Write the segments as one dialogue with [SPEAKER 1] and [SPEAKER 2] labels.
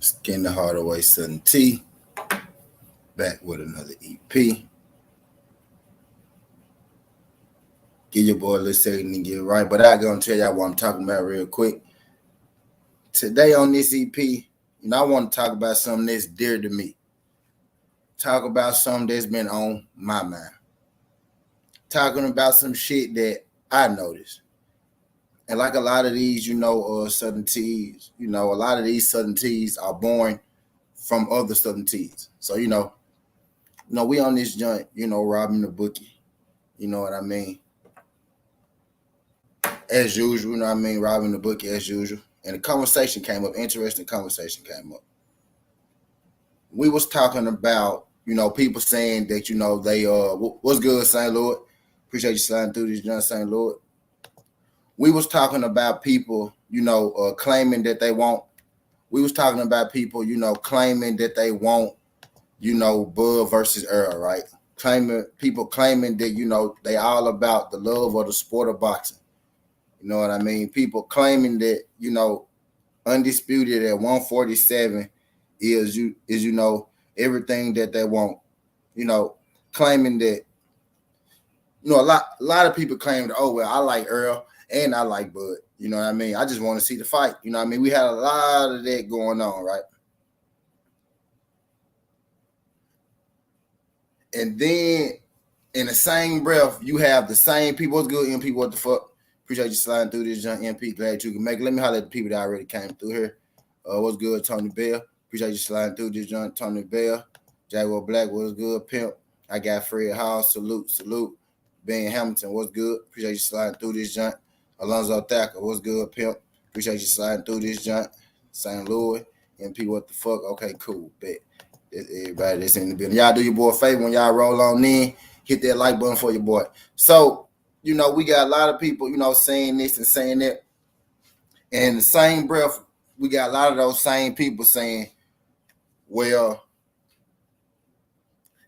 [SPEAKER 1] Skin the Heart Away Southern T. Back with another EP. Give your boy a little second to get it right. But I'm going to tell y'all what I'm talking about real quick. Today on this EP, I want to talk about something that's dear to me. Talk about something that's been on my mind. Talking about some shit that I noticed. And like a lot of these, Southern Teas, a lot of these Southern Teas are born from other Southern Teas. So, we on this joint, robbing the bookie. You know what I mean? As usual, robbing the bookie as usual. And the conversation came up, interesting conversation came up. We was talking about, people saying that, they, what's good, St. Louis? Appreciate you sliding through this joint, St. Louis. We was talking about people, claiming that they want. We was talking about people, claiming that they want, Bud versus Earl, right? People claiming that, they all about the love of the sport of boxing. You know what I mean? People claiming that, undisputed at 147 is everything that they want. Claiming that, a lot of people claim that, oh, well, I like Earl and I like Bud. You know what I mean? I just want to see the fight. You know what I mean? We had a lot of that going on, right? And then in the same breath, you have the same people. What's good, MP? What the fuck? Appreciate you sliding through this, John MP. Glad you can make it. Let me holler at the people that already came through here. What's good, Tony Bell? Appreciate you sliding through this, John. Tony Bell. Jaguar Black, what's good, pimp? I got Fred House. Salute. Ben Hamilton, what's good? Appreciate you sliding through this, John. Alonzo Thacker, what's good, pimp? Appreciate you sliding through this, John. St. Louis. MP, what the fuck? Okay, cool. Bet. Everybody that's in the building. Y'all do your boy a favor when y'all roll on in. Hit that like button for your boy. So, we got a lot of people, saying this and saying that. And in the same breath, we got a lot of those same people saying, well,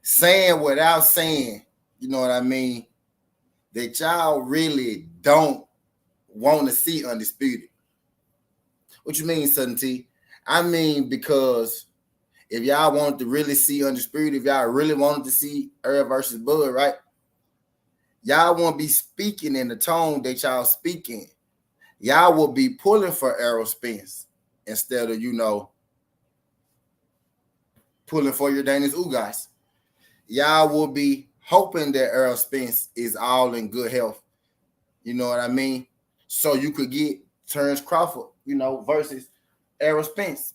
[SPEAKER 1] saying without saying, you know what I mean, that y'all really don't want to see undisputed. What you mean, Southern T? I mean, because if y'all wanted to really see undisputed, if y'all really wanted to see Earl versus Bud, right? Y'all won't be speaking in the tone that y'all speaking. Y'all will be pulling for Errol Spence instead of, pulling for your Daniels Ugas. Y'all will be hoping that Errol Spence is all in good health. You know what I mean? So you could get Terrence Crawford, versus Errol Spence.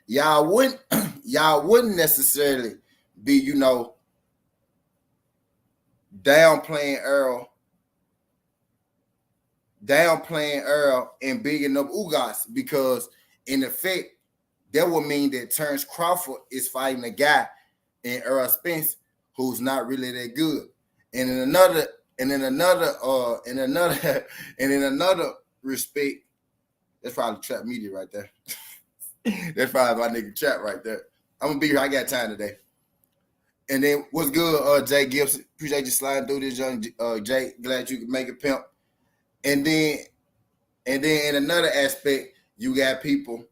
[SPEAKER 1] Y'all wouldn't necessarily be, downplaying Earl and bigging up Ugas, because in effect, that would mean that Terrence Crawford is fighting a guy in Earl Spence who's not really that good. And in another respect, that's probably Trap Media right there. That's probably my nigga Trap right there. I'm gonna be here. I got time today. And then what's good, Jay Gibson? Appreciate you sliding through this, young Jay. Glad you could make it, pimp. And then in another aspect, you got people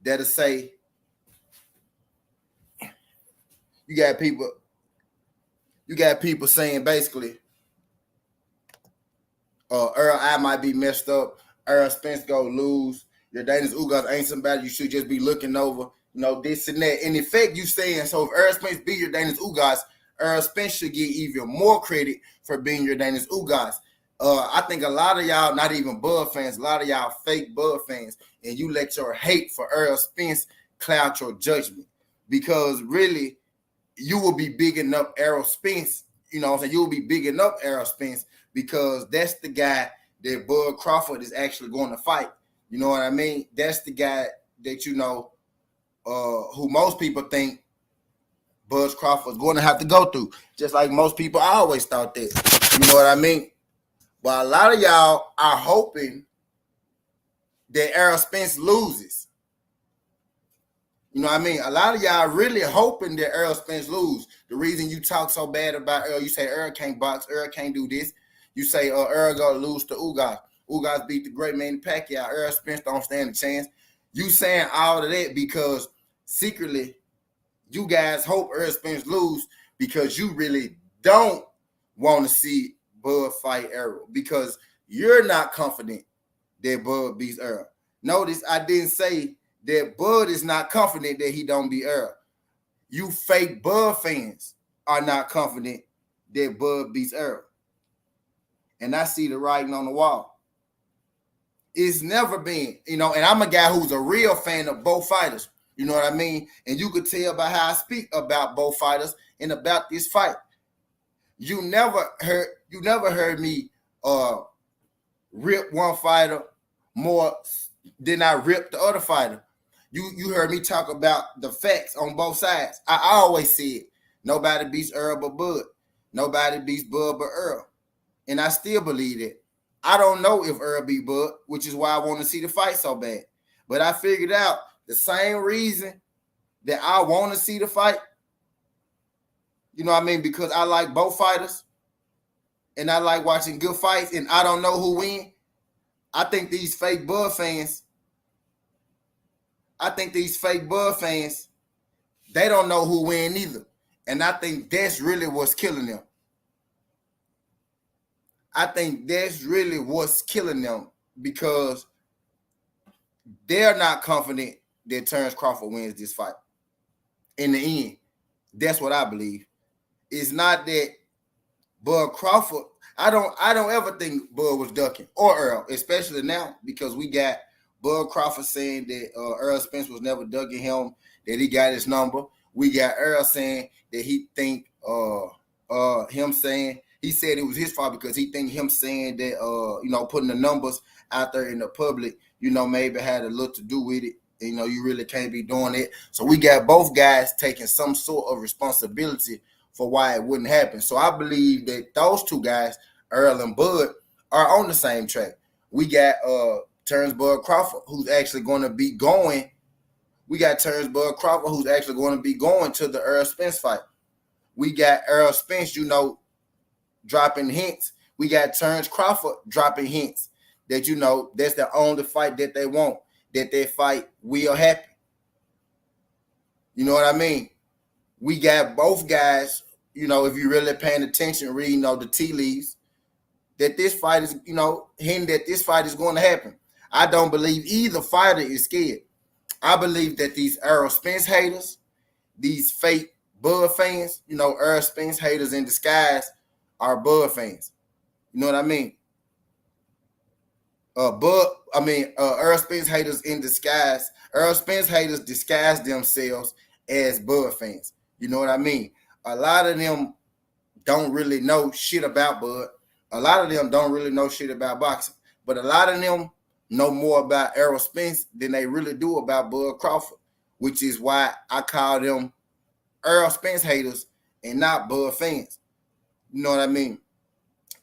[SPEAKER 1] that'll say, you got people saying basically, Earl I might be messed up. Earl Spence go lose. Your Daniels Ugas ain't somebody you should just be looking over. This and that. In effect, you saying, so if Earl Spence beat your Daniels Ugas, Earl Spence should get even more credit for being your Daniels Ugas. I think a lot of y'all, not even Bud fans, a lot of y'all fake Bud fans, and you let your hate for Earl Spence cloud your judgment. Because really, you will be bigging up Errol Spence. You will be bigging up Errol Spence because that's the guy that Bud Crawford is actually going to fight. You know what I mean? That's the guy that, who most people think Bud Crawford is going to have to go through. Just like most people always thought that. You know what I mean? But a lot of y'all are hoping that Errol Spence loses. You know what I mean? A lot of y'all really hoping that Errol Spence lose. The reason you talk so bad about Earl, you say Earl can't box, Earl can't do this. You say Earl gonna lose to Ugas. Ugas beat the great man Pacquiao. Earl Spence don't stand a chance. You saying all of that because secretly you guys hope Errol Spence lose because you really don't want to see Bud fight Errol because you're not confident that Bud beats Errol. Notice I didn't say that Bud is not confident that he don't beat Errol. You fake Bud fans are not confident that Bud beats Errol. And I see the writing on the wall. It's never been, and I'm a guy who's a real fan of both fighters. You know what I mean? And you could tell by how I speak about both fighters and about this fight. You never heard me rip one fighter more than I rip the other fighter. You heard me talk about the facts on both sides. I always said nobody beats Errol but Bud. Nobody beats Bud but Errol. And I still believe that. I don't know if Errol beat Bud, which is why I want to see the fight so bad. But I figured out the same reason that I want to see the fight. You know what I mean? Because I like both fighters. And I like watching good fights. And I don't know who win. I think these fake Bud fans, they don't know who win either. And I think that's really what's killing them. I think that's really what's killing them because they're not confident that Terence Crawford wins this fight. In the end, that's what I believe. It's not that Bud Crawford. I don't ever think Bud was ducking or Errol, especially now because we got Bud Crawford saying that Errol Spence was never ducking him, that he got his number. We got Errol saying that he think him saying. He said it was his fault because he think him saying that, putting the numbers out there in the public, maybe had a little to do with it. You really can't be doing it. So we got both guys taking some sort of responsibility for why it wouldn't happen. So I believe that those two guys, Errol and Bud, are on the same track. We got Terence Bud Crawford, who's actually going to be going. We got Terence Bud Crawford, who's actually going to be going to the Errol Spence fight. We got Errol Spence, dropping hints. We got Terence Crawford dropping hints that that's the only fight that they want, that fight will happen. You know what I mean? We got both guys, if you're really paying attention, reading the tea leaves, that this fight is, hinting that this fight is going to happen. I don't believe either fighter is scared. I believe that these Errol Spence haters, these fake Bud fans, Errol Spence haters in disguise, are Bud fans. You know what I mean? Errol Spence haters in disguise. Errol Spence haters disguise themselves as Bud fans. You know what I mean? A lot of them don't really know shit about Bud. A lot of them don't really know shit about boxing. But a lot of them know more about Errol Spence than they really do about Bud Crawford, which is why I call them Errol Spence haters and not Bud fans. You know what I mean?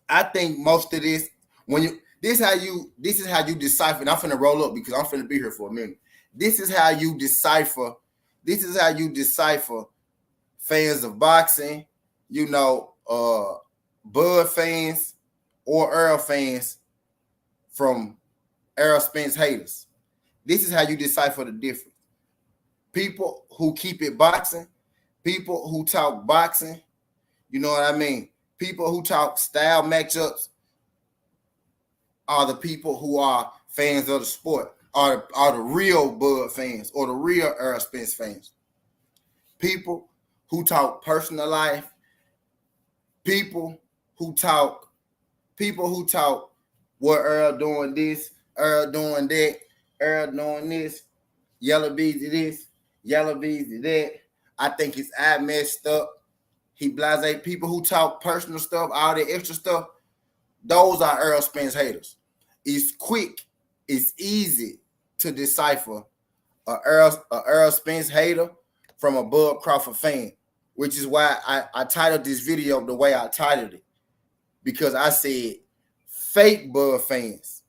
[SPEAKER 1] I think most of this, this is how you decipher. And I'm finna roll up because I'm finna be here for a minute. This is how you decipher fans of boxing, Bud fans or Errol fans from Errol Spence haters. This is how you decipher the difference. People who keep it boxing, people who talk boxing, you know what I mean? People who talk style matchups are the people who are fans of the sport, are the real Bud fans or the real Errol Spence fans. People who talk personal life, people who talk what Earl doing this, Earl doing that, Earl doing this, Yellow Beezy this, Yellow Beezy that. I think his eye messed up. He blase. People who talk personal stuff, all that extra stuff, those are Errol Spence haters. It's quick, it's easy to decipher a Errol Spence hater from a Bud Crawford fan, which is why I titled this video the way I titled it, because I said fake Bud fans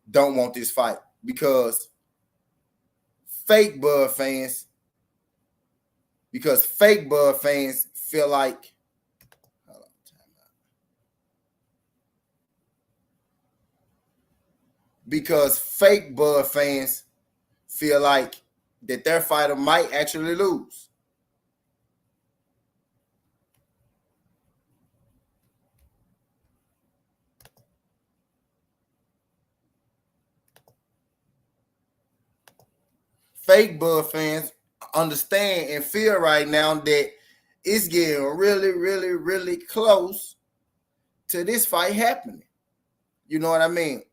[SPEAKER 1] don't want this fight because fake Bud fans feel like fake Bud fans feel like that their fighter might actually lose. Fake Bud fans understand and feel right now that it's getting really, really, really close to this fight happening. You know what I mean?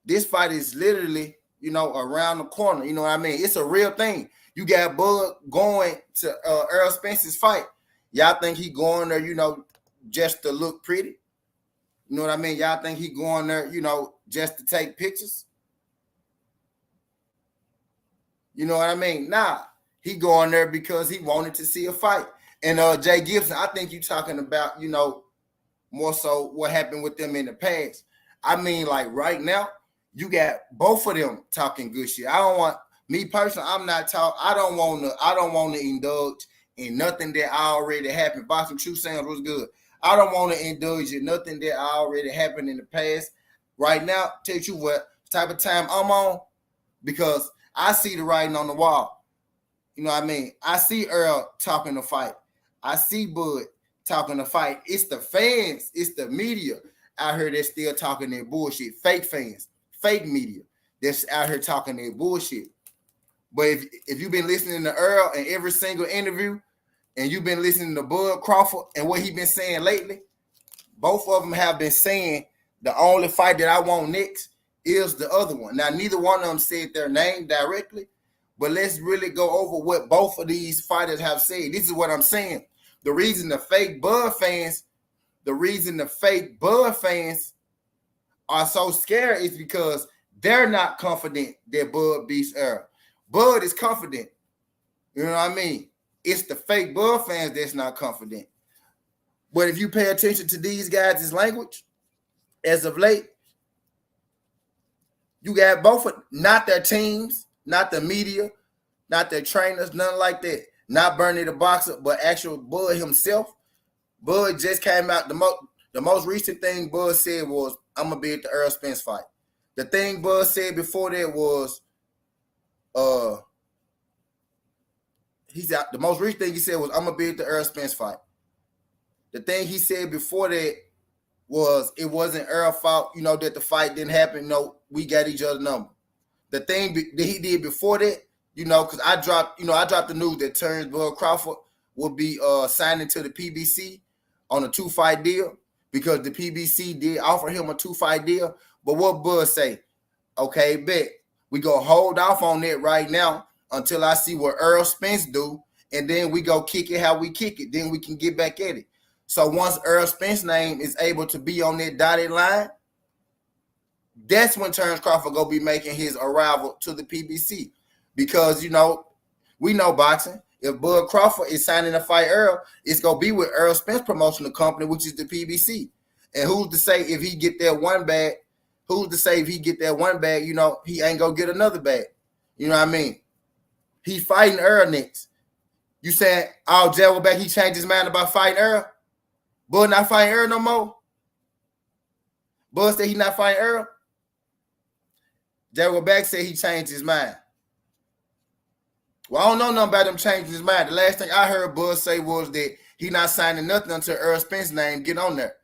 [SPEAKER 1] This fight is literally, around the corner. You know what I mean? It's a real thing. You got Bud going to Errol Spence's fight. Y'all think he going there, just to look pretty? You know what I mean? Y'all think he going there, just to take pictures? You know what I mean? Nah, he going there because he wanted to see a fight. And Jay Gibson, I think you talking about, more so what happened with them in the past. I mean, like right now, you got both of them talking good shit. I don't want me personally. I'm not talking. I don't want to indulge in nothing that already happened. Boxing True Sounds was good. I don't want to indulge in nothing that already happened in the past. Right now, tell you what type of time I'm on, because I see the writing on the wall. You know what I mean? I see Earl talking to fight. I see Bud talking to fight. It's the fans. It's the media out here that's still talking their bullshit. Fake fans, fake media that's out here talking their bullshit. But if you've been listening to Earl in every single interview, and you've been listening to Bud Crawford and what he been saying lately, both of them have been saying the only fight that I want next is the other one. Now, neither one of them said their name directly, but let's really go over what both of these fighters have said. This is what I'm saying. The reason the fake Bud fans are so scared is because they're not confident that Bud beats Earl. Bud is confident. You know what I mean? It's the fake Bud fans that's not confident. But if you pay attention to these guys' language, as of late, you got both of, not their teams, not the media, not their trainers, nothing like that. Not Bernie the boxer, but actual Bud himself. Bud just came out. The most recent thing Bud said was, "I'm gonna be at the Errol Spence fight." The thing Bud said before that was, the most recent thing he said was, "I'm gonna be at the Errol Spence fight." The thing he said before that was, it wasn't Earl's fault, that the fight didn't happen. No, we got each other's number. The thing that he did before that, because I dropped the news that Terrence Bud Crawford will be signing to the PBC on a 2-fight deal, because the PBC did offer him a 2-fight deal. But what Bud say? Okay, bet. We go hold off on that right now until I see what Errol Spence do, and then we go kick it how we kick it. Then we can get back at it. So once Errol Spence's name is able to be on that dotted line, that's when Terrence Crawford go be making his arrival to the PBC. Because, we know boxing. If Bud Crawford is signing to fight Earl, it's going to be with Errol Spence Promotional Company, which is the PBC. And who's to say if he get that one bag, he ain't going to get another bag. You know what I mean? He fighting Earl next. You saying, Jaguar back, he changed his mind about fighting Earl? Bud not fighting Earl no more? Bud said he not fighting Earl? Jaguar back said he changed his mind. Well, I don't know nothing about him changing his mind. The last thing I heard Bud say was that he not signing nothing until Errol Spence's name get on there.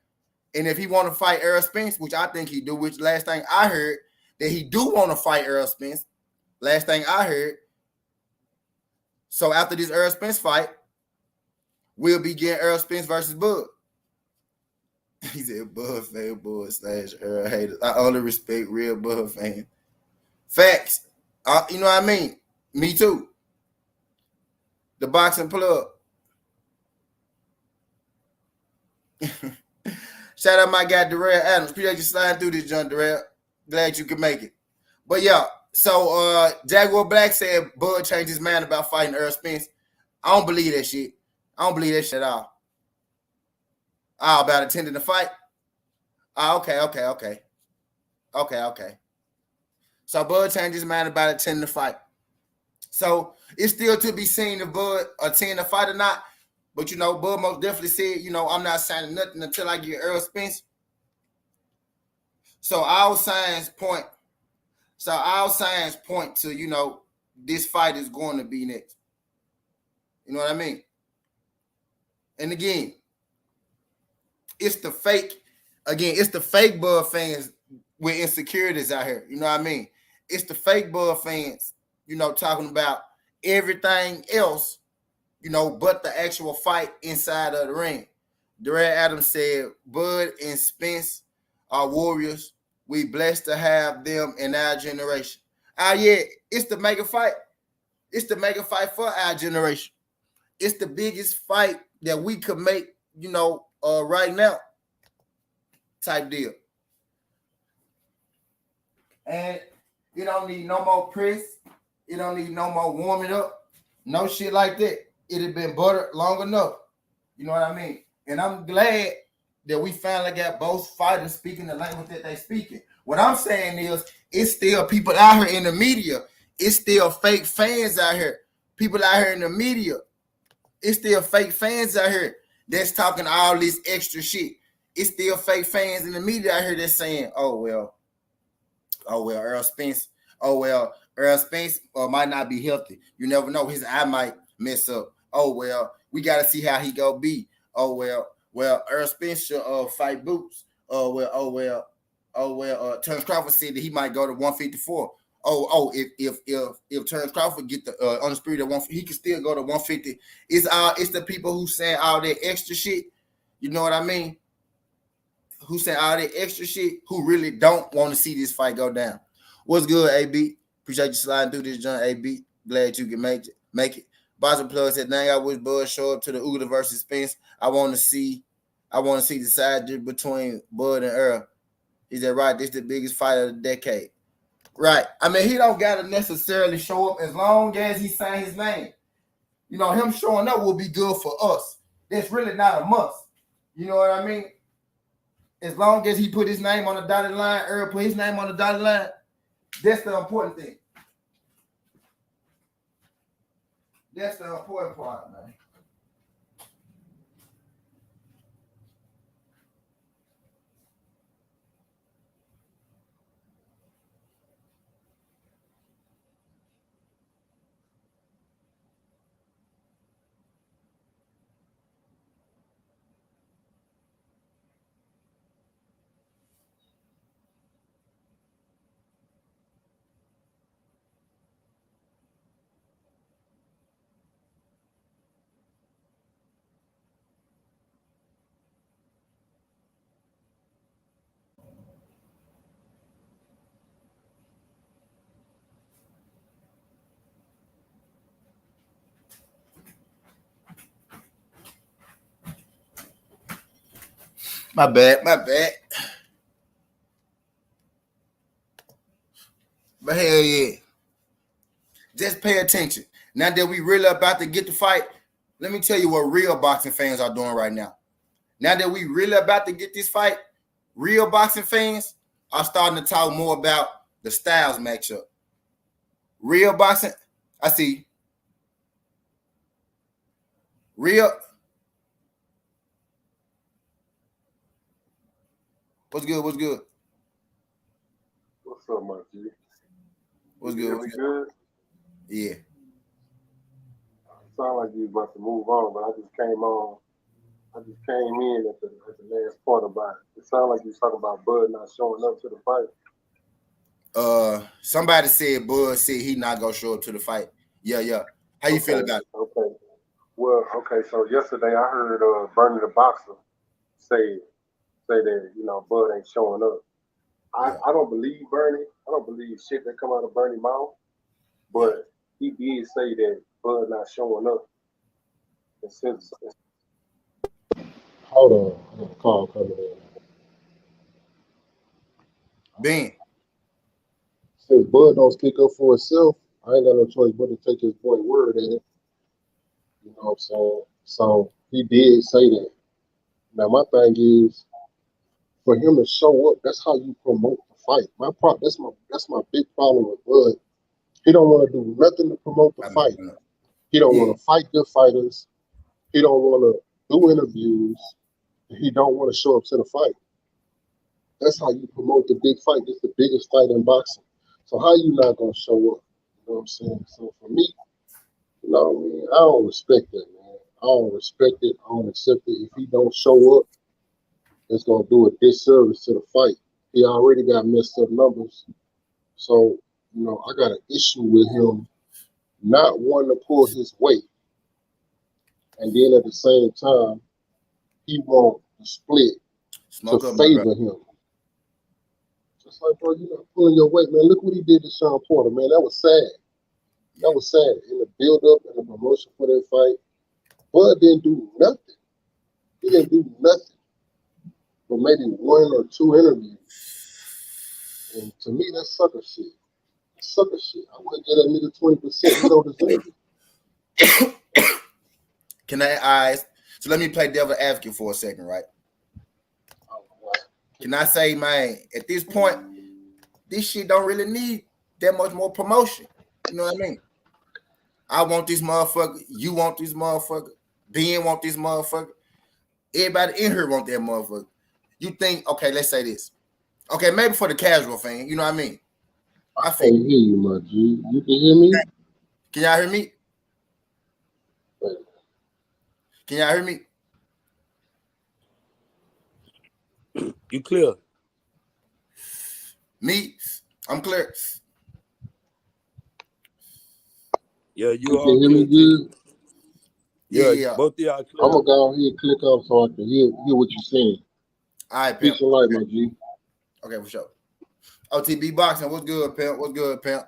[SPEAKER 1] And if he want to fight Errol Spence, which I think he do, which last thing I heard that he do want to fight Errol Spence. Last thing I heard. So after this Errol Spence fight, we'll be getting Errol Spence versus Bud. He said, Bud fan, Bud / Earl haters. I only respect real Bud fans. Facts. You know what I mean? Me too. The boxing plug. Shout out my guy, Darrell Adams. Appreciate you sliding through this, John Darrell. Glad you could make it. But yeah, so Jaguar Black said Bud changed his mind about fighting Errol Spence. I don't believe that shit. I don't believe that shit at all. About attending the fight? Okay. So Bud changed his mind about attending the fight. So it's still to be seen if Bud attend the fight or not. But, Bud most definitely said, I'm not signing nothing until I get Errol Spence. So all signs point to, this fight is going to be next. You know what I mean? And again, it's the fake Bud fans with insecurities out here. You know what I mean? It's the fake Bud fans, talking about everything else, but the actual fight inside of the ring. Darrell Adams said, Bud and Spence are warriors. We blessed to have them in our generation. Yeah, it's the mega fight. It's the mega fight for our generation. It's the biggest fight that we could make, right now. Type deal. And you don't need no more press. You don't need no more warming up. No shit like that. It had been buttered long enough. You know what I mean? And I'm glad that we finally got both fighters speaking the language that they speaking. What I'm saying is, it's still people out here in the media. It's still fake fans out here. People out here in the media. It's still fake fans out here that's talking all this extra shit. It's still fake fans in the media out here that's saying, oh, well, Errol Spence might not be healthy. You never know. His eye might mess up. Oh, well, we got to see how he go be. Oh, well, Errol Spence should fight Boots. Terence Crawford said that he might go to 154. If Terence Crawford get the undisputed 150, he can still go to 150. It's the people who saying all that extra shit. You know what I mean? Who say all that extra shit, who really don't want to see this fight go down. What's good, AB? Appreciate you sliding through this, John. AB, glad you can make it. Boston Plug said, dang, I wish Bud show up to the Uga versus Spence. I want to see the side between Bud and Earl. He said, right, this is the biggest fight of the decade. Right. I mean, he don't got to necessarily show up as long as he signed his name. Him showing up will be good for us. That's really not a must. You know what I mean? As long as he put his name on the dotted line, Earl put his name on the dotted line, that's the important thing. That's the important part, man. My bad. But hell yeah. Just pay attention. Now that we really about to get the fight, let me tell you what real boxing fans are doing right now. Now that we really about to get this fight, real boxing fans are starting to talk more about the styles matchup. Real boxing, I see. Real. What's good?
[SPEAKER 2] What's up, my G?
[SPEAKER 1] What's good?
[SPEAKER 2] What's good?
[SPEAKER 1] Yeah.
[SPEAKER 2] It sounded like you was about to move on, but I just came in at the last part about it. It sounded like you was talking about Bud not showing up to the fight.
[SPEAKER 1] Somebody said Bud said he not gonna show up to the fight. Yeah. How you feel about it?
[SPEAKER 2] Okay. Well, okay. So yesterday I heard Bernie the Boxer say that Bud ain't showing up. I don't believe Bernie. I don't believe shit that come out of Bernie's mouth. But he did say that Bud not showing up. And since hold on, I got a call coming in.
[SPEAKER 1] Ben.
[SPEAKER 2] Since Bud don't speak up for himself, I ain't got no choice but to take his boy word at it. You know what I'm saying? So he did say that. Now my thing is, for him to show up, that's how you promote the fight. That's my big problem with Bud. He don't want to do nothing to promote the fight. He don't want to fight good fighters. He don't want to do interviews. He don't want to show up to the fight. That's how you promote the big fight. It's the biggest fight in boxing. So how you not gonna show up? know what I'm saying? So for me, you know what I mean? I don't respect that, man. I don't respect it. I don't accept it. If he don't show up, it's gonna do a disservice to the fight. He already got messed up numbers. So, you know, I got an issue with him not wanting to pull his weight. And then at the same time, he want the split to
[SPEAKER 1] Smoke up, my brother.
[SPEAKER 2] favor him. Just like, bro, you're not pulling your weight, man. Look what he did to Sean Porter, man. That was sad. That was sad. In the build-up and the promotion for that fight, Bud didn't do nothing. He didn't do nothing but maybe 1 or 2 interviews. And to me, that's sucker shit. Sucker shit. I wouldn't get that nigga 20%. He don't deserve it.
[SPEAKER 1] Can I so let me play devil advocate for a second, right? Can I say, man, at this point, this shit don't really need that much more promotion. You know what I mean? I want this motherfucker. You want this motherfucker. Ben want this motherfucker. Everybody in here want that motherfucker. You think, okay, let's say this. Okay, maybe for the casual fan, you know what I mean?
[SPEAKER 2] I can't hear you, my G. You can hear me?
[SPEAKER 1] Can y'all hear me? Can y'all hear me?
[SPEAKER 3] You clear?
[SPEAKER 1] Me? I'm clear.
[SPEAKER 3] Yeah,
[SPEAKER 2] you can hear me good?
[SPEAKER 1] Yeah.
[SPEAKER 3] Both of y'all clear.
[SPEAKER 2] I'm gonna go ahead and click off so I can hear what you're saying.
[SPEAKER 1] All right,
[SPEAKER 2] Peace
[SPEAKER 1] Pimp.
[SPEAKER 2] and light, my G.
[SPEAKER 1] Okay, for sure. OTB Boxing, what's good, Pimp? What's good, Pimp?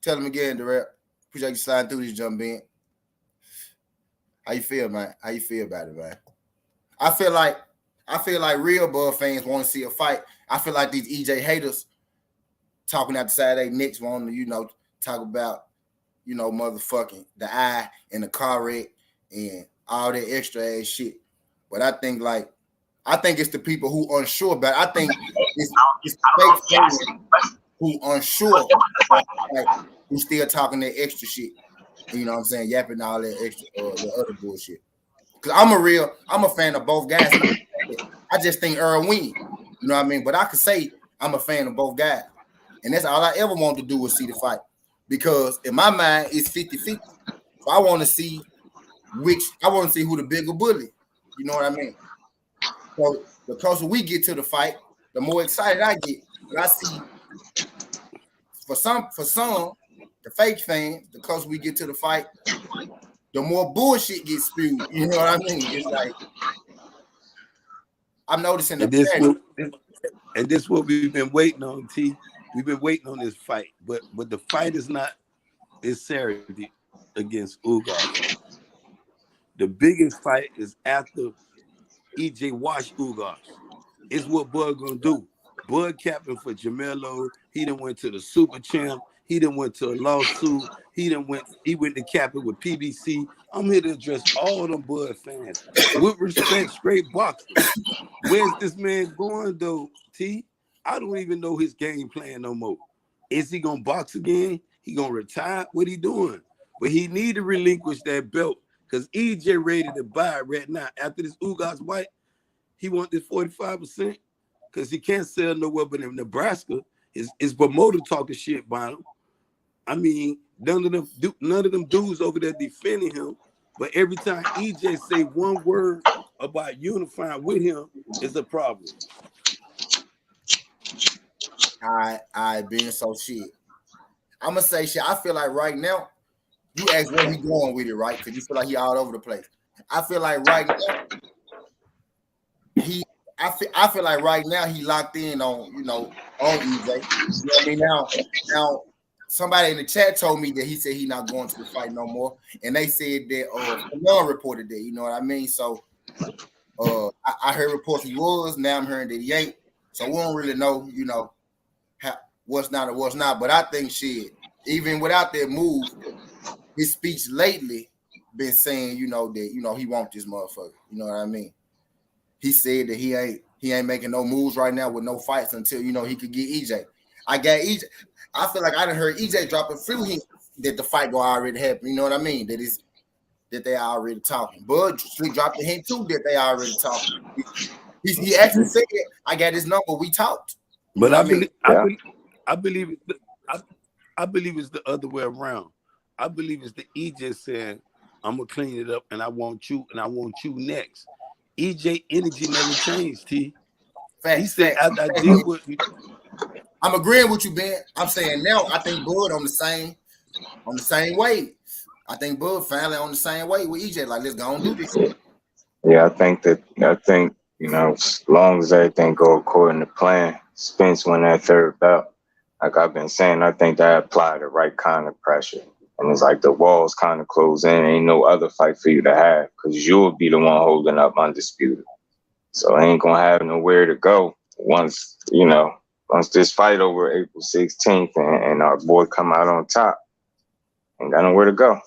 [SPEAKER 1] Tell him again, Darrell. Appreciate you sliding through this jump in. How you feel, man? How you feel about it, man? I feel like real Bud fans want to see a fight. I feel like these EJ haters talking out the side of their necks want to, talk about, motherfucking the eye and the car wreck and all that extra ass shit. But I think it's the people who unsure about it. I think it's fake fans who unsure, like, who still talking that extra shit. You know what I'm saying? Yapping all that extra the other bullshit. Cause I'm a fan of both guys. I just think Earl win. You know what I mean? But I could say I'm a fan of both guys. And that's all I ever want to do was see the fight. Because in my mind, it's 50-50. So I want to see who the bigger bully. You know what I mean? So the closer we get to the fight, the more excited I get. But I see for some, the fake fans, the closer we get to the fight, the more bullshit gets spewed. You know what I mean? It's like I'm noticing the pattern.
[SPEAKER 3] And this is what we've been waiting on, T. We've been waiting on this fight, but the fight is not Saturday against Ugas. The biggest fight is after EJ Wash Ugas. It's what Bud gonna do. Bud captain for Jamelo. He done went to the Super Champ. He done went to a lawsuit. He went to captain with PBC. I'm here to address all them Bud fans. With respect, straight boxing. Where's this man going though, T? I don't even know his game plan no more. Is he gonna box again? He gonna retire? What he doing? But he need to relinquish that belt because EJ ready to buy it right now. After this Ugas fight, he want this 45% because he can't sell nowhere but in Nebraska. His promoter talking shit about him. I mean, none of them dudes over there defending him. But every time EJ say one word about unifying with him, is a problem.
[SPEAKER 1] I being so shit. I'm gonna say shit. I feel like right now, you ask where he going with it, right? Because you feel like he all over the place. I feel like right now, I feel like right now he locked in on EJ. You know what I mean? Now somebody in the chat told me that he said he not going to the fight no more, and they said that Camille reported that. You know what I mean? So I heard reports he was. Now I'm hearing that he ain't. So we don't really know, what's not or what's not. But I think shit, even without that move, his speech lately been saying, that he want this motherfucker. You know what I mean? He said that he ain't making no moves right now with no fights until he could get EJ. I got EJ. I feel like I done heard EJ dropping few hints that the fight will already happen. You know what I mean? That they already talking. Bud dropped the hint too that they already talking. He actually said, "I got his number. We talked."
[SPEAKER 3] But I believe I believe it's the other way around. I believe it's the EJ saying, I'm gonna clean it up and I want you next. EJ energy never changed, T. He said after I did what
[SPEAKER 1] I'm agreeing with you, Ben. I'm saying now I think Bud on the same way. I think Bud finally on the same way with EJ. Like, let's go and do this.
[SPEAKER 4] Yeah, I think, as long as everything go according to plan, Spence win that third belt. Like I've been saying, I think that applied the right kind of pressure. And it's like the walls kind of close in. Ain't no other fight for you to have because you'll be the one holding up undisputed. So I ain't going to have nowhere to go once this fight over April 16th and our boy come out on top. Ain't got nowhere to go.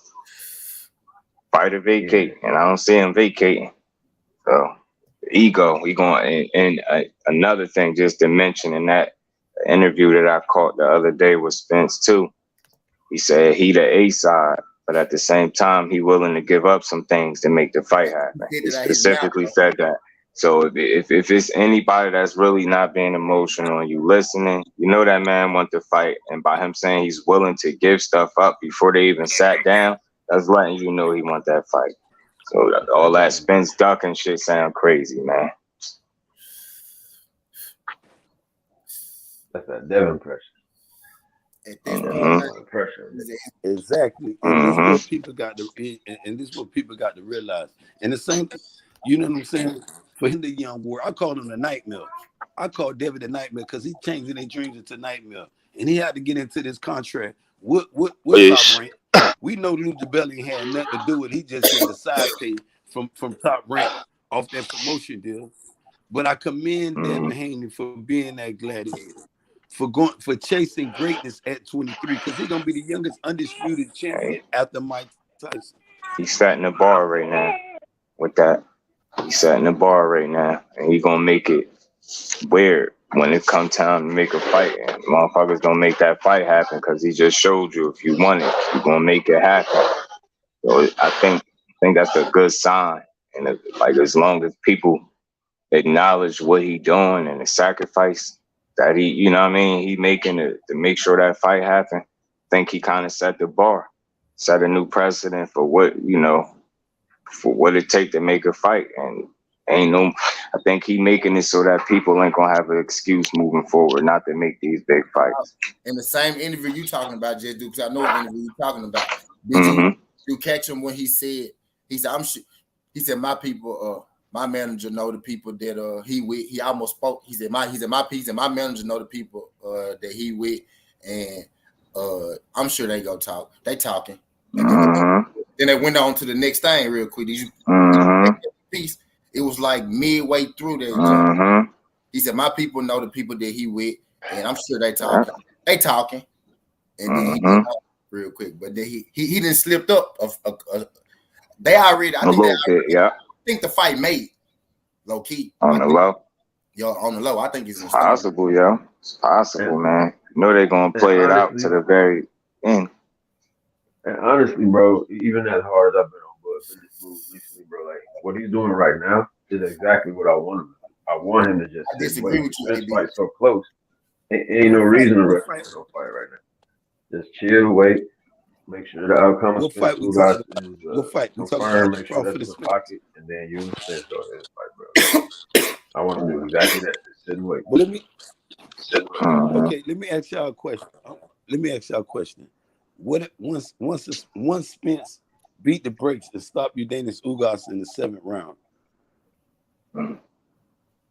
[SPEAKER 4] Fight or vacate. And I don't see him vacating. So ego, we going and another thing just to mention in that interview that I caught the other day with Spence too. He said he the A side, but at the same time he willing to give up some things to make the fight happen. He specifically said that. So if it's anybody that's really not being emotional and you listening, you know that man want to fight, and by him saying he's willing to give stuff up before they even sat down, that's letting you know he want that fight. So all that Spence ducking shit sound crazy, man.
[SPEAKER 5] That's that Devin pressure.
[SPEAKER 1] At this point,
[SPEAKER 5] Pressure.
[SPEAKER 3] exactly. And this is what people got to realize. And the same thing, you know what I'm saying? For him, the young boy, I called him the nightmare. I called David the nightmare because he's changing their dreams into nightmare. And he had to get into this contract. What Top Rank? We know Lou DiBelli had nothing to do with it. He just getting the side pay from Top Rank off that promotion deal. But I commend Devin Haney for being that gladiator, for chasing greatness at 23, because he's gonna be the youngest undisputed champion after Mike Tyson.
[SPEAKER 4] He's setting the bar right now with that. He's setting the bar right now, and he's gonna make it weird when it comes time to make a fight. And motherfuckers gonna make that fight happen because he just showed you if you want it, you're gonna make it happen. So I think that's a good sign. And as long as people acknowledge what he doing and the sacrifice that he making to make sure that fight happen, I think he kind of set the bar, set a new precedent for what it take to make a fight. And I think he making it so that people ain't gonna have an excuse moving forward not to make these big fights.
[SPEAKER 1] In the same interview you talking about, Jay Duke, I know what interview you talking about. Did you catch him when he said my people, my manager know the people that he with. He almost spoke. He said my manager know the people that he with, and I'm sure they go talk. They talking. Then they went on to the next thing real quick. Did you piece? It was like midway through there. He said my people know the people that he with, and I'm sure they talking. They talking, and then he went on real quick. But then he didn't slipped up. They already. I think the fight made low key
[SPEAKER 4] on the low.
[SPEAKER 1] Yo, on the low, I think it's
[SPEAKER 4] possible, yo. It's possible, man. You know they're gonna play it out to the very end.
[SPEAKER 5] And honestly, bro, even as hard as I've been on Bud for this move recently, bro, like what he's doing right now is exactly what I want him to do. I want him to just
[SPEAKER 1] disagree with you.
[SPEAKER 5] This fight so close. Ain't no reason to rush no fight right now. Just chill, wait. Make sure the outcome is confirmed. Make sure that's in the pocket, and then you understand. So this fight, bro. I want to do exactly that. Just sit and wait.
[SPEAKER 3] Well, let me ask y'all a question. What once Spence beat the brakes to stop Yordenis Ugas in the 7th round,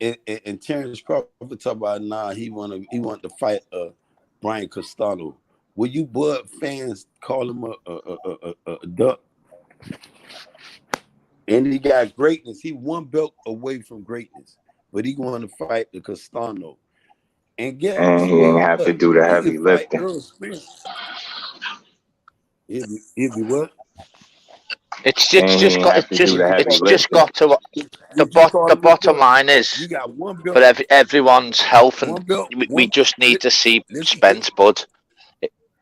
[SPEAKER 3] and Terrence Crawford talk about he want to fight Brian Castano. Will you Bud fans call him a duck? And he got greatness. He one belt away from greatness, but he going to fight the Castano. And he
[SPEAKER 4] ain't have to do the heavy lifting.
[SPEAKER 3] It'd be what?
[SPEAKER 6] It's just got to the bottom line is
[SPEAKER 3] you got one belt,
[SPEAKER 6] for everyone's health, and we just need to see Spence Bud.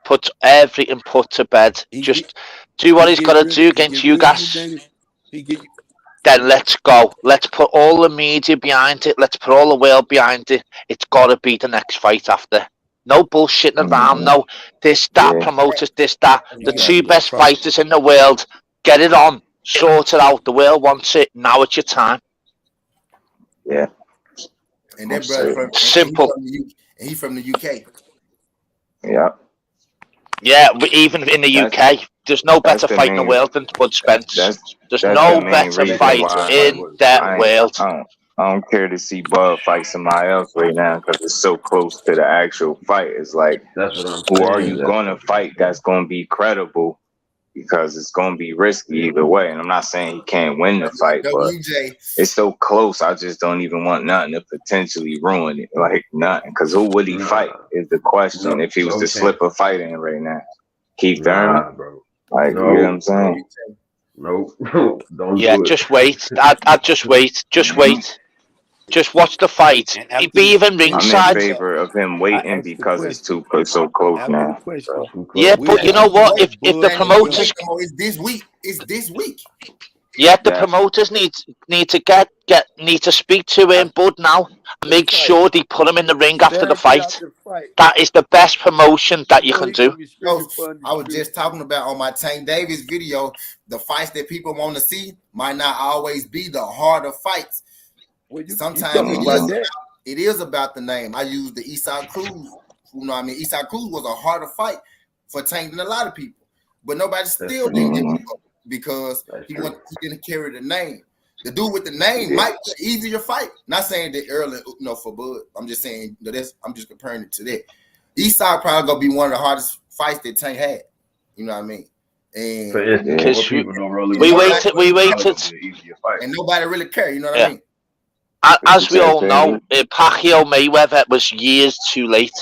[SPEAKER 6] Put everything to bed. Just do what he's got to do against you guys. Then let's go. Let's put all the media behind it. Let's put all the world behind it. It's got to be the next fight after. No bullshitting around. No this, that, promoters, this, that. The two best fighters in the world. Get it on. Sort it out. The world wants it. Now it's your time.
[SPEAKER 4] Yeah.
[SPEAKER 1] And that brother from
[SPEAKER 6] simple.
[SPEAKER 1] He's from the UK.
[SPEAKER 4] Yeah.
[SPEAKER 6] Yeah, even in the UK, there's no better fight in the world than Bud Spence. There's no better fight in that world.
[SPEAKER 4] I don't care to see Bud fight somebody else right now because it's so close to the actual fight. It's like, who are you going to fight that's going to be credible? Because it's going to be risky either way. And I'm not saying he can't win the fight, but it's so close. I just don't even want nothing to potentially ruin it. Like, nothing. Because who would he fight is the question. If he was to slip a fight in right now. Keith Thurman?
[SPEAKER 5] Bro.
[SPEAKER 4] Like, you know what I'm saying?
[SPEAKER 5] Nope. Don't
[SPEAKER 6] yeah,
[SPEAKER 5] do it.
[SPEAKER 6] Just wait. I'd just wait. Just wait. Just watch the fight. He'd be even ringside.
[SPEAKER 4] I'm in favor of him waiting because it's so close now.
[SPEAKER 6] Yeah, but you know what? If the promoters,
[SPEAKER 1] it's this week. It's this week.
[SPEAKER 6] Yeah, the promoters need to speak to him, Bud, now. And make sure they put him in the ring after the fight. That is the best promotion that you can do.
[SPEAKER 1] I was just talking about on my Tank Davis video, the fights that people want to see might not always be the harder fights. Sometimes it is about the name. I use the Eastside Cruz. You know what I mean? Eastside Cruz was a harder fight for Tank than a lot of people. But nobody still didn't give him up because he didn't carry the name. The dude with the name might be an easier fight. Not saying that early, for Bud. I'm just saying I'm just comparing it to that. Eastside probably gonna be one of the hardest fights that Tank had. You know what I mean? And
[SPEAKER 6] we waited,
[SPEAKER 1] and nobody really cared. You know what I mean?
[SPEAKER 6] As we all know, Pacquiao Mayweather was years too late.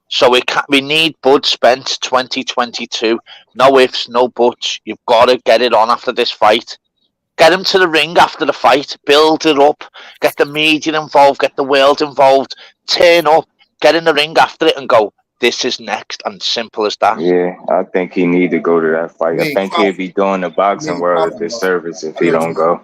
[SPEAKER 6] So we need Bud Spence 2022. No ifs, no buts. You've got to get it on after this fight. Get him to the ring after the fight. Build it up. Get the media involved. Get the world involved. Turn up. Get in the ring after it and go, this is next. And simple as that.
[SPEAKER 4] Yeah, I think he need to go to that fight. I think he'd be doing the boxing world a disservice if he don't go.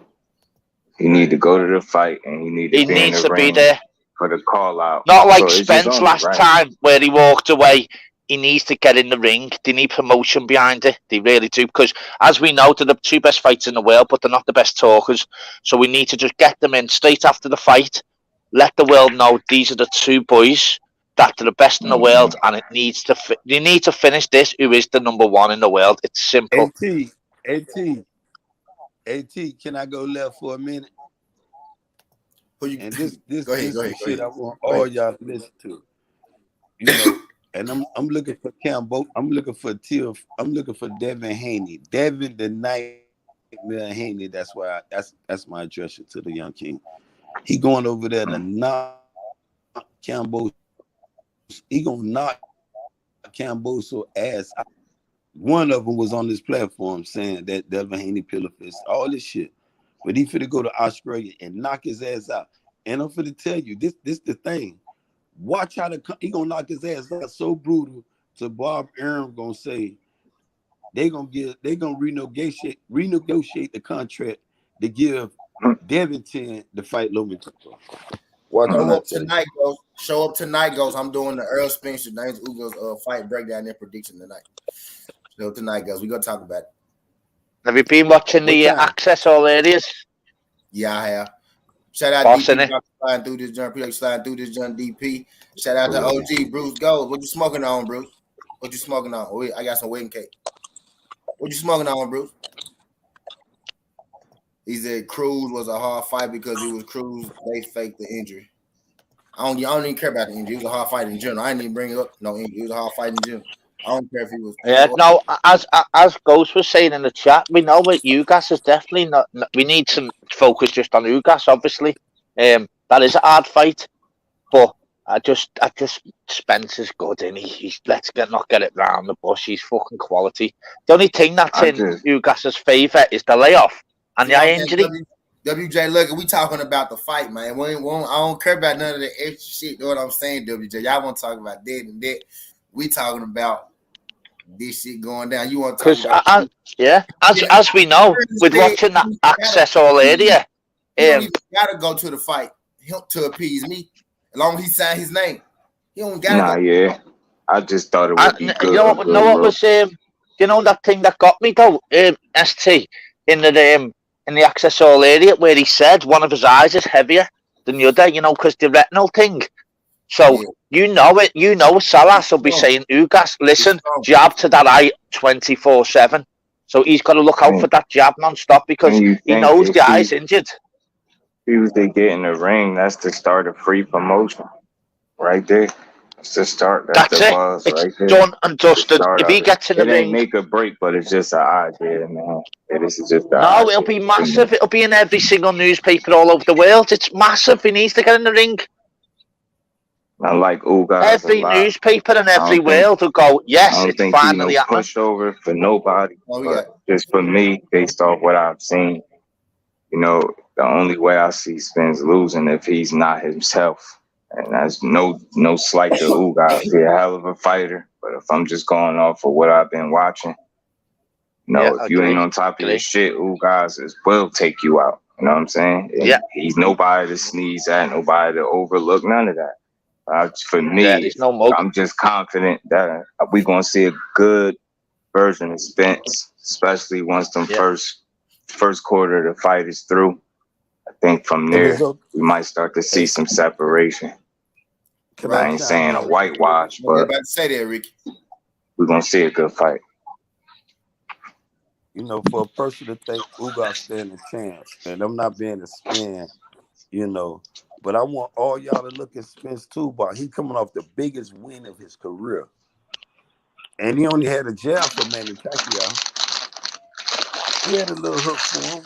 [SPEAKER 4] He need to go to the fight and he needs to be there for the call out.
[SPEAKER 6] Not like Spence last time where he walked away. He needs to get in the ring. They need promotion behind it. They really do. Because as we know, they're the two best fighters in the world, but they're not the best talkers. So we need to just get them in straight after the fight. Let the world know these are the two boys that are the best in the world, and it needs to. You need to finish this. Who is the number one in the world? It's simple.
[SPEAKER 3] AT, can I go left for a minute? And this
[SPEAKER 1] go ahead.
[SPEAKER 3] I want all y'all to listen to. You know, and I'm looking for Campbell. I'm looking for Devin Haney. Devin the Nightmare Haney. That's why that's my address to the young king. He going over there to knock Campbell. He gonna knock Camboso ass out. One of them was on this platform saying that Devin Haney pillar fist, all this shit. But he finna go to Australia and knock his ass out. And I'm finna tell you, this the thing. Watch how he gonna knock his ass out so brutal. So Bob Arum gonna say they gonna renegotiate the contract to give Devin 10 to fight Lomachenko.
[SPEAKER 1] Show up tonight, goes. I'm doing the Earl Spencer James Ugas fight breakdown and prediction tonight. Show up tonight, guys. We're gonna talk about it.
[SPEAKER 6] Have you been watching the Access All Areas?
[SPEAKER 1] Yeah, I have. Shout out to DP sliding through this joint. DP. Shout out to OG Bruce Gold. What you smoking on, Bruce? What you smoking on? I got some wedding cake. What you smoking on, Bruce? He said Cruz was a hard fight because it was Cruz. They faked the injury. I don't even care about the injury. It was a hard fight in general. I didn't even bring it up. No injury. It was a hard fight in general. I don't care if he was.
[SPEAKER 6] Yeah, no. As Ghost was saying in the chat, we know that Ugas is definitely not. We need to focus just on Ugas, obviously. That is a hard fight, but I just Spence is good, and he's not get it round the bush. He's fucking quality. The only thing that's in Ugas's favor is the layoff and the eye injury.
[SPEAKER 1] WJ, look, we talking about the fight, man. I don't care about none of the extra shit. You know what I'm saying, WJ? Y'all want to talk about that and that. We talking about this shit going down. You want to talk about
[SPEAKER 6] as we know, with watching that Access All Area,
[SPEAKER 1] he gotta go to the fight to appease me. As long as he signed his name, he You don't gotta go.
[SPEAKER 4] yeah. I just thought it would be good.
[SPEAKER 6] You know what was you know that thing that got me though, ST in the access all area where he said one of his eyes is heavier than the other, you know, because the retinal thing. So you know Salas will be saying, Ugas, listen, jab to that eye 24/7. So he's got to look out for that jab non-stop because he knows the eye's injured.
[SPEAKER 4] As soon as they get in the ring, that's the start of free promotion. Right there. It's the start. That's the buzz right there.
[SPEAKER 6] Done and dusted. If he gets in the ring.
[SPEAKER 4] It ain't make or break, but it's just an idea, man. This is just
[SPEAKER 6] it'll be massive. It'll be in every single newspaper all over the world. It's massive. He needs to get in the ring.
[SPEAKER 4] Unlike Ugas,
[SPEAKER 6] every newspaper in every world will go, yes, it's finally happening.
[SPEAKER 4] Pushover for nobody. Just for me, based off what I've seen, you know, the only way I see Spence losing if he's not himself. And that's no slight to Ugas. He's a hell of a fighter. But if I'm just going off of what I've been watching, if you ain't on top of your shit, Ugas will take you out. You know what I'm saying? And he's nobody to sneeze at, nobody to overlook, none of that. For me, I'm just confident that we're going to see a good version of Spence, especially once the first quarter of the fight is through. I think from there, we might start to see some separation. I ain't saying a whitewash, but
[SPEAKER 1] about to say that, Ricky.
[SPEAKER 4] We're going to see a good fight.
[SPEAKER 3] You know, for a person to think Ugas stand a chance, and I'm not being a spin, you know, but I want all y'all to look at Spence toolbox. He coming off the biggest win of his career. And he only had a jab for Manny Pacquiao. He had a little hook for him.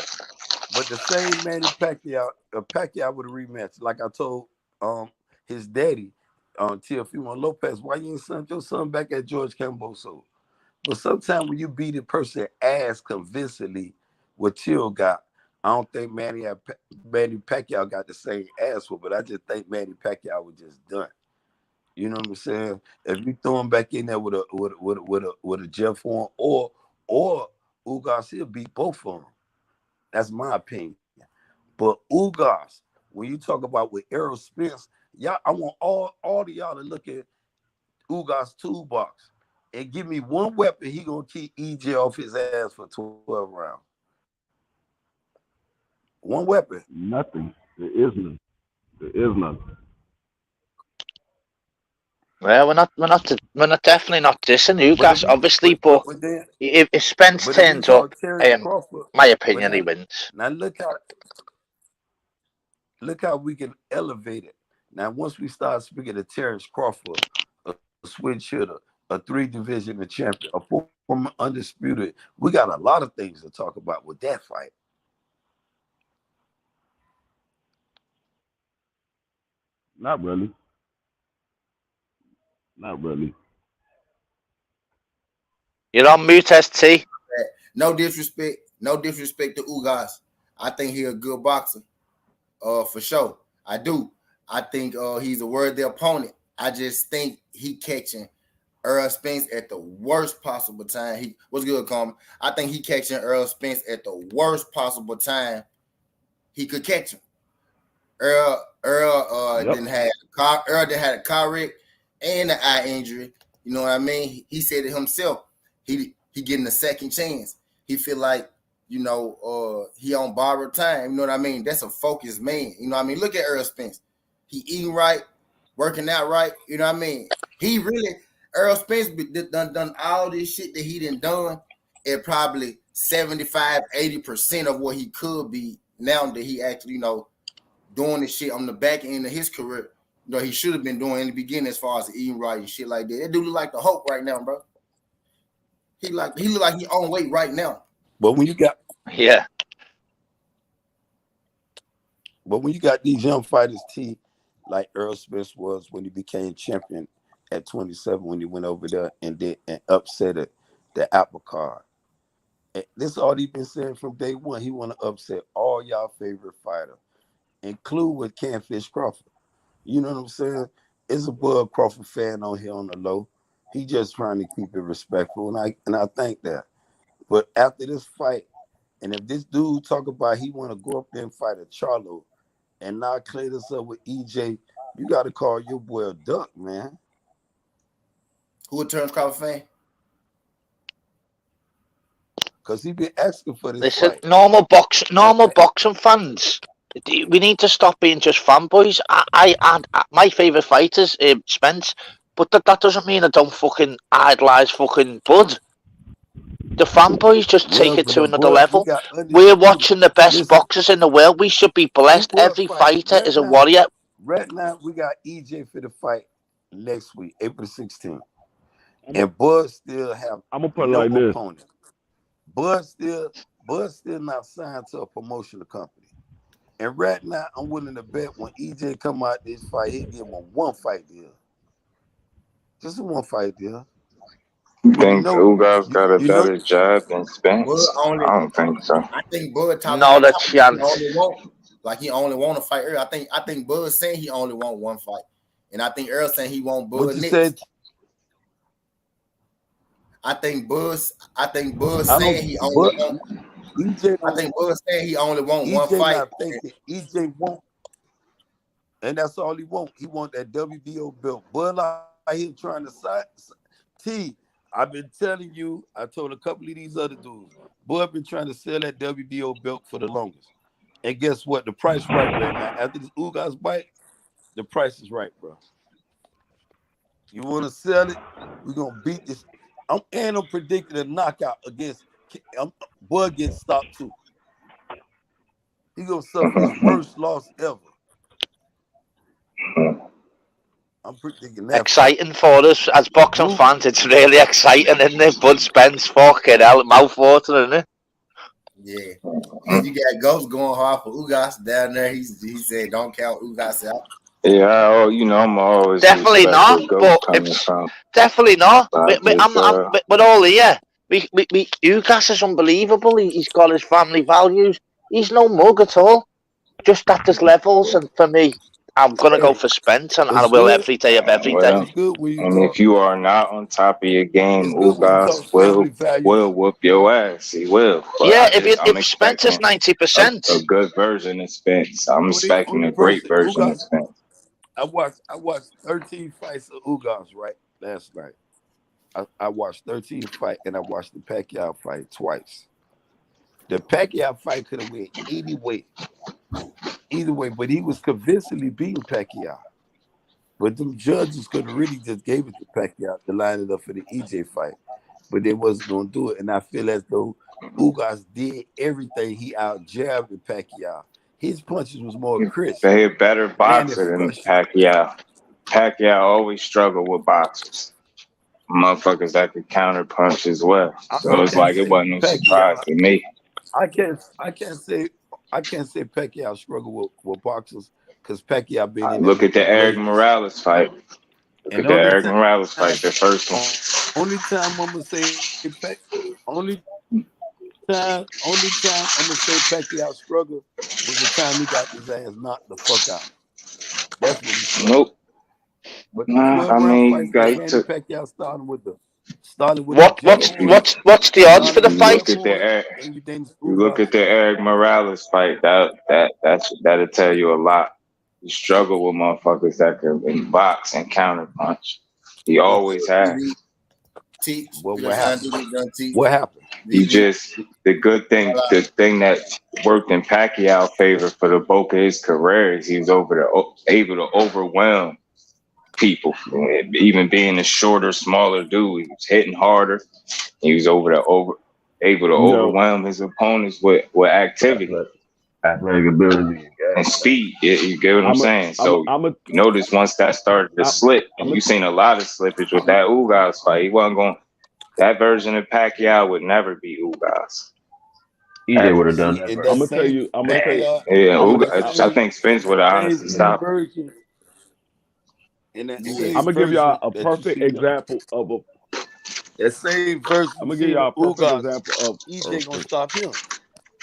[SPEAKER 3] But the same Manny Pacquiao with a rematch, like I told his daddy, Teofimo Lopez, why you ain't sent your son back at George Camboso? But sometimes when you beat a person ass convincingly, what Till got, I don't think Manny Pacquiao got the same ass for, but I just think Manny Pacquiao was just done. You know what I'm saying? If you throw him back in there with a Jeff Horn or Ugas, he'll beat both of them. That's my opinion. But Ugas, when you talk about with Errol Spence, y'all, I want all of y'all to look at Ugas' toolbox and give me one weapon he gonna keep EJ off his ass for 12 rounds. One weapon.
[SPEAKER 5] Nothing. There is none. There is none.
[SPEAKER 6] Well, we're not definitely not dissing Ugas, obviously, but if Spence turns up, my opinion, he wins.
[SPEAKER 3] Now look how we can elevate it. Now, once we start speaking of Terrence Crawford, a switch hitter, a 3-division champion, a former undisputed, we got a lot of things to talk about with that fight.
[SPEAKER 5] Not really. Not really.
[SPEAKER 6] You're on mute, ST.
[SPEAKER 1] No disrespect to Ugas. I think he's a good boxer. For sure. I do. I think he's a worthy opponent. I just think he catching Errol Spence at the worst possible time. What's good, Carmen? I think he catching Errol Spence at the worst possible time he could catch him. Earl didn't have a car wreck and an eye injury. You know what I mean? He said it himself. He getting a second chance. He feel like, you know, he on borrowed time. You know what I mean? That's a focused man. You know what I mean? Look at Errol Spence. He eating right, working out right. You know what I mean? Errol Spence done all this shit that he done at probably 75, 80% of what he could be now that he actually, you know, doing this shit on the back end of his career. You know, he should have been doing in the beginning as far as eating right and shit like that. That dude look like the Hulk right now, bro. He look like he on weight right now.
[SPEAKER 3] But when you got these young fighters, like Errol Spence was when he became champion at 27, when he went over there and upset the apple card. And this is all he been saying from day one. He want to upset all y'all favorite fighters, include with Canfish Crawford. You know what I'm saying? It's a Bud Crawford fan on here on the low. He just trying to keep it respectful, and I think that. But after this fight, and if this dude talk about he want to go up there and fight a Charlo and not clear this up with EJ, you got to call your boy a duck, man.
[SPEAKER 1] Who a Terrence Crawford fan?
[SPEAKER 3] Because he been asking for this
[SPEAKER 6] Listen,
[SPEAKER 3] fight.
[SPEAKER 6] normal boxing fans. We need to stop being just fanboys. My favorite fighter is Spence, but that doesn't mean I don't fucking idolize fucking Bud. The fanboys just take it to another level. We're watching the best boxers in the world. We should be blessed. Every fighter is a warrior.
[SPEAKER 3] Right now, we got EJ for the fight next week, April 16th. And Bud still have
[SPEAKER 5] I'm gonna put it
[SPEAKER 3] no
[SPEAKER 5] like this.
[SPEAKER 3] opponent. Bud still not signed to a promotional company. And right now, I'm willing to bet when EJ come out this fight, he'll give him a one fight deal. Just a one fight deal.
[SPEAKER 4] You think Ugas got a better jab than Spence? I don't think so.
[SPEAKER 1] I think Bud talking
[SPEAKER 6] Not a
[SPEAKER 1] about
[SPEAKER 6] chance.
[SPEAKER 1] he only want to fight Earl. I think Bud saying he only want one fight. And I think Earl saying he want Bud
[SPEAKER 3] What you
[SPEAKER 1] next.
[SPEAKER 3] said?
[SPEAKER 1] I think Bud saying he only want
[SPEAKER 3] EJ.
[SPEAKER 1] I think Bud saying he only want one
[SPEAKER 3] EJ
[SPEAKER 1] fight.
[SPEAKER 3] not thinking EJ won't. And that's all he want. He want that WBO belt. Bud out here trying to side. T, I've been telling you, I told a couple of these other dudes, Bud been trying to sell that WBO belt for the longest. And guess what? The price right now. After this Ugas bite, the price is right, bro. You want to sell it? We're going to beat this. I'm predicting a knockout against Bud gets stopped too. He going to suffer his worst loss ever. I'm predicting that.
[SPEAKER 6] Exciting for us as boxing fans. It's really exciting, isn't it? Bud Spence, fucking hell, mouth-watering, isn't it?
[SPEAKER 1] Yeah. And you got Ghost going hard for Ugas down there. He said don't count Ugas out.
[SPEAKER 4] Yeah, I'm always
[SPEAKER 6] definitely not. But it's definitely not. But all here, Ugas is unbelievable. He's got his family values. He's no mug at all. Just at his levels, and for me, I'm gonna go for Spence, and I will every day of every day.
[SPEAKER 4] And if you are not on top of your game, Ugas will whoop your ass. He will. But
[SPEAKER 6] yeah, if Spence is 90%,
[SPEAKER 4] a good version of Spence. I'm expecting a great version of Spence.
[SPEAKER 3] I watched 13 fights of Ugas right last night. I watched 13 fights, and I watched the Pacquiao fight twice. The Pacquiao fight could have went either way, but he was convincingly beating Pacquiao. But them judges could have really just gave it to Pacquiao to line it up for the EJ fight, but they wasn't going to do it. And I feel as though Ugas did everything. He out-jabbed Pacquiao. His punches was more crisp.
[SPEAKER 4] They're a better boxer than Pacquiao. Pacquiao always struggled with boxers. Motherfuckers that could counter punch as well. So it's like it wasn't no surprise to me.
[SPEAKER 3] I can't say Pacquiao struggled with boxers because Pacquiao been in.
[SPEAKER 4] Look at the Eric Morales fight. Look at the Eric Morales fight, the first one.
[SPEAKER 3] Only time I'm gonna say only time I'm gonna say Pacquiao struggled was the time he got his ass knocked the fuck out. That's what he said.
[SPEAKER 4] Nope.
[SPEAKER 3] But
[SPEAKER 4] I mean, you got to
[SPEAKER 3] Pacquiao starting with
[SPEAKER 6] what's the odds for the fight?
[SPEAKER 4] You look at the Eric Morales fight. That'll tell you a lot. He struggled with motherfuckers that can box and counter punch. He always has.
[SPEAKER 3] What happened?
[SPEAKER 4] The thing that worked in Pacquiao's favor for the bulk of his career is he was able to overwhelm people. Even being a shorter, smaller dude, he was hitting harder. He was able to overwhelm his opponents with activity.
[SPEAKER 5] Athletic ability
[SPEAKER 4] and speed. You get what I'm saying? So notice once that started to slip, and you've seen a lot of slippage with that Ugas fight. He wasn't going. That version of Pacquiao would never be Ugas.
[SPEAKER 5] EJ would have done that. I'm gonna tell you.
[SPEAKER 4] Yeah, I think Spence would have honestly stopped.
[SPEAKER 5] I'm gonna give y'all a perfect example of
[SPEAKER 3] that same version.
[SPEAKER 5] I'm gonna give y'all a perfect example of
[SPEAKER 3] EJ gonna stop him.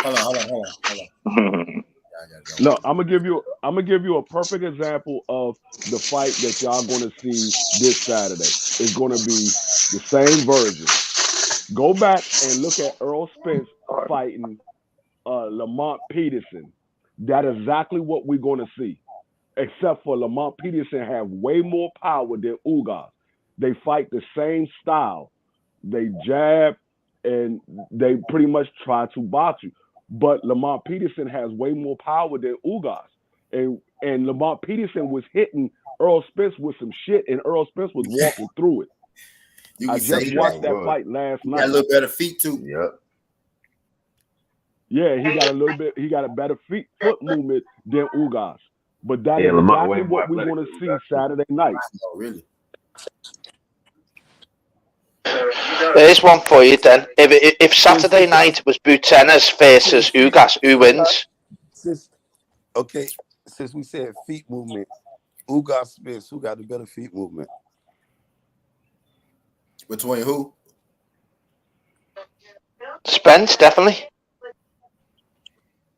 [SPEAKER 1] Hold on.
[SPEAKER 5] No, I'm gonna give you a perfect example of the fight that y'all gonna see this Saturday. It's gonna be the same version. Go back and look at Earl Spence fighting Lamont Peterson. That is exactly what we're gonna see. Except for Lamont Peterson have way more power than Ugas. They fight the same style. They jab and they pretty much try to box you. But Lamont Peterson has way more power than Ugas. And Lamont Peterson was hitting Earl Spence with some shit, and Earl Spence was walking through it. I just watched that fight last night.
[SPEAKER 1] Got a little better feet too.
[SPEAKER 7] Yep.
[SPEAKER 5] Yeah, he got a better foot movement than Ugas. But that is exactly what we want to see Saturday night.
[SPEAKER 1] Oh, really?
[SPEAKER 6] There's one for you then. If Saturday night was Butenas versus Ugas, who wins?
[SPEAKER 3] Since we said feet movement, Ugas Spence, who got the better feet movement?
[SPEAKER 1] Between who?
[SPEAKER 4] Spence, definitely.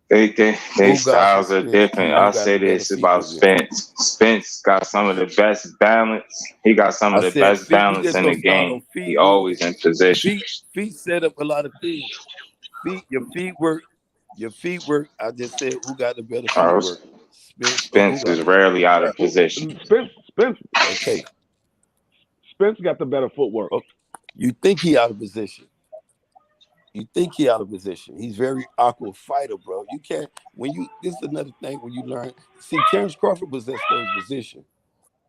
[SPEAKER 4] They styles are different. I'll say this about Spence. Spence got some of the best balance. He got some of the best balance in the game. He always in position.
[SPEAKER 3] Feet set up a lot of things. Your feet work. I just said who got the better feet work.
[SPEAKER 4] Spence is rarely out of position.
[SPEAKER 5] Spence.
[SPEAKER 3] Okay.
[SPEAKER 5] Spence got the better footwork.
[SPEAKER 3] You think he out of position? He's very awkward fighter, bro. You can't this is another thing when you learn. See, Terrence Crawford possessed those positions.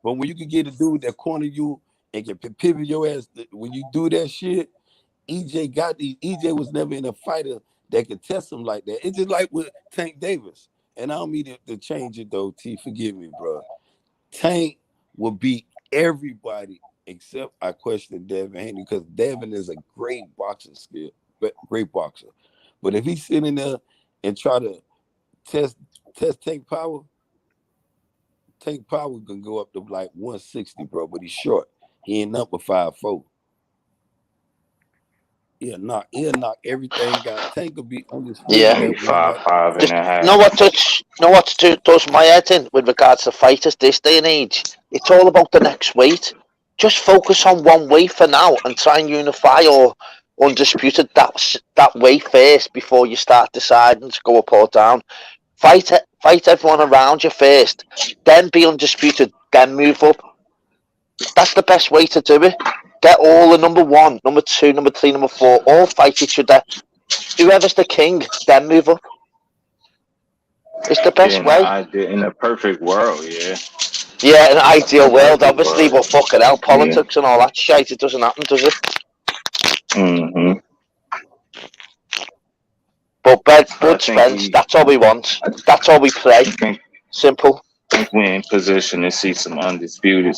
[SPEAKER 3] But when you can get a dude that corner you and can pivot your ass, when you do that shit, EJ was never in a fighter that could test him like that. It's just like with Tank Davis. And I don't mean to change it though, T. Forgive me, bro. Tank will beat everybody except I question Devin Haney because Devin is a great boxing skill. Great boxer, but if he's sitting there and try to test Tank Power can go up to like 160, bro. But he's short. He ain't up with 5'4". He'll knock everything down. Tank will be undisputed.
[SPEAKER 6] Yeah,
[SPEAKER 4] 5'5" and a half.
[SPEAKER 6] Know what does my head in with regards to fighters this day and age? It's all about the next weight. Just focus on one weight for now and try and unify or undisputed that way first before you start deciding to go up or down. Fight everyone around you first, then be undisputed, then move up. That's the best way to do it. Get all the number 1, number 2, number 3, number 4, all fight each other. Whoever's the king, then move up. It's the best way.
[SPEAKER 4] In a perfect world, yeah.
[SPEAKER 6] Yeah, in an ideal world, obviously, but fucking hell, politics and all that shit, it doesn't happen, does it?
[SPEAKER 4] Mm-hmm.
[SPEAKER 6] But Bud Spence, that's all we want. That's all we play. Simple.
[SPEAKER 4] I think we're in position to see some undisputed,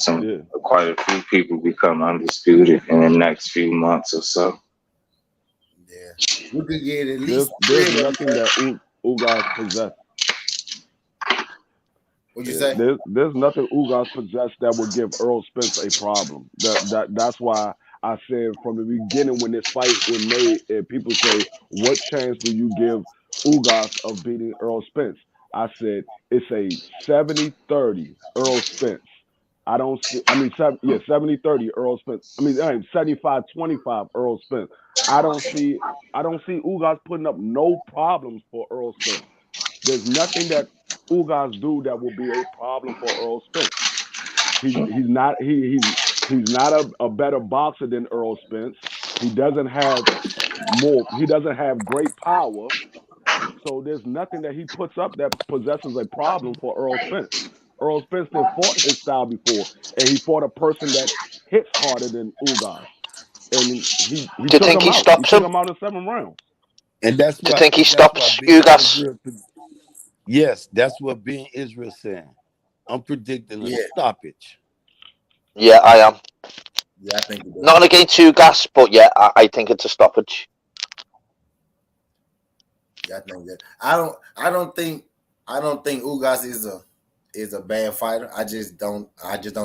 [SPEAKER 4] quite a few people become undisputed in the next few months or so.
[SPEAKER 1] Yeah. We could get at least
[SPEAKER 5] there's nothing that Ugas possess.
[SPEAKER 1] What'd you say?
[SPEAKER 5] There's nothing Ugas possess that would give Earl Spence a problem. That's why I said from the beginning when this fight was made, and people say, what chance do you give Ugas of beating Earl Spence? I said, it's a 70-30 Earl Spence. I don't see, 70-30 Earl Spence. 75-25 Earl Spence. I don't see Ugas putting up no problems for Earl Spence. There's nothing that Ugas do that will be a problem for Earl Spence. He's not a better boxer than Earl Spence. He doesn't have great power. So there's nothing that he puts up that possesses a problem for Earl Spence. Earl Spence has fought his style before, and he fought a person that hits harder than Ugas. And he took him out. He took him out in 7 rounds.
[SPEAKER 3] And that's why.
[SPEAKER 6] Do you think he stops Ugas?
[SPEAKER 3] Yes, that's what Ben Israel saying. I'm predicting a stoppage.
[SPEAKER 6] Yeah, I am.
[SPEAKER 1] Yeah, I think it does.
[SPEAKER 6] Not against Ugas, but yeah, I think it's a stoppage.
[SPEAKER 1] Yeah, I think that. I don't think Ugas is a bad fighter. I just don't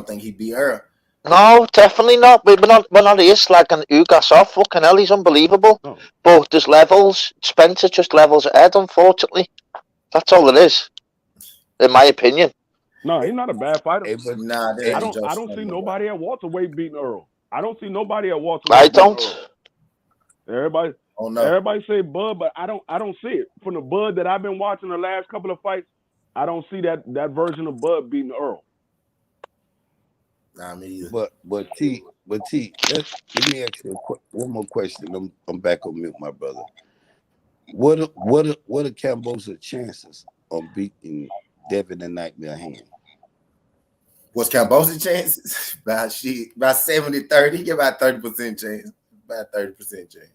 [SPEAKER 1] think he beat Earl.
[SPEAKER 6] No, definitely not. We're not here slagging Ugas off. Fucking hell, he's unbelievable.
[SPEAKER 5] Oh.
[SPEAKER 6] But there's levels. Spencer just levels ahead, unfortunately. That's all it is, in my opinion.
[SPEAKER 5] No, he's not a bad fighter.
[SPEAKER 3] Hey, but,
[SPEAKER 1] Nah,
[SPEAKER 5] I don't see nobody at welterweight beating Earl. I don't see nobody at welterweight.
[SPEAKER 6] I don't.
[SPEAKER 5] Everybody,
[SPEAKER 1] Oh no.
[SPEAKER 5] everybody say Bud, but I don't see it. From the Bud that I've been watching the last couple of fights, I don't see that version of Bud beating Earl.
[SPEAKER 1] Nah, me either.
[SPEAKER 3] But T, But T, let me ask you one more question. I'm back on mute, my brother. What are Kambosa's chances on beating Devin and Nightmare Hand?
[SPEAKER 1] What's Kambosa's chances? About 70-30. He get about 30% chance. About 30% chance.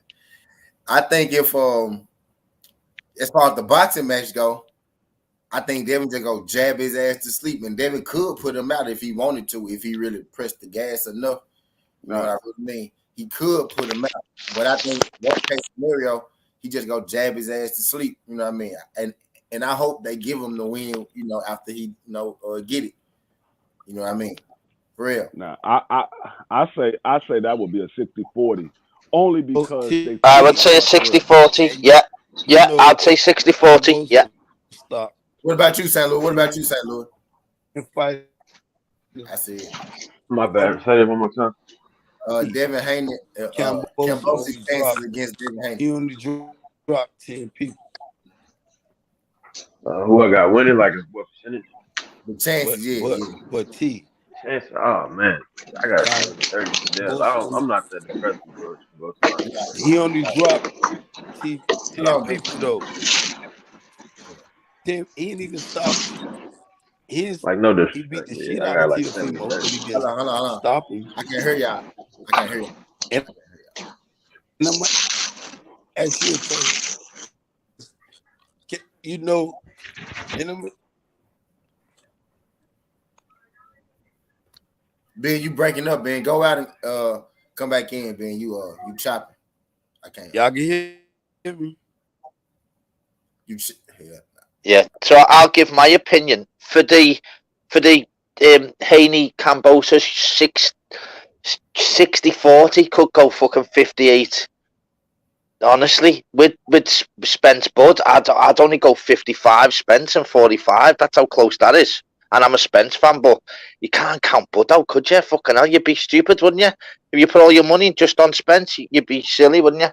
[SPEAKER 1] I think if as far as the boxing match go, I think Devin just go jab his ass to sleep, and Devin could put him out if he wanted to, if he really pressed the gas enough. You know what I really mean? He could put him out, but I think worst case scenario, he just go jab his ass to sleep. You know what I mean? And I hope they give him the win. You know, after he get it. You know what I mean? For real.
[SPEAKER 5] Now, I say that would be a 60-40, only because they.
[SPEAKER 6] I would say a 60-40. Yeah, I'd say 60-40. Yeah.
[SPEAKER 3] Stop.
[SPEAKER 1] What about you, St. Louis? What about you, St. Louis?
[SPEAKER 3] I
[SPEAKER 1] see it.
[SPEAKER 7] My bad. Say it one more time.
[SPEAKER 1] Devin Haney. Kambosa's chances against Devin Haney.
[SPEAKER 3] He only dropped 10 people.
[SPEAKER 7] Who I got winning? Like what percentage?
[SPEAKER 1] The chances,
[SPEAKER 3] But T.
[SPEAKER 7] Chance, oh man, I got 30 to death. I'm not that impressed with.
[SPEAKER 3] He only dropped 10 people though. He didn't even stop.
[SPEAKER 7] Like no disrespect.
[SPEAKER 3] He beat the shit out of Teofimo, but he didn't stop him.
[SPEAKER 1] I can't hear y'all.
[SPEAKER 3] And I'm like, ask you a question. You know,
[SPEAKER 1] Ben, you breaking up, Ben. Go out and come back in, Ben. You chopping. I can't.
[SPEAKER 3] Y'all can hear me?
[SPEAKER 6] Yeah. So I'll give my opinion for the Haney Kambosa 60-40 could go fucking 58. Honestly, with Spence Bud, I'd only go 55 Spence and 45. That's how close that is. And I'm a Spence fan, but you can't count Bud out, could you? Fucking hell, you'd be stupid, wouldn't you? If you put all your money just on Spence, you'd be silly, wouldn't you?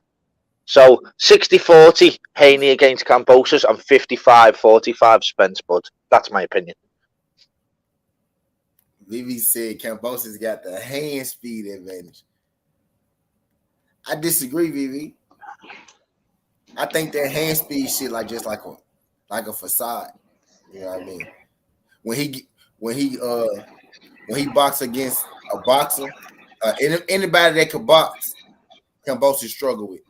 [SPEAKER 6] So 60-40 Haney against Kambosos and 55-45 Spence Bud. That's my opinion.
[SPEAKER 1] Vivi said Kambosos got the hand speed advantage. I disagree, Vivi. I think that hand speed shit like a facade. You know what I mean? When he box against a boxer, anybody that could box, Kambosos struggle with.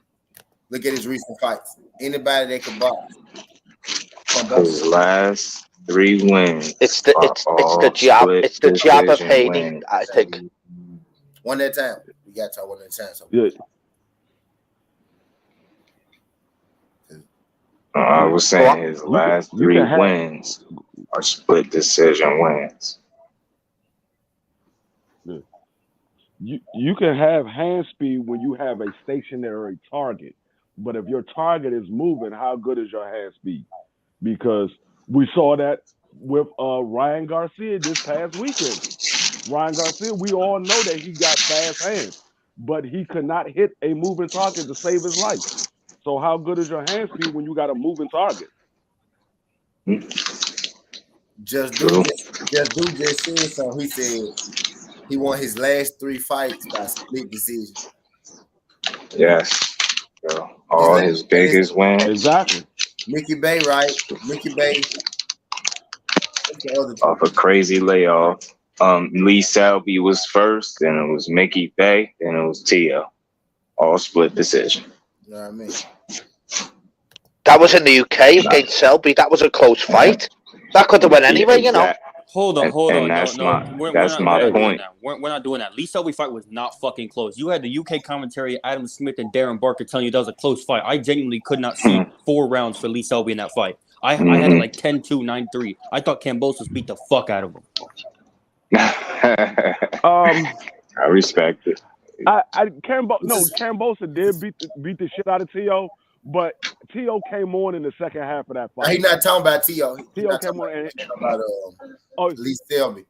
[SPEAKER 1] Look at his recent fights. Anybody that could box.
[SPEAKER 4] His last 3 wins.
[SPEAKER 6] It's the jab. It's the jab of Haney, I think.
[SPEAKER 1] One at a time. We got to talk one at a time. So.
[SPEAKER 5] Yeah.
[SPEAKER 4] I was saying his last 3 wins are split decision wins.
[SPEAKER 5] You can have hand speed when you have a stationary target, but if your target is moving, how good is your hand speed? Because we saw that with Ryan Garcia this past weekend. Ryan Garcia, we all know that he got fast hands, but he could not hit a moving target to save his life. So how good is your hand speed when you got a moving target?
[SPEAKER 1] Just said something. He said he won his last 3 fights by split decision.
[SPEAKER 4] Yes. So all his biggest wins.
[SPEAKER 5] Exactly.
[SPEAKER 1] Mickey Bay, right? Mickey Bay.
[SPEAKER 4] Off a crazy layoff. Lee Selby was first, then it was Mickey Bay, then it was Tio. All split decision.
[SPEAKER 1] You know what I mean?
[SPEAKER 6] That was in the UK against Selby. That was a close fight. That could have went anyway, you know.
[SPEAKER 8] Hold on.
[SPEAKER 4] That's my point.
[SPEAKER 8] We're not doing that. Lee Selby fight was not fucking close. You had the UK commentary, Adam Smith and Darren Barker telling you that was a close fight. I genuinely could not see 4 rounds for Lee Selby in that fight. I had it like 10-2, 9-3. I thought Kambosos beat the fuck out of him.
[SPEAKER 4] I respect it.
[SPEAKER 5] Kambosos did beat the shit out of Tio, but Tio came on in the second half of that fight.
[SPEAKER 1] He's not talking about Tio.
[SPEAKER 5] Tio came on and
[SPEAKER 1] Lee Selby.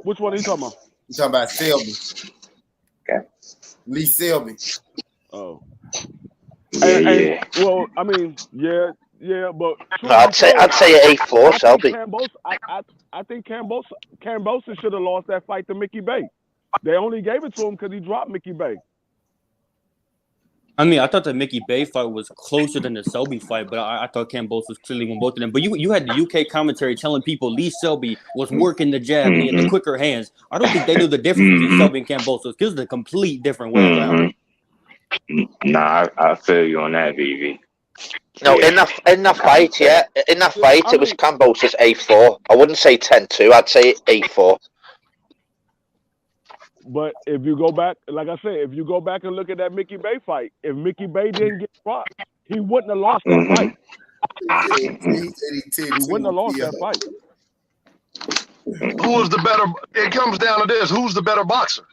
[SPEAKER 5] Which one are you talking about?
[SPEAKER 1] He's talking about Selby.
[SPEAKER 4] Okay.
[SPEAKER 1] Lee Selby.
[SPEAKER 5] Oh.
[SPEAKER 4] Yeah.
[SPEAKER 5] Well, I mean, yeah, but
[SPEAKER 6] I'd say 8-4 Selby.
[SPEAKER 5] I think Kambosos should have lost that fight to Mickey Bay. They only gave it to him because he dropped Mickey Bay.
[SPEAKER 8] I mean, I thought the Mickey Bay fight was closer than the Selby fight, but I thought Kambosos clearly won both of them. But you had the UK commentary telling people Lee Selby was working the jab and he had the quicker hands. I don't think they knew the difference between Selby and Kambosos. This is a complete different way around.
[SPEAKER 4] Nah, I feel you on that, VV.
[SPEAKER 6] No, in that fight, it was Kambosos A4. I wouldn't say 10-2. I'd say A4.
[SPEAKER 5] But if you go back, like I said, if you go back and look at that Mickey Bay fight, if Mickey Bay didn't get dropped, he wouldn't have lost that fight. He wouldn't have lost that fight.
[SPEAKER 9] Who is the better? It comes down to this: who's the better boxer?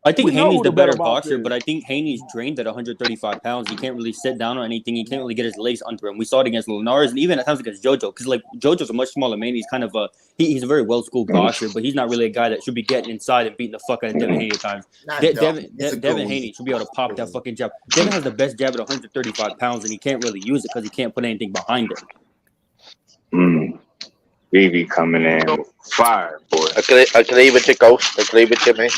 [SPEAKER 8] I think
[SPEAKER 5] We know
[SPEAKER 8] Haney's
[SPEAKER 5] who
[SPEAKER 8] the
[SPEAKER 5] the
[SPEAKER 8] better
[SPEAKER 5] better boxer
[SPEAKER 8] boxer,
[SPEAKER 5] is.
[SPEAKER 8] but I think Haney's drained at 135 pounds. He can't really sit down on anything. He can't really get his legs under him. We saw it against Linares and even at times against JoJo, because like JoJo's a much smaller man. He's kind of he's a very well schooled boxer, but he's not really a guy that should be getting inside and beating the fuck out of Devin Haney at times. Devin Haney should be able to pop that fucking jab. Devin has the best jab at 135 pounds, and he can't really use it because he can't put anything behind it.
[SPEAKER 4] VV coming in with fire, boy.
[SPEAKER 6] Agree with you, Ghost. Agree with you, mate.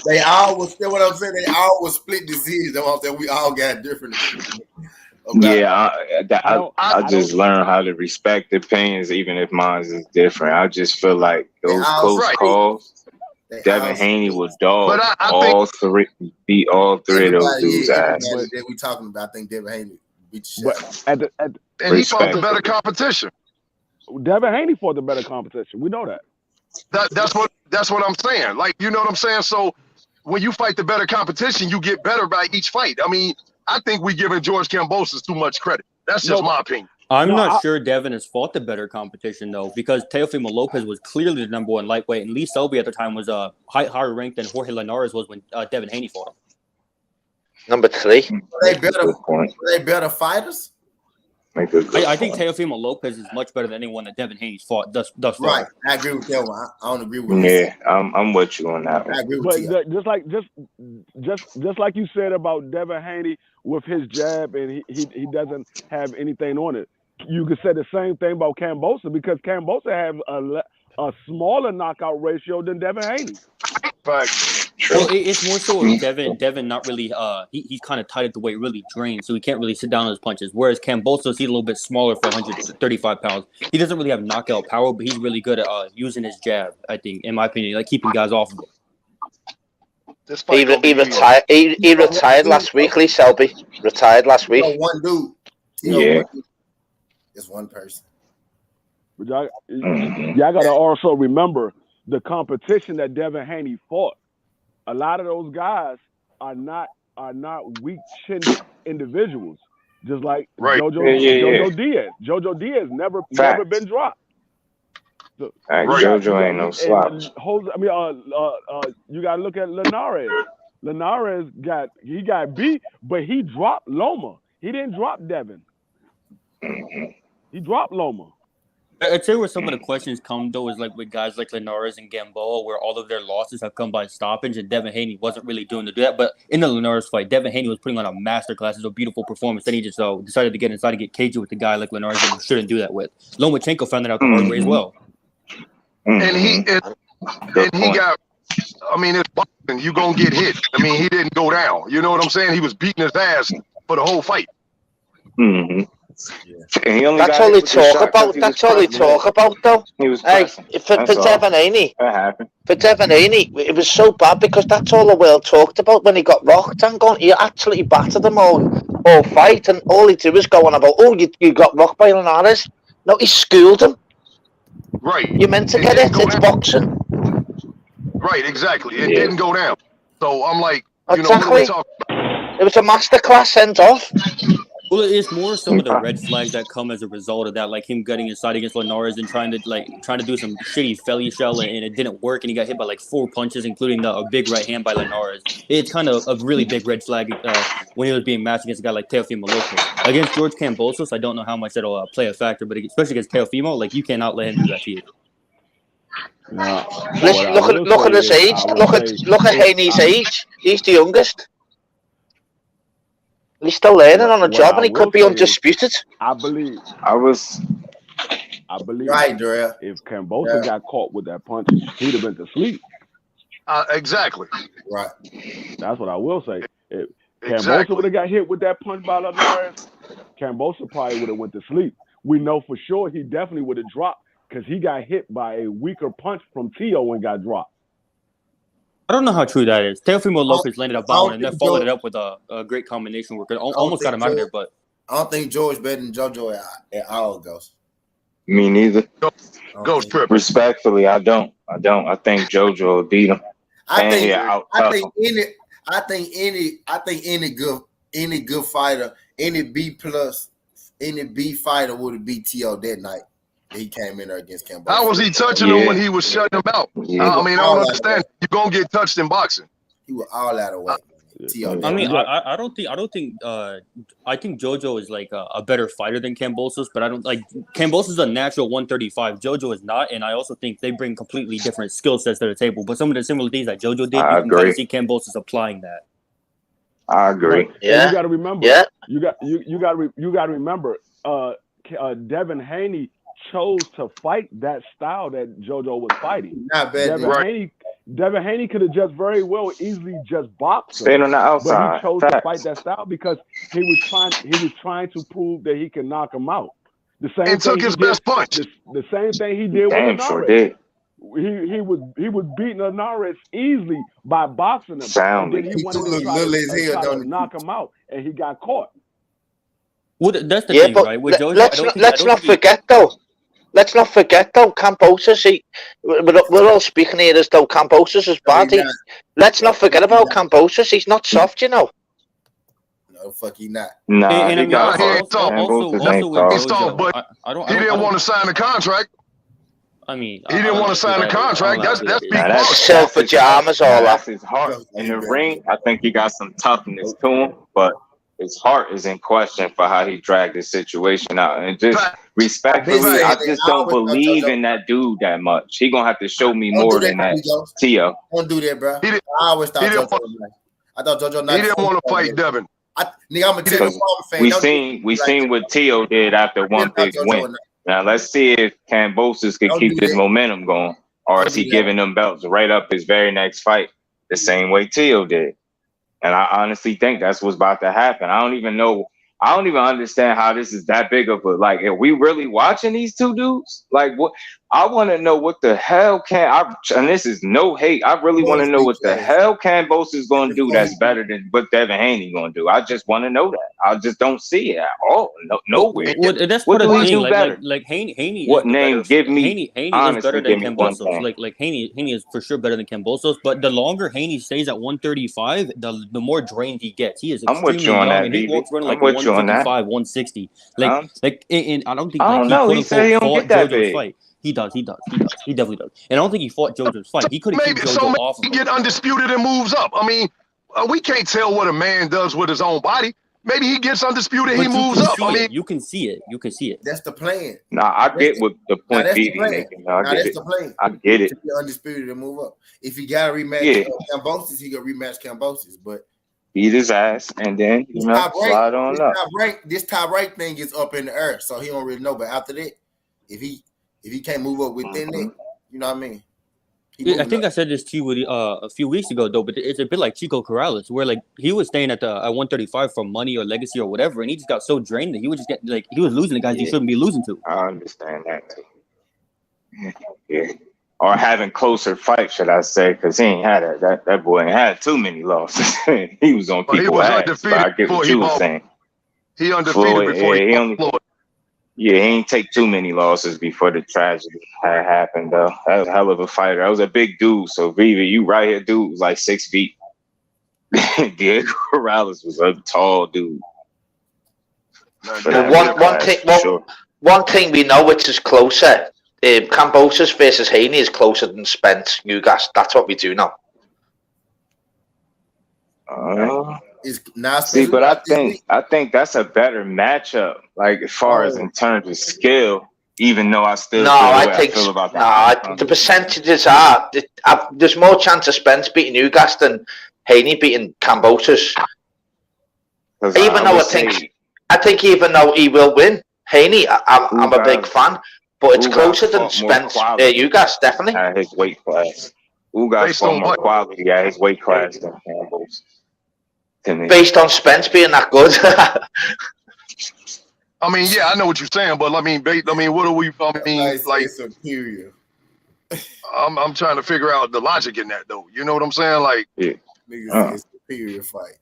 [SPEAKER 1] They all was what I'm saying. They all was split disease. That's what I'm saying. We all got different.
[SPEAKER 4] Yeah, I just learned how to respect opinions, even if mine is different. I just feel like those close calls, Devin Haney was dog. Beat all three of those dudes' ass.
[SPEAKER 1] That we talking about, I think Devin Haney beat the shit.
[SPEAKER 9] And he fought the better competition.
[SPEAKER 5] Devin Haney fought the better competition. We know that.
[SPEAKER 9] That's what I'm saying. Like, you know what I'm saying? So when you fight the better competition, you get better by each fight. I mean, I think we giving George Kambosos too much credit. That's just my opinion.
[SPEAKER 8] I'm not sure Devin has fought the better competition though, because Teofimo Lopez was clearly the number one lightweight, and Lee Selby at the time was higher ranked than Jorge Linares was when Devin Haney fought him.
[SPEAKER 6] Number 3.
[SPEAKER 1] They better fighters.
[SPEAKER 8] I think Teofimo Lopez is much better than anyone that Devin Haney's fought thus far.
[SPEAKER 1] Right, I agree with that one. I don't agree with
[SPEAKER 4] that. Yeah, I'm with you on that one.
[SPEAKER 1] I agree with you.
[SPEAKER 5] Just like you said about Devin Haney with his jab, and he doesn't have anything on it. You could say the same thing about Kambosos, because Kambosos has a smaller knockout ratio than Devin Haney.
[SPEAKER 8] Well, it's more so Devin not really he's kind of tight at the weight, really drained, so he can't really sit down on his punches. Whereas Kambosos, he's a little bit smaller for 135 pounds. He doesn't really have knockout power, but he's really good at using his jab, I think, in my opinion, like keeping guys off of him.
[SPEAKER 6] He retired last week, Lee Selby. Retired last week.
[SPEAKER 1] One dude.
[SPEAKER 4] Yeah.
[SPEAKER 1] It's one person.
[SPEAKER 5] But y'all got to also remember the competition that Devin Haney fought. A lot of those guys are not weak-chinned individuals, just like JoJo Diaz. JoJo Diaz never been dropped. So,
[SPEAKER 4] JoJo ain't no slouch.
[SPEAKER 5] You got to look at Linares. Linares got beat, but he dropped Loma. He didn't drop Devin. He dropped Loma.
[SPEAKER 8] I'd say where some of the questions come, though, is like with guys like Linares and Gamboa, where all of their losses have come by stoppage, and Devin Haney wasn't really doing that. But in the Linares fight, Devin Haney was putting on a masterclass. It was a beautiful performance. Then he just decided to get inside and get cagey with the guy like Linares that he shouldn't do that with. Lomachenko found that out the hard way as well.
[SPEAKER 9] And he got, I mean, it's boxing. You gonna get hit. I mean, he didn't go down. You know what I'm saying? He was beating his ass for the whole fight.
[SPEAKER 4] Mm-hmm. Yeah.
[SPEAKER 6] That's all they talk about. That's all they talk about, though. Hey, for Devin Haney, it was so bad because that's all the world talked about when he got rocked. And he absolutely battered them all fight, and all he did was go on about, you got rocked by Linares. No, he schooled him.
[SPEAKER 9] Right.
[SPEAKER 6] You meant to get it. It's boxing.
[SPEAKER 9] Right, exactly. It didn't go down. So I'm like,
[SPEAKER 6] exactly. It was a masterclass sent off.
[SPEAKER 8] Well, it's more some of the red flags that come as a result of that, like him getting inside against Linares and trying to do some shitty felly shell, and it didn't work, and he got hit by like 4 punches, including a big right hand by Linares. It's kind of a really big red flag when he was being matched against a guy like Teofimo Lopez. Against George Kambosos, I don't know how much that'll play a factor, but especially against Teofimo, like you cannot let him do that to you.
[SPEAKER 5] No.
[SPEAKER 6] Look at his age. Look at Haney's age. He's the youngest. He's still learning on the job, and he could be undisputed.
[SPEAKER 5] I believe.
[SPEAKER 1] Right, Drea.
[SPEAKER 5] If Kambosos got caught with that punch, he'd have been to sleep.
[SPEAKER 9] Exactly.
[SPEAKER 1] Right.
[SPEAKER 5] That's what I will say. If Kambosos
[SPEAKER 9] Exactly.
[SPEAKER 5] would have got hit with that punch by Linares, Kambosos probably would have went to sleep. We know for sure he definitely would have dropped because he got hit by a weaker punch from Tio and got dropped.
[SPEAKER 8] I don't know how true that is. Teofimo Lopez landed a
[SPEAKER 1] I don't
[SPEAKER 8] bomb and then
[SPEAKER 1] think
[SPEAKER 8] followed
[SPEAKER 1] George-
[SPEAKER 8] it up with a great combination work. It
[SPEAKER 1] don't
[SPEAKER 8] almost got
[SPEAKER 1] think
[SPEAKER 8] him out of there,
[SPEAKER 1] George-
[SPEAKER 8] but
[SPEAKER 1] I don't think George better than JoJo at all, Ghost.
[SPEAKER 4] Me neither.
[SPEAKER 1] I don't
[SPEAKER 9] Ghost
[SPEAKER 1] think-
[SPEAKER 9] tripping.
[SPEAKER 4] Respectfully, I don't. I think JoJo will beat him.
[SPEAKER 1] I
[SPEAKER 4] And
[SPEAKER 1] think
[SPEAKER 4] he'll out
[SPEAKER 1] I
[SPEAKER 4] tough
[SPEAKER 1] think
[SPEAKER 4] him.
[SPEAKER 1] any good fighter, any B fighter would have beat T.O. that night. He came in there against Kambosos.
[SPEAKER 9] How was he touching him when he was shutting him out?
[SPEAKER 4] Yeah.
[SPEAKER 9] I mean, I don't understand. You're gonna get touched in boxing.
[SPEAKER 1] He was all out of whack. T.O.
[SPEAKER 8] I mean,
[SPEAKER 5] Yeah.
[SPEAKER 8] I don't think I think JoJo is like a better fighter than Kambosos, but I don't like Kambosos is a natural 135. JoJo is not, and I also think they bring completely different skill sets to the table. But some of the similar things that JoJo did,
[SPEAKER 4] I
[SPEAKER 8] you can kind
[SPEAKER 4] agree.
[SPEAKER 8] of see Kambosos applying that.
[SPEAKER 4] I agree.
[SPEAKER 5] And
[SPEAKER 6] Yeah.
[SPEAKER 5] you got to remember.
[SPEAKER 6] Yeah.
[SPEAKER 5] You got to remember. Devin Haney chose to fight that style that JoJo was fighting.
[SPEAKER 1] Not bad.
[SPEAKER 5] Devin Haney could have just very well easily just boxed him.
[SPEAKER 4] Stayed on the
[SPEAKER 5] But
[SPEAKER 4] outside.
[SPEAKER 5] he chose to
[SPEAKER 4] Facts.
[SPEAKER 5] fight that style because he was trying to prove that he can knock him out. The same
[SPEAKER 9] And
[SPEAKER 5] thing
[SPEAKER 9] took his
[SPEAKER 5] he did-
[SPEAKER 9] best punch.
[SPEAKER 5] The same thing he did
[SPEAKER 4] Damn,
[SPEAKER 5] with
[SPEAKER 4] sure
[SPEAKER 5] Linares.
[SPEAKER 4] did.
[SPEAKER 5] He was beating Linares easily by boxing him.
[SPEAKER 4] Soundly.
[SPEAKER 5] And then
[SPEAKER 1] He
[SPEAKER 5] he wanted
[SPEAKER 1] too
[SPEAKER 5] to
[SPEAKER 1] look
[SPEAKER 5] try
[SPEAKER 1] little as hell,
[SPEAKER 5] try
[SPEAKER 1] don't
[SPEAKER 5] to
[SPEAKER 1] he?
[SPEAKER 5] knock him out, and he got caught.
[SPEAKER 8] Well, that's the
[SPEAKER 6] Yeah,
[SPEAKER 8] thing,
[SPEAKER 6] but
[SPEAKER 8] right? With JoJo,
[SPEAKER 6] let's not forget though. Let's not forget though, Kambosos. We're all speaking here as though Kambosos is bad.
[SPEAKER 1] he's not.
[SPEAKER 6] Let's not forget about Kambosos. He's not soft, you know.
[SPEAKER 1] No, fuck, he not.
[SPEAKER 4] Nah,
[SPEAKER 8] And I
[SPEAKER 4] he
[SPEAKER 8] mean,
[SPEAKER 4] got
[SPEAKER 9] he
[SPEAKER 8] also,
[SPEAKER 9] ain't soft.
[SPEAKER 8] also
[SPEAKER 4] Kambosos
[SPEAKER 8] with
[SPEAKER 4] ain't
[SPEAKER 9] He's soft,
[SPEAKER 8] JoJo,
[SPEAKER 9] but
[SPEAKER 8] I don't.
[SPEAKER 9] He didn't want to sign the contract.
[SPEAKER 8] I mean,
[SPEAKER 9] He didn't want to sign the contract. That's
[SPEAKER 4] Now
[SPEAKER 9] big
[SPEAKER 4] that's
[SPEAKER 9] part.
[SPEAKER 6] Sell for
[SPEAKER 4] his heart.
[SPEAKER 6] pajamas,
[SPEAKER 4] Now
[SPEAKER 6] all
[SPEAKER 4] that's
[SPEAKER 6] that.
[SPEAKER 4] his heart. In the ring, I think he got some toughness to him, but his heart is in question for how he dragged this situation out. And just respectfully,
[SPEAKER 1] saying
[SPEAKER 4] I
[SPEAKER 1] that.
[SPEAKER 4] just
[SPEAKER 1] I
[SPEAKER 4] don't
[SPEAKER 1] always thought
[SPEAKER 4] believe
[SPEAKER 1] JoJo-
[SPEAKER 4] in that dude that much. He gonna have to show me
[SPEAKER 1] Don't
[SPEAKER 4] more
[SPEAKER 1] do
[SPEAKER 4] than
[SPEAKER 1] that
[SPEAKER 4] that.
[SPEAKER 1] to me, Ghost.
[SPEAKER 4] Tio.
[SPEAKER 1] Don't do that, bro.
[SPEAKER 9] He didn't-
[SPEAKER 1] I always thought
[SPEAKER 9] he didn't
[SPEAKER 1] JoJo was nice. I thought JoJo not.
[SPEAKER 9] He didn't want to fight Devin.
[SPEAKER 1] Nigga, I'm a Tito
[SPEAKER 4] Because
[SPEAKER 1] Palmer fan.
[SPEAKER 4] We
[SPEAKER 1] Don't do
[SPEAKER 4] seen what Tio did after one
[SPEAKER 1] thought
[SPEAKER 4] big
[SPEAKER 1] JoJo
[SPEAKER 4] win.
[SPEAKER 1] was nice.
[SPEAKER 4] Now let's see if Kambosos can
[SPEAKER 1] Don't
[SPEAKER 4] keep
[SPEAKER 1] do
[SPEAKER 4] this
[SPEAKER 1] that.
[SPEAKER 4] momentum going, or
[SPEAKER 1] Don't
[SPEAKER 4] is he
[SPEAKER 1] do that.
[SPEAKER 4] giving them belts right up his very next fight the same way Tio did? And I honestly think that's what's about to happen. I don't even understand how this is that big of a, like, are we really watching these two dudes? Like, what? I want to know what the hell and this is no hate. I really want to know what the hell Kambosos is going to do that's better than what Devin Haney going to do. I just want to know that. I just don't see it at all. Nowhere.
[SPEAKER 8] Well, that's
[SPEAKER 4] What
[SPEAKER 8] part of
[SPEAKER 4] do
[SPEAKER 8] the
[SPEAKER 4] he
[SPEAKER 8] thing.
[SPEAKER 4] do better?
[SPEAKER 8] Like Haney.
[SPEAKER 4] What
[SPEAKER 8] is the
[SPEAKER 4] name?
[SPEAKER 8] better-
[SPEAKER 4] Give me-
[SPEAKER 8] Haney is
[SPEAKER 4] honestly,
[SPEAKER 8] better
[SPEAKER 4] give
[SPEAKER 8] than
[SPEAKER 4] me one
[SPEAKER 8] Kambosos.
[SPEAKER 4] thing.
[SPEAKER 8] Like Haney is for sure better than Kambosos. But the longer Haney stays at 135, the more drained he gets. He is
[SPEAKER 4] I'm with
[SPEAKER 8] extremely
[SPEAKER 4] you on
[SPEAKER 8] young,
[SPEAKER 4] that,
[SPEAKER 8] and he
[SPEAKER 4] BB.
[SPEAKER 8] walks around
[SPEAKER 4] I'm
[SPEAKER 8] like
[SPEAKER 4] with you on that.
[SPEAKER 8] 155, 160. And I don't think
[SPEAKER 4] I don't know.
[SPEAKER 8] he
[SPEAKER 4] He said he don't
[SPEAKER 8] fought
[SPEAKER 4] get that
[SPEAKER 8] JoJo's
[SPEAKER 4] big.
[SPEAKER 8] fight. He does. He definitely does. And I don't think he fought JoJo's fight. He could have
[SPEAKER 9] Maybe
[SPEAKER 8] kept
[SPEAKER 9] so.
[SPEAKER 8] JoJo
[SPEAKER 9] Maybe
[SPEAKER 8] off
[SPEAKER 9] he
[SPEAKER 8] of him.
[SPEAKER 9] get undisputed and moves up. I mean, we can't tell what a man does with his own body. Maybe he gets undisputed.
[SPEAKER 8] But
[SPEAKER 9] He
[SPEAKER 8] you
[SPEAKER 9] moves
[SPEAKER 8] can
[SPEAKER 9] up.
[SPEAKER 8] see
[SPEAKER 9] I
[SPEAKER 8] it.
[SPEAKER 9] mean,
[SPEAKER 8] You can see it. You can see it.
[SPEAKER 1] That's the plan.
[SPEAKER 4] Nah, I get what the point
[SPEAKER 1] that's the
[SPEAKER 4] BB
[SPEAKER 1] plan.
[SPEAKER 4] making. I
[SPEAKER 1] Now
[SPEAKER 4] get
[SPEAKER 1] that's
[SPEAKER 4] it.
[SPEAKER 1] the plan.
[SPEAKER 4] I get it.
[SPEAKER 1] To be undisputed and move up. If he got to rematch
[SPEAKER 4] Yeah.
[SPEAKER 1] Kambosos, he got to rematch Kambosos. But
[SPEAKER 4] Beat his ass and then
[SPEAKER 1] this top
[SPEAKER 4] slide on up.
[SPEAKER 1] this top rank thing is up in the air, so he don't really know. But after that, if he can't move up within
[SPEAKER 4] Mm-hmm.
[SPEAKER 1] it, you know what I mean? He
[SPEAKER 8] Yeah, I
[SPEAKER 1] moving
[SPEAKER 8] think
[SPEAKER 1] up.
[SPEAKER 8] I said this to you a few weeks ago though, but it's a bit like Chico Corrales, where like he was staying at 135 from money or legacy or whatever, and he just got so drained that he would just get like he was losing the guys he
[SPEAKER 4] Yeah.
[SPEAKER 8] shouldn't be losing to.
[SPEAKER 4] I understand that too. Yeah. Or having closer fights, should I say, because he ain't had that boy ain't had too many losses. He was on
[SPEAKER 9] Well, he
[SPEAKER 4] people's
[SPEAKER 9] was
[SPEAKER 4] ass. But I
[SPEAKER 9] undefeated
[SPEAKER 4] get what
[SPEAKER 9] before he
[SPEAKER 4] you were
[SPEAKER 9] fought.
[SPEAKER 4] saying.
[SPEAKER 9] he undefeated
[SPEAKER 4] Floyd,
[SPEAKER 9] before
[SPEAKER 4] yeah,
[SPEAKER 9] he
[SPEAKER 4] he
[SPEAKER 9] fought
[SPEAKER 4] only-
[SPEAKER 9] Floyd.
[SPEAKER 4] Yeah, he ain't take too many losses before the tragedy had happened, though. That was a hell of a fighter. That was a big dude. So, Viva, you right here, dude, was like 6 feet. Diego Corrales was a tall dude. But
[SPEAKER 6] Well,
[SPEAKER 4] that weight class, for sure.
[SPEAKER 6] One thing we know which is closer, Kambosos versus Haney is closer than Spence Ugas. That's what we do know.
[SPEAKER 1] It's not
[SPEAKER 4] See, but I think that's a better matchup, like as far as in terms of skill. Even though I still
[SPEAKER 6] No,
[SPEAKER 4] feel the
[SPEAKER 6] I
[SPEAKER 4] way
[SPEAKER 6] think
[SPEAKER 4] I feel about
[SPEAKER 6] the percentages are there's more chance of Spence beating Ugas than Haney beating Kambosos. Even though I think even though he will win, Haney, I'm a big fan, but it's
[SPEAKER 4] Ugas
[SPEAKER 6] closer than
[SPEAKER 4] fought more
[SPEAKER 6] Spence
[SPEAKER 4] quality
[SPEAKER 6] Ugas, definitely.
[SPEAKER 4] at his weight class. Ugas
[SPEAKER 9] Based
[SPEAKER 4] far
[SPEAKER 9] on
[SPEAKER 4] more
[SPEAKER 9] what?
[SPEAKER 4] quality at his weight class than Campbell's. To me.
[SPEAKER 6] Based on Spence being that good.
[SPEAKER 9] I mean, yeah, I know what you're saying, but I mean, what are we? I mean,
[SPEAKER 1] I say
[SPEAKER 9] like,
[SPEAKER 1] superior.
[SPEAKER 9] I'm trying to figure out the logic in that, though. You know what I'm saying? Like,
[SPEAKER 4] Yeah.
[SPEAKER 1] Nigga said superior fight.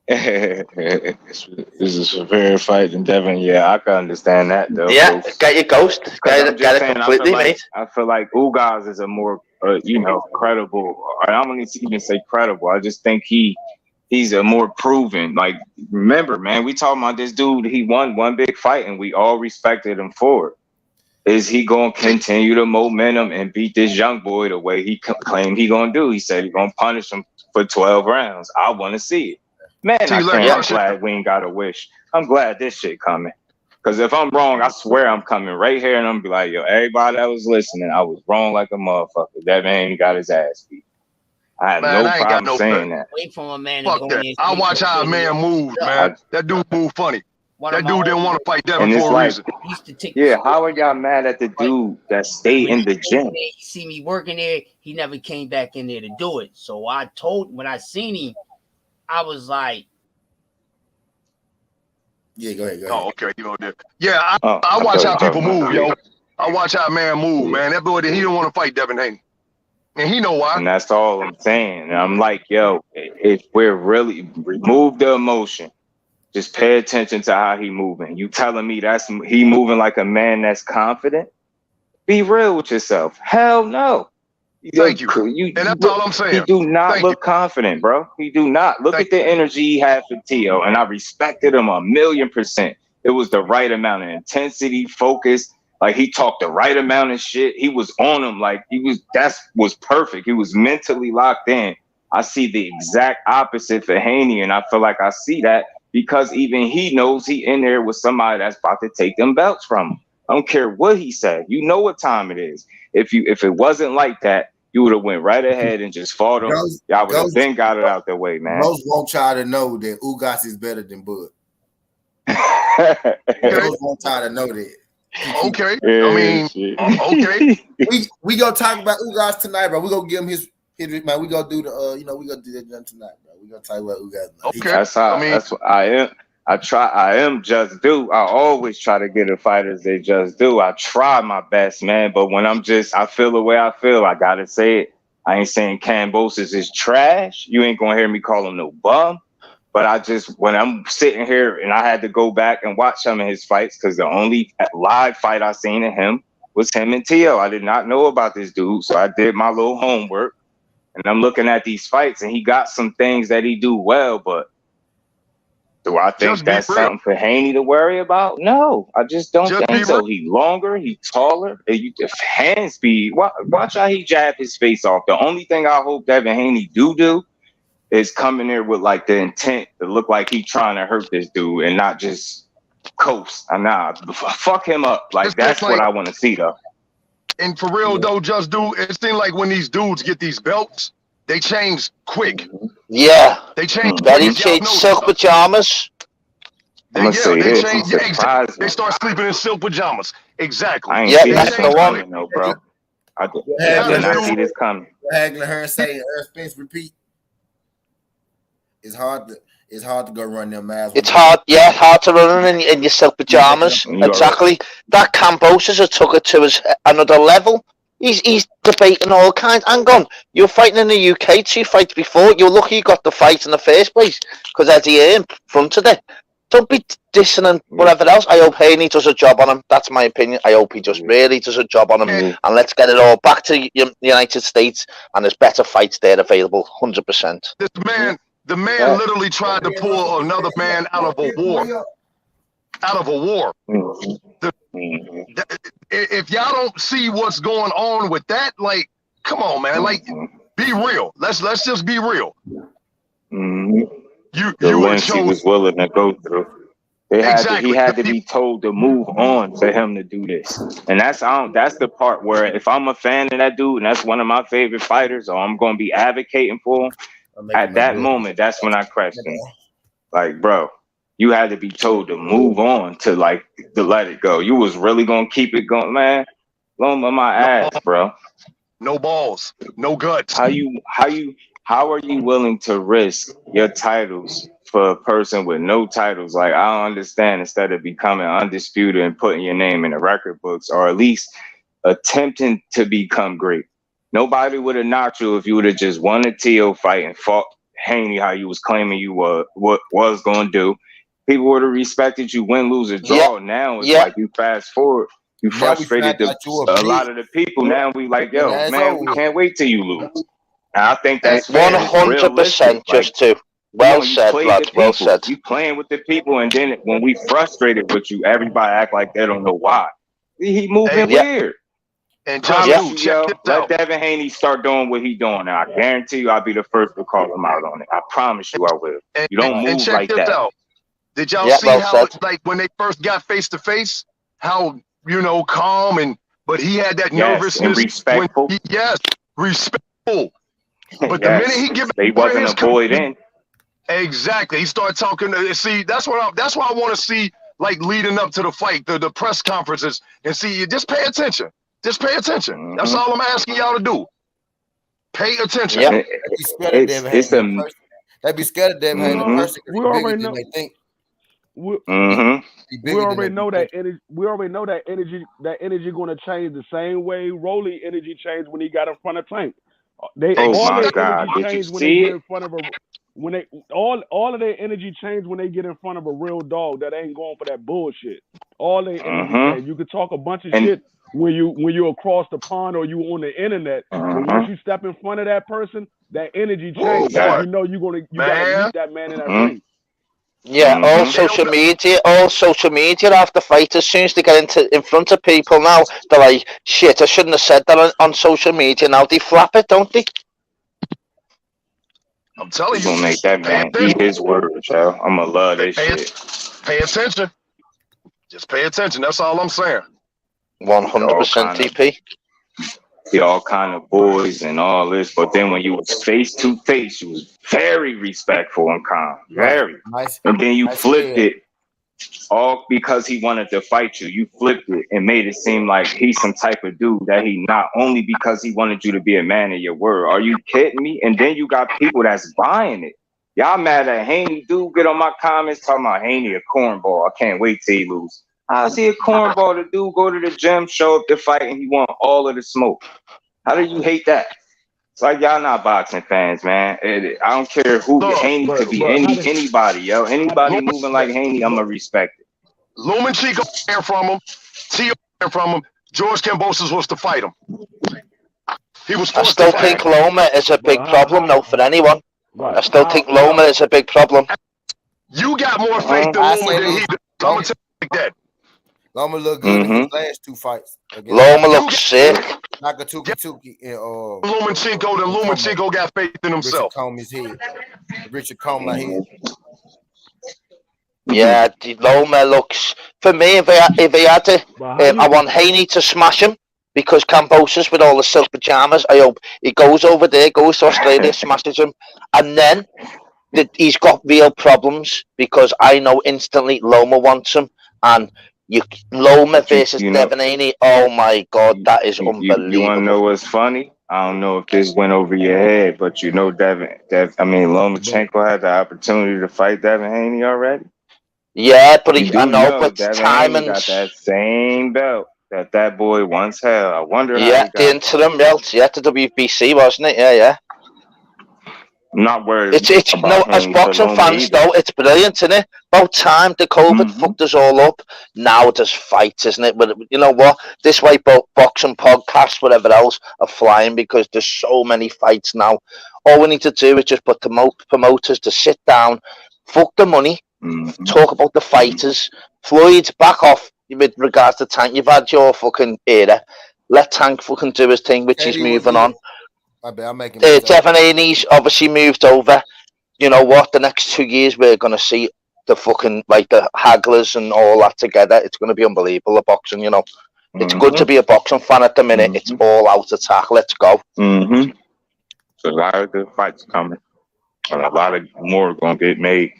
[SPEAKER 4] This is a very fight in Devin. Yeah, I can understand that though.
[SPEAKER 6] Yeah, get your ghost. Get it completely, mate.
[SPEAKER 4] I feel like Ugas is a more, credible. I don't even say credible. I just think he's a more proven. Like, remember, man, we talking about this dude. He won one big fight, and we all respected him for it. Is he gonna continue the momentum and beat this young boy the way he claimed he gonna do? He said he gonna punish him for 12 rounds. I want to see it. Man, I'm glad we ain't got a wish. I'm glad this shit coming. Because if I'm wrong, I swear I'm coming right here and I'm be like, yo, everybody that was listening, I was wrong like a motherfucker. That man got his ass beat. I have no problem saying that.
[SPEAKER 10] Wait for a man.
[SPEAKER 9] Fuck that. I watch how a man moves, man. That dude move funny. That dude didn't want to fight Devin for a reason.
[SPEAKER 4] Yeah, how are y'all mad at the dude that stayed in the gym?
[SPEAKER 10] He see me working there. He never came back in there to do it. So when I seen him, I was like,
[SPEAKER 1] yeah, go ahead.
[SPEAKER 9] Oh, okay. You know that. Yeah, I watch how people move, yo. I watch how a man move, man. That boy, he didn't want to fight Devin Haney. And he know why.
[SPEAKER 4] And that's all I'm saying. And I'm like, yo, if we're really remove the emotion, just pay attention to how he moving. You telling me he moving like a man that's confident? Be real with yourself. Hell no.
[SPEAKER 9] Thank you. And that's all I'm saying.
[SPEAKER 4] He do not look confident, bro. He do not. Look at the energy he had for Tio, and I respected him 1,000,000%. It was the right amount of intensity, focus. Like, he talked the right amount of shit. He was on him. Like, that was perfect. He was mentally locked in. I see the exact opposite for Haney, and I feel like I see that because even he knows he in there with somebody that's about to take them belts from him. I don't care what he said. You know what time it is. If it wasn't like that, you would have went right ahead and just fought him. Y'all would have then got it out their way, man.
[SPEAKER 1] Most won't try to know that Ugas is better than Bud. Most won't try to know that.
[SPEAKER 9] Okay. I mean, okay.
[SPEAKER 1] We gonna talk about Ugas tonight, bro. We gonna give him his man. We gonna do the we gonna do that tonight, bro. We gonna talk about Ugas.
[SPEAKER 9] Okay.
[SPEAKER 4] That's what I am. I am just do. I always try to get the fighters they just do. I try my best, man. But when I feel the way I feel, I gotta say it. I ain't saying Kambosos is trash. You ain't gonna hear me call him no bum. But when I'm sitting here and I had to go back and watch some of his fights, because the only live fight I seen of him was him and Tio. I did not know about this dude. So I did my little homework. And I'm looking at these fights and he got some things that he do well, but do I think that's something for Haney to worry about? No, I just don't think so. He longer, he taller, hand speed. Watch how he jabbed his face off. The only thing I hope Devin Haney do is come in there with like the intent to look like he trying to hurt this dude and not just coast. Fuck him up. Like, that's what I want to see though.
[SPEAKER 9] And for real though, just do it seems like when these dudes get these belts, they change quick.
[SPEAKER 6] Yeah.
[SPEAKER 9] They change.
[SPEAKER 6] They change silk pajamas.
[SPEAKER 9] They start sleeping in silk pajamas. Exactly.
[SPEAKER 6] That's the one.
[SPEAKER 4] No, bro. I did not see this coming.
[SPEAKER 1] Hagler, her saying, Spence repeat. It's hard to go run them miles.
[SPEAKER 6] It's hard to run in your silk pajamas. Exactly. That Kambosos took it to another level. He's debating all kinds. Hang on, you were fighting in the UK 2 fights before. You're lucky you got the fight in the first place because Eddie in front of it. Don't be dissing and whatever else. I hope Haney does a job on him. That's my opinion. I hope he just really does a job on him. And let's get it all back to the United States. And there's better fights there available, 100%.
[SPEAKER 9] The man literally tried to pull another man out of a war. If y'all don't see what's going on with that, like, come on, man. Like, be real. Let's just be real.
[SPEAKER 4] The ones he was willing to go through. He had to be told to move on for him to do this. And that's the part where if I'm a fan of that dude and that's one of my favorite fighters, or I'm gonna be advocating for him, at that moment, that's when I question. Like, bro, you had to be told to move on to let it go. You was really gonna keep it going, man. Blow my ass, bro.
[SPEAKER 9] no balls, no guts.
[SPEAKER 4] How are you willing to risk your titles for a person with no titles? Like, I don't understand. Instead of becoming undisputed and putting your name in the record books, or at least attempting to become great. Nobody would have knocked you if you would have just won a TO fight and fought Haney how you was claiming you were what was going to do. People would have respected you, win, lose, or draw. Now it's like you fast forward. You frustrated a lot of the people. Now we like, yo, man, we can't wait till you lose. And I think that's
[SPEAKER 6] 100% just to. Well said, lad. Well said.
[SPEAKER 4] You playing with the people, and then when we frustrated with you, everybody act like they don't know why. He moving weird.
[SPEAKER 9] And
[SPEAKER 4] let Devin Haney start doing what he doing. Now, I guarantee you, I'll be the first to call him out on it. I promise you, I will. You don't move like that.
[SPEAKER 9] Out. Did y'all see how, like, when they first got face to face, how, you know, calm but he had that nervousness.
[SPEAKER 4] And respectful.
[SPEAKER 9] Respectful. But the minute he give
[SPEAKER 4] they wasn't a boy then.
[SPEAKER 9] Exactly. He started talking. See, that's why I want to see, like, leading up to the fight, the press conferences, and see. Just pay attention. Just pay attention. That's all I'm asking y'all to do. Pay attention.
[SPEAKER 1] Yeah. They be scared of them having a person.
[SPEAKER 5] We already know.
[SPEAKER 1] They think.
[SPEAKER 5] We already know that energy. We already know that energy. That energy going to change the same way Rolly energy changed when he got in front of Tank. All their energy changed when they get in front of all of their energy changed when they get in front of a real dog that ain't going for that bullshit. All their energy changed. You could talk a bunch of shit when you across the pond or you on the internet. But once you step in front of that person, that energy changes. You know you gotta meet that man in that ring.
[SPEAKER 6] Yeah, all social media after fight, as soon as they get in front of people now, they're like, shit, I shouldn't have said that on social media. Now they flap it, don't they?
[SPEAKER 9] I'm telling you.
[SPEAKER 4] Gonna make that man eat his words, yo. I'm gonna love this shit.
[SPEAKER 9] Pay attention. Just pay attention. That's all I'm saying.
[SPEAKER 6] 100% TP.
[SPEAKER 4] All kind of boys and all this, but then when you was face to face, you was very respectful and calm, very. Nice. And then you flipped it, all because he wanted to fight you. You flipped it and made it seem like he's some type of dude that he not, only because he wanted you to be a man of your word. Are you kidding me? And then you got people that's buying it. Y'all mad at Haney? Dude, get on my comments talking about Haney a cornball. I can't wait till he lose. How's he a cornball? The dude go to the gym, show up to fight, and he want all of the smoke. How do you hate that? It's like y'all not boxing fans, man. I don't care who. Haney could be anybody, yo. Anybody moving like Haney, I'm gonna respect it.
[SPEAKER 9] Lomachenko ran from him. Tio ran from him. George Kambosos was to fight him. He was.
[SPEAKER 6] I still think Loma is a big problem, though, for anyone. I still think Loma is a big problem.
[SPEAKER 9] You got more faith than Loma than he did. I'm gonna tell you like that.
[SPEAKER 1] Loma look good in his last two fights.
[SPEAKER 6] Loma looks sick.
[SPEAKER 1] Nakatuki and
[SPEAKER 9] Lomachenko got faith in himself.
[SPEAKER 1] Richard Combs head.
[SPEAKER 6] Yeah, Loma looks. For me, if he had to, I want Haney to smash him because Kambosos with all the silk pajamas. I hope he goes over there, goes to Australia, smashes him, and then he's got real problems because I know instantly Loma wants him and. Loma versus Devin Haney. Oh my God, that is unbelievable.
[SPEAKER 4] You want to know what's funny? I don't know if this went over your head, but you know, Lomachenko had the opportunity to fight Devin Haney already.
[SPEAKER 6] Yeah, but but
[SPEAKER 4] Devin got that same belt that boy once held. I wonder.
[SPEAKER 6] Yeah, the interim belt. Yeah, the WBC, wasn't it? Yeah.
[SPEAKER 4] I'm not worried.
[SPEAKER 6] It's as boxing fans though, it's brilliant, isn't it? About time the COVID fucked us all up. Now there's fights, isn't it? But you know what? This way, both boxing podcasts, whatever else, are flying because there's so many fights now. All we need to do is just put the promoters to sit down, fuck the money, talk about the fighters. Floyd, back off with regards to Tank. You've had your fucking era. Let Tank fucking do his thing, which he's moving on. Devin Haney's obviously moved over. You know what? The next 2 years we're gonna see the fucking like the Hagglers and all that together. It's gonna be unbelievable. The boxing, you know, it's good to be a boxing fan at the minute. It's all out attack. Let's go.
[SPEAKER 4] So a lot of good fights coming, and a lot of more gonna get made.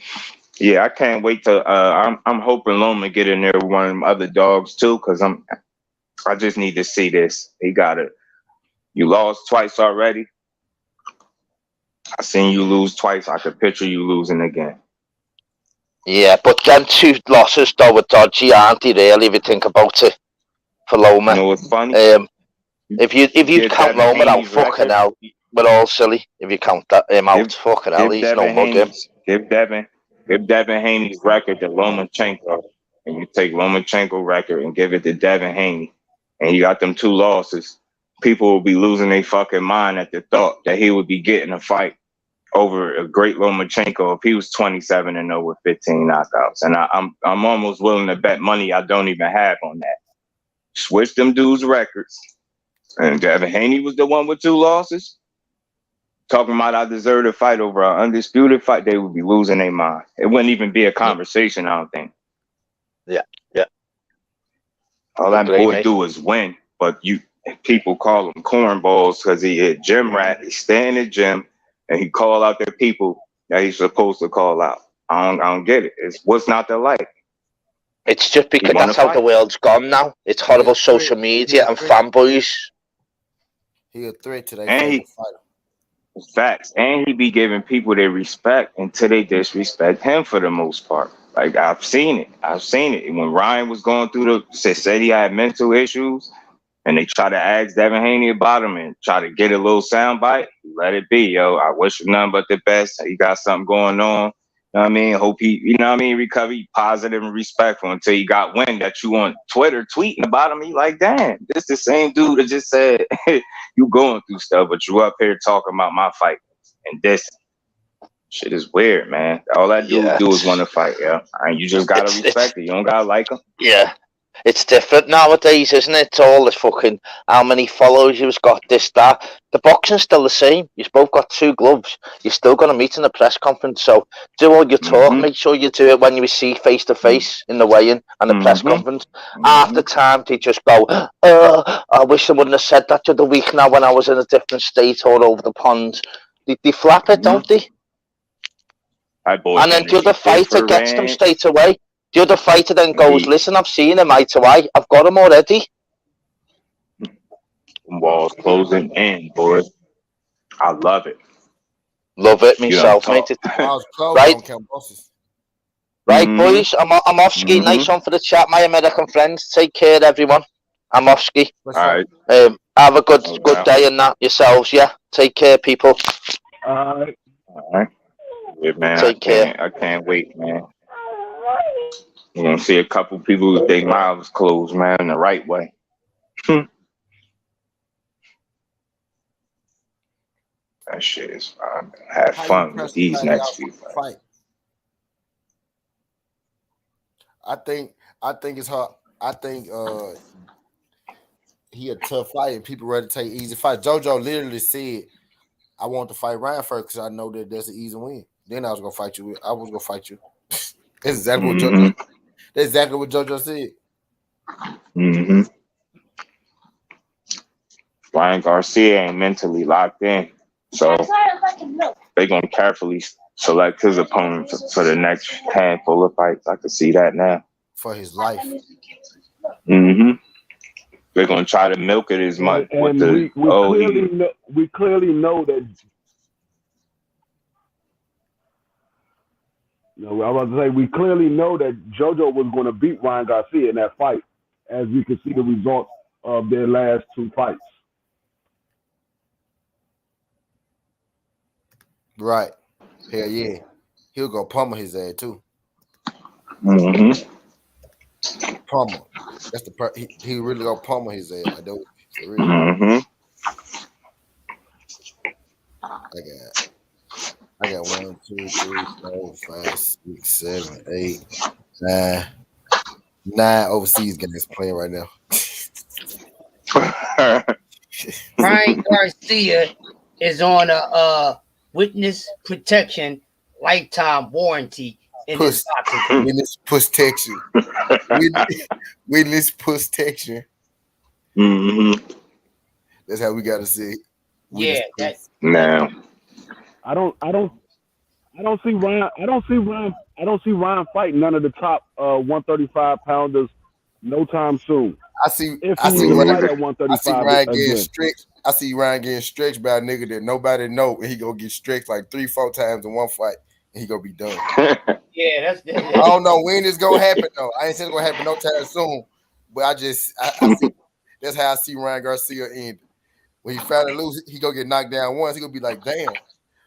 [SPEAKER 4] Yeah, I can't wait to. I'm hoping Loma get in there with one of them other dogs too, because I just need to see this. He gotta. You lost twice already. I seen you lose twice. I could picture you losing again.
[SPEAKER 6] Yeah, but them 2 losses though were dodgy, aren't they? Really, if you think about it, for Loma.
[SPEAKER 4] You know what's funny?
[SPEAKER 6] If you count
[SPEAKER 4] Devin
[SPEAKER 6] Loma out,
[SPEAKER 4] Haney's
[SPEAKER 6] fucking
[SPEAKER 4] record.
[SPEAKER 6] hell, we're all silly. If you count him out, fucking hell, he's no mug.
[SPEAKER 4] Give Devin Haney's record to Lomachenko, and you take Lomachenko record and give it to Devin Haney, and you got them 2 losses. People will be losing their fucking mind at the thought that he would be getting a fight over a great Lomachenko if he was 27-0 with 15 knockouts. And I'm almost willing to bet money I don't even have on that. Switch them dudes' records. And Devin Haney was the one with 2 losses. Talking about I deserve to fight over an undisputed fight, they would be losing their mind. It wouldn't even be a conversation, I don't think.
[SPEAKER 6] Yeah.
[SPEAKER 4] All that boy do is win, but people call him cornballs because he a gym rat. He stay in the gym and he call out the people that he's supposed to call out. I don't get it. It's what's not to like.
[SPEAKER 6] It's just because that's how the world's gone now. It's horrible social media and fanboys.
[SPEAKER 1] He a threat to that fighter.
[SPEAKER 4] Facts. And he be giving people their respect until they disrespect him for the most part. Like, I've seen it. When Ryan was going through said he had mental issues, and they try to ask Devin Haney about him and try to get a little soundbite, let it be, yo. I wish you nothing but the best. He got something going on. You know what I mean? Hope he, recover, positive and respectful until he got wind that you on Twitter tweeting about him. He like, damn, this the same dude that just said you going through stuff, but you up here talking about my fight and this. Shit is weird, man. All that dude do is want to fight, yeah. And you just gotta respect it. You don't gotta like him.
[SPEAKER 6] Yeah. It's different nowadays, isn't it? It's all this fucking how many followers you've got, this, that. The boxing's still the same. You've both got 2 gloves. You're still going to meet in a press conference. So do all your talk. Make sure you do it when you see face to face in the weigh-in and the press conference. After time, they just go, I wish I wouldn't have said that the other week now when I was in a different state or over the pond. They flap it, don't they? And then the other fighter gets them straight away. The other fighter then goes, listen, I've seen him eye to eye. I've got him already.
[SPEAKER 4] Walls closing in, boys. I love it.
[SPEAKER 6] Love it myself, mate. Right, boys. I'm off ski. Nice one for the chat, my American friends. Take care, everyone. I'm off ski.
[SPEAKER 4] All right.
[SPEAKER 6] Have a good day and that yourselves, yeah? Take care, people.
[SPEAKER 4] All right. Yeah, man.
[SPEAKER 6] Take care.
[SPEAKER 4] I can't wait, man. You're going to see a couple people with their mouths closed, man, in the right way. That shit is fun. Have fun with these next few fights.
[SPEAKER 1] I think it's hard. I think he a tough fight and people ready to take easy fights. JoJo literally said, I want to fight Ryan first because I know that that's an easy win. Then I was going to fight you. I was going to fight you. That's exactly what JoJo said. That's exactly what JoJo said.
[SPEAKER 4] Ryan Garcia ain't mentally locked in, so they're gonna carefully select his opponent for the next handful of fights. I can see that now.
[SPEAKER 1] For his life.
[SPEAKER 4] They're gonna try to milk it as much.
[SPEAKER 5] We clearly know that. I was about to say, we clearly know that JoJo was going to beat Ryan Garcia in that fight, as we can see the results of their last 2 fights.
[SPEAKER 1] Right. Hell yeah. He'll go pummel his ass too. Pummel. That's the part. He really gonna pummel his ass. I do. For real. I got 1, 2, 3, 4, 5, 6, 7, 8, 9 overseas guys playing right now.
[SPEAKER 10] Ryan Garcia is on a witness protection lifetime warranty in his boxing.
[SPEAKER 1] Witness protection. Witness protection. That's how we gotta see it.
[SPEAKER 10] Yeah, that's
[SPEAKER 4] now.
[SPEAKER 5] I don't see Ryan fighting none of the top 135 pounders No time soon.
[SPEAKER 1] I see
[SPEAKER 5] If
[SPEAKER 1] I
[SPEAKER 5] he
[SPEAKER 1] see
[SPEAKER 5] even
[SPEAKER 1] Ryan,
[SPEAKER 5] fight at
[SPEAKER 1] I see
[SPEAKER 5] 135
[SPEAKER 1] Ryan getting
[SPEAKER 5] again.
[SPEAKER 1] stretched. I see Ryan getting stretched by a nigga that nobody know, and he gonna get stretched like 3-4 times in one fight, and he gonna be done.
[SPEAKER 10] Yeah,
[SPEAKER 1] I don't know when it's gonna happen though. I ain't saying it's gonna happen no time soon, but I see that's how I see Ryan Garcia end. When he finally lose, he gonna get knocked down once. He gonna be like, damn,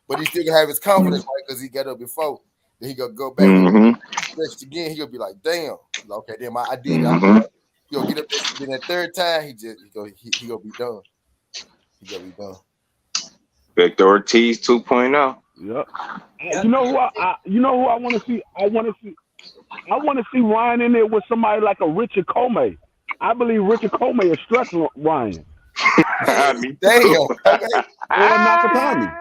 [SPEAKER 1] but he still gonna have his confidence because he got up before. Then he gonna go back and stretched again. He gonna be like, damn, okay, damn, I did it. He gonna get up there. Then that third time, he gonna be done. He gonna be done.
[SPEAKER 4] Victor Ortiz 2.0.
[SPEAKER 5] Yep. You know who I want to see? I want to see Ryan in there with somebody like a Richard Comey. I believe Richard Comey is stretching Ryan.
[SPEAKER 4] Me
[SPEAKER 1] Damn.
[SPEAKER 5] Or Nakatani.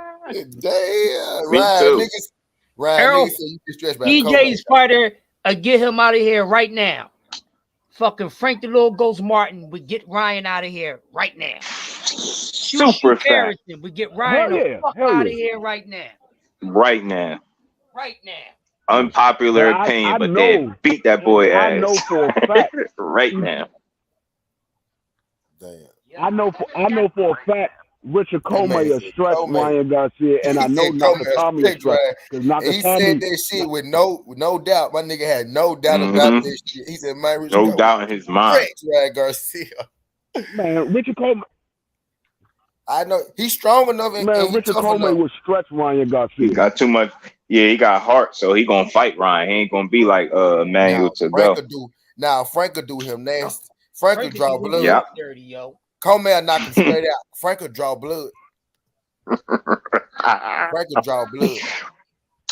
[SPEAKER 1] Damn.
[SPEAKER 4] Me
[SPEAKER 1] Ryan,
[SPEAKER 4] too.
[SPEAKER 1] niggas say you can stretch by
[SPEAKER 10] DJ's fighter, get him out of here right now. Fucking Frank the Little Ghost Martin would get Ryan out of here right now.
[SPEAKER 4] Super fat.
[SPEAKER 10] Harrison would get Ryan the fuck out of here right now.
[SPEAKER 4] Right now.
[SPEAKER 10] Right now.
[SPEAKER 4] Unpopular
[SPEAKER 5] But
[SPEAKER 4] opinion,
[SPEAKER 5] I
[SPEAKER 4] but
[SPEAKER 5] know-
[SPEAKER 4] they beat that boy ass.
[SPEAKER 5] I know for a fact.
[SPEAKER 4] right now.
[SPEAKER 1] Damn.
[SPEAKER 5] I know for a fact Richard Comey will stretch
[SPEAKER 1] Comey.
[SPEAKER 5] Ryan Garcia, and I know
[SPEAKER 1] He said Comey
[SPEAKER 5] Nakatami will
[SPEAKER 1] stretch
[SPEAKER 5] stretch.
[SPEAKER 1] Ryan.
[SPEAKER 5] Because
[SPEAKER 1] And he said that shit with no doubt. My nigga had no doubt about this shit. He said, man, Richard
[SPEAKER 4] No
[SPEAKER 1] Comey
[SPEAKER 4] doubt in his mind.
[SPEAKER 1] stretch Ryan Garcia.
[SPEAKER 5] Man, Richard Comey.
[SPEAKER 1] I know he's strong enough. And
[SPEAKER 5] Man,
[SPEAKER 1] he's
[SPEAKER 5] Richard
[SPEAKER 1] tough
[SPEAKER 5] Comey
[SPEAKER 1] enough.
[SPEAKER 5] will stretch Ryan Garcia.
[SPEAKER 4] He got too much. Yeah, he got heart, so he gonna fight Ryan. He ain't gonna be like Emmanuel to go.
[SPEAKER 1] Frank could do him nasty. Frank could draw blood.
[SPEAKER 4] Yeah.
[SPEAKER 10] Dirty, yo.
[SPEAKER 1] Comey will knock him straight out. Frank could draw blood. Frank could draw blood.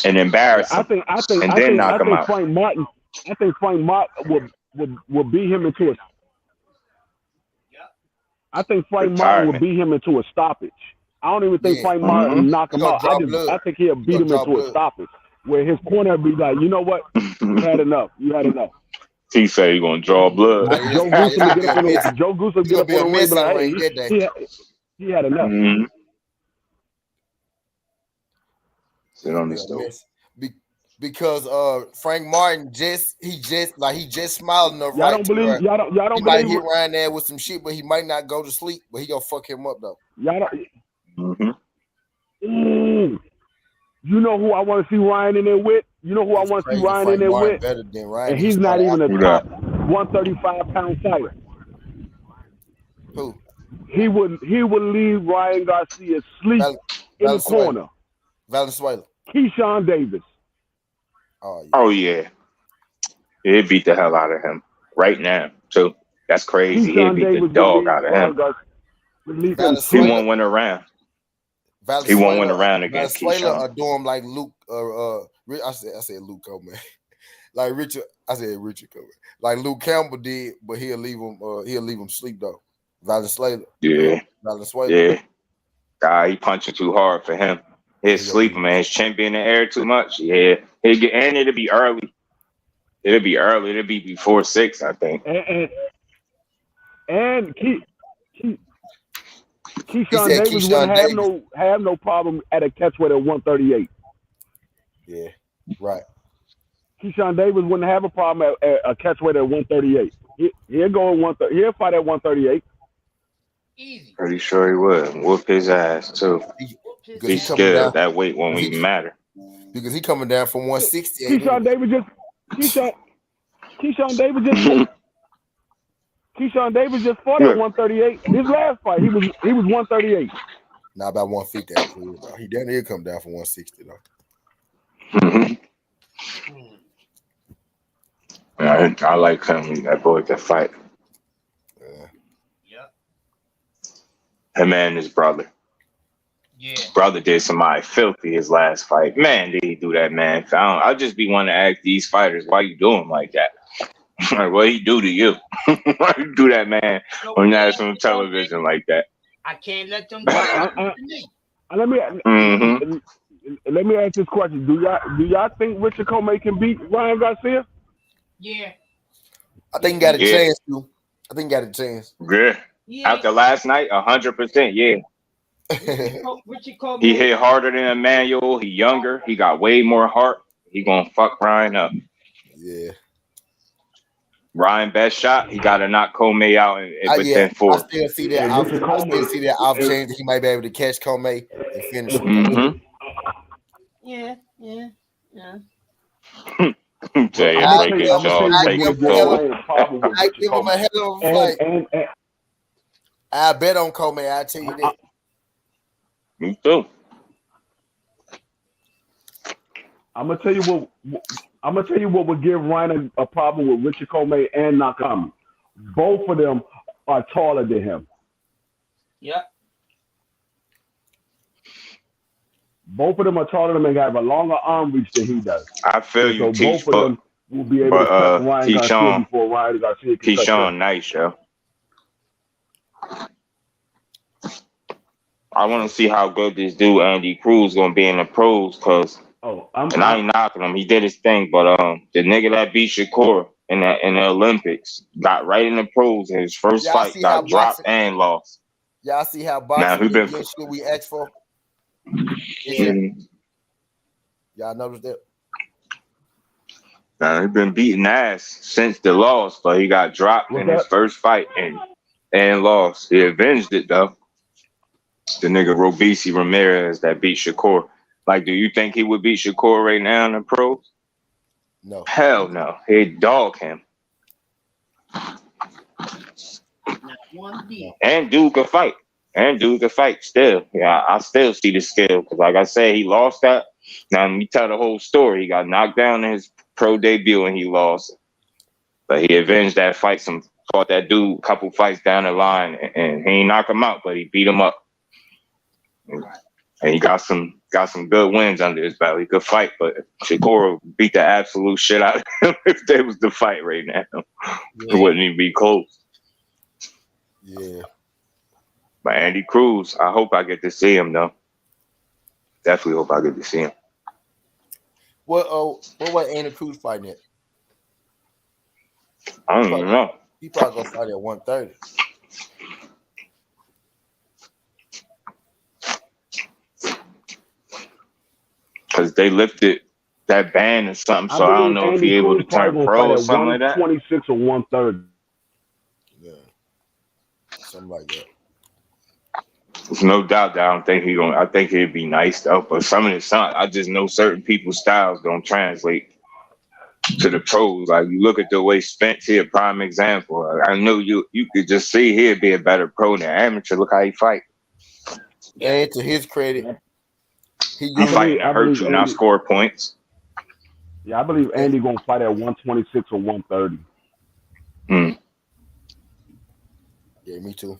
[SPEAKER 4] And embarrass him.
[SPEAKER 5] I think
[SPEAKER 4] and then knock him out.
[SPEAKER 5] Frank Martin. I think Frank Martin would beat him into a. I think Frank Martin would beat him into a stoppage. I don't even think Frank Martin knock him out. I think he'll beat him into a stoppage where his corner would be like, you know what, you had enough. You had enough.
[SPEAKER 4] He said he's gonna draw blood.
[SPEAKER 5] Joe Goose will get up on the ring and be like, hey, he had enough.
[SPEAKER 4] Sit on this door.
[SPEAKER 1] Because Frank Martin just smiled enough.
[SPEAKER 5] Y'all don't believe
[SPEAKER 1] he might hit Ryan there with some shit, but he might not go to sleep. But he gonna fuck him up though.
[SPEAKER 5] Y'all don't. You know who I want to see Ryan in there with? You know who I want to see Ryan in there with?
[SPEAKER 1] Better than Ryan.
[SPEAKER 5] And he's not even a top 135-pound fighter.
[SPEAKER 1] Who?
[SPEAKER 5] He would leave Ryan Garcia asleep in the corner.
[SPEAKER 1] Valenzuela.
[SPEAKER 5] Keyshawn Davis.
[SPEAKER 4] Oh yeah. He'd beat the hell out of him right now too. That's crazy. He'd beat the dog out of him. He won't win a round. He won't win a round against
[SPEAKER 1] Venezuela
[SPEAKER 4] Keyshawn.
[SPEAKER 1] or do him like Luke. I said Luke Coleman. Like Richard. I said Richard Coleman. Like Luke Campbell did, but he'll leave him sleep though. Valenzuela.
[SPEAKER 4] Yeah.
[SPEAKER 1] Valenzuela.
[SPEAKER 4] Yeah. God, he punching too hard for him. His sleeping, man. His chin be in the air too much. Yeah. And it'll be early. It'll be early. It'll be before 6, I think.
[SPEAKER 5] And Keyshawn Davis wouldn't have no problem at a catchweight at 138.
[SPEAKER 1] Yeah, right.
[SPEAKER 5] Keyshawn Davis wouldn't have a problem at a catchweight at 138. He'll go at 130. He'll fight at 138.
[SPEAKER 10] Easy.
[SPEAKER 4] Pretty sure he would. Whoop his ass too. He's scared that weight won't even matter.
[SPEAKER 1] Because he coming down from 160.
[SPEAKER 5] Keyshawn Davis just fought at 138. His last fight, he was 138.
[SPEAKER 1] Not about 150 actually. He down here come down from 160 though.
[SPEAKER 4] I like him. That boy can fight.
[SPEAKER 10] Yeah.
[SPEAKER 4] Him and his brother.
[SPEAKER 10] Yeah.
[SPEAKER 4] Brother did somebody filthy his last fight. Man, did he do that, man? I'll just be wanting to ask these fighters, why you doing like that? Like, what he do to you? Why you do that, man, on national television like that?
[SPEAKER 10] I can't let them go.
[SPEAKER 5] Let me ask this question. Do y'all think Richard Comey can beat Ryan Garcia?
[SPEAKER 10] Yeah.
[SPEAKER 1] I think he got a chance to. I think he got a chance.
[SPEAKER 4] Yeah. After last night, 100%, yeah. He hit harder than Emmanuel. He younger. He got way more heart. He gonna fuck Ryan up.
[SPEAKER 1] Yeah.
[SPEAKER 4] Ryan best shot, he got to knock Comey out within 4.
[SPEAKER 1] I still see that. I still see that opportunity. He might be able to catch Comey and finish him.
[SPEAKER 4] Mm-hmm.
[SPEAKER 10] Yeah.
[SPEAKER 4] Jay,
[SPEAKER 1] I
[SPEAKER 4] take it,
[SPEAKER 1] give
[SPEAKER 4] y'all. Take it,
[SPEAKER 1] I give him a hell of a fight. I bet on Comey. I tell you that.
[SPEAKER 4] Me too.
[SPEAKER 5] I'm gonna tell you what would give Ryan a problem with Richard Comey and Nakami. Both of them are taller than him.
[SPEAKER 10] Yep.
[SPEAKER 5] Both of them are taller than him and have a longer arm reach than he does.
[SPEAKER 4] I feel you,
[SPEAKER 5] so both of them will be able to cut Ryan Garcia before Ryan Garcia can cut
[SPEAKER 4] Keyshawn, nice, yo. I want to see how good this dude Andy Cruz gonna be in the pros, cause I ain't knocking him. He did his thing, but the nigga that beat Shakur in the Olympics got right in the pros. His first fight got dropped and lost.
[SPEAKER 1] Y'all see how boxing shit we asked for? Y'all noticed that?
[SPEAKER 4] Now he been beating ass since the loss, but he got dropped in his first fight and lost. He avenged it though. The nigga Robisi Ramirez that beat Shakur. Like, do you think he would beat Shakur right now in the pros?
[SPEAKER 1] No.
[SPEAKER 4] Hell no. He'd dog him. And dude can fight. Still. Yeah, I still see the skill. Because like I said, he lost that. Now, let me tell the whole story. He got knocked down in his pro debut and he lost. But he avenged that fight. Fought that dude a couple fights down the line. And he ain't knock him out, but he beat him up. And he got some good wins under his belt. He could fight, but Shakur beat the absolute shit out of him if there was the fight right now. It wouldn't even be close.
[SPEAKER 1] Yeah.
[SPEAKER 4] But Andy Cruz, I hope I get to see him though. Definitely hope I get to see him.
[SPEAKER 1] What Andy Cruz fighting at?
[SPEAKER 4] I don't even know.
[SPEAKER 1] He probably gonna fight at 130.
[SPEAKER 4] Because they lifted that ban or something, so I don't know if he's able to turn pro or something like that.
[SPEAKER 5] 126 or 130.
[SPEAKER 1] Yeah, something like that.
[SPEAKER 4] There's no doubt that I don't think I think he'd be nice though. But I just know certain people's styles don't translate to the pros. Like you look at the way Spence here, prime example. I know you could just see he'd be a better pro than amateur. Look how he fight.
[SPEAKER 1] And to his credit,
[SPEAKER 4] he fighting to hurt you, not score points.
[SPEAKER 5] Yeah, I believe Andy gonna fight at 126 or 130.
[SPEAKER 1] Yeah, me too.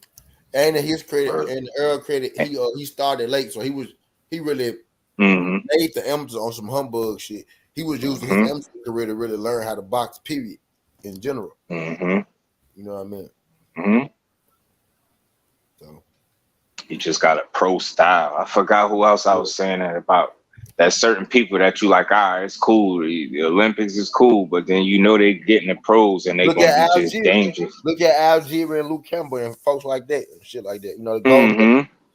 [SPEAKER 1] And to his credit and Earl credit, he started late, so he really made the amateur on some humbug shit. He was using his amateur career to really learn how to box, period, in general. You know what I mean? So
[SPEAKER 4] he just got a pro style. I forgot who else I was saying that about. That certain people that you like, it's cool. The Olympics is cool, but then you know they getting the pros and they gonna be just dangerous.
[SPEAKER 1] Look at Algier and Luke Campbell and folks like that and shit like that. You know,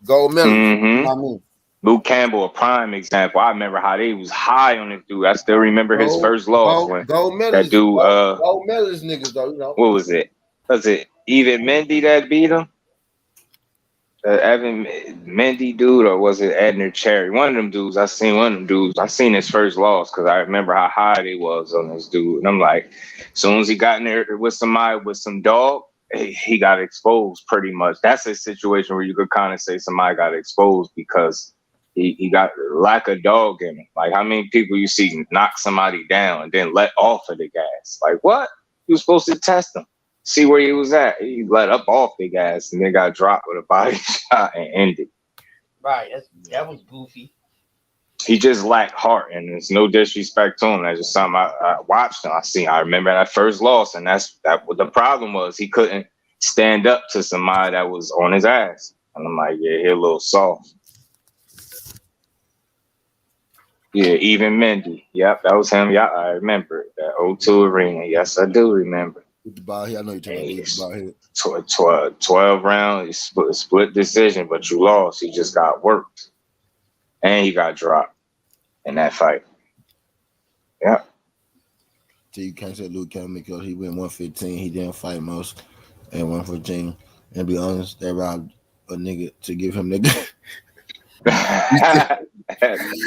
[SPEAKER 1] gold medals. You know what I mean?
[SPEAKER 4] Luke Campbell, a prime example. I remember how they was high on this dude. I still remember his first loss when that dude.
[SPEAKER 1] Gold medalist niggas though. You know
[SPEAKER 4] what was it? Was it Evan Mendy that beat him? Evan Mendy dude, or was it Edner Cherry? One of them dudes. I seen his first loss because I remember how high they was on this dude. And I'm like, as soon as he got in there with somebody with some dog, he got exposed pretty much. That's a situation where you could kind of say somebody got exposed because he got lack of dog in him. Like how many people you see knock somebody down and then let off of the gas? Like what? You was supposed to test him. See where he was at. He let up off the gas and then got dropped with a body shot and ended.
[SPEAKER 10] Right, that was goofy.
[SPEAKER 4] He just lacked heart, and there's no disrespect to him. That's just something I watched him. I remember that first loss, and that's what the problem was. He couldn't stand up to somebody that was on his ass. And I'm like, yeah, he a little soft. Yeah, even Mendy. Yep, that was him. Yeah, I remember that O2 Arena. Yes, I do remember.
[SPEAKER 1] With the ball here, I know you're talking about the
[SPEAKER 4] 12 round split decision, but you lost. He just got worked, and he got dropped in that fight. Yeah.
[SPEAKER 1] You can't say Luke Campbell because he went 115. He didn't fight most and 115. And be honest, they robbed a nigga to give him nigga.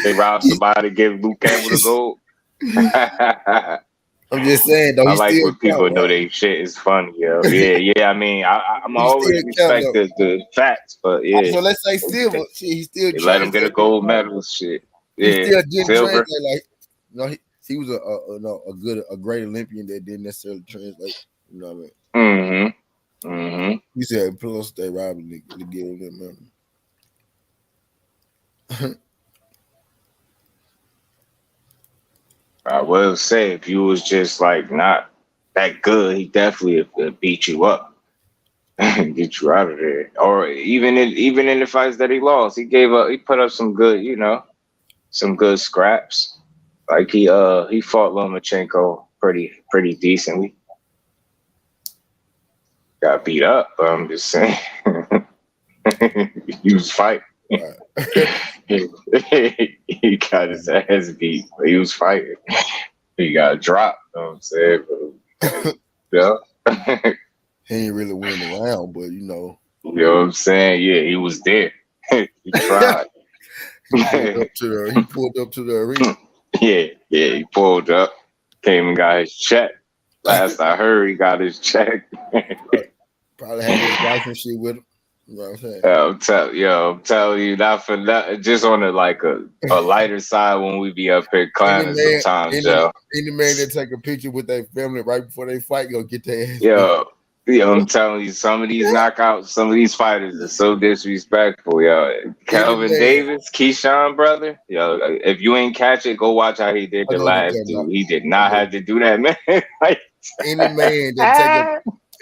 [SPEAKER 4] They robbed somebody to give Luke Campbell the gold.
[SPEAKER 1] I'm just saying, though.
[SPEAKER 4] I like when people know they shit is funny, yo. Yeah. I mean, I'm always respect the facts, but yeah.
[SPEAKER 1] So let's say silver. He still
[SPEAKER 4] let him get a gold medal. Shit. Yeah,
[SPEAKER 1] silver. He was a great Olympian that didn't necessarily translate. You know what I mean? He said, plus they robbed him to give him that medal.
[SPEAKER 4] I will say, if you was just like not that good, he definitely would beat you up and get you out of there. Or even in the fights that he lost, he put up some good, some good scraps. Like he fought Lomachenko pretty decently. Got beat up, but I'm just saying he was fighting. He got his ass beat, but he was fighting. He got dropped, you know what I'm saying? But, yeah.
[SPEAKER 1] He ain't really winning around, but you know
[SPEAKER 4] what I'm saying? Yeah, he was there. He tried.
[SPEAKER 1] He pulled up to the arena.
[SPEAKER 4] Yeah, he pulled up, came and got his check. Last I heard, he got his check.
[SPEAKER 1] Probably had his wife and shit with him. You know what I'm saying?
[SPEAKER 4] I'm telling you, not for nothing. Just on a lighter side when we be up here clowning sometimes, yo.
[SPEAKER 1] Any man that take a picture with their family right before they fight, go get their ass.
[SPEAKER 4] Yo, I'm telling you, some of these knockouts, some of these fighters are so disrespectful, yo. Kelvin Davis, Keyshawn brother, yo. If you ain't catch it, go watch how he did the last dude. He did not have to do that, man.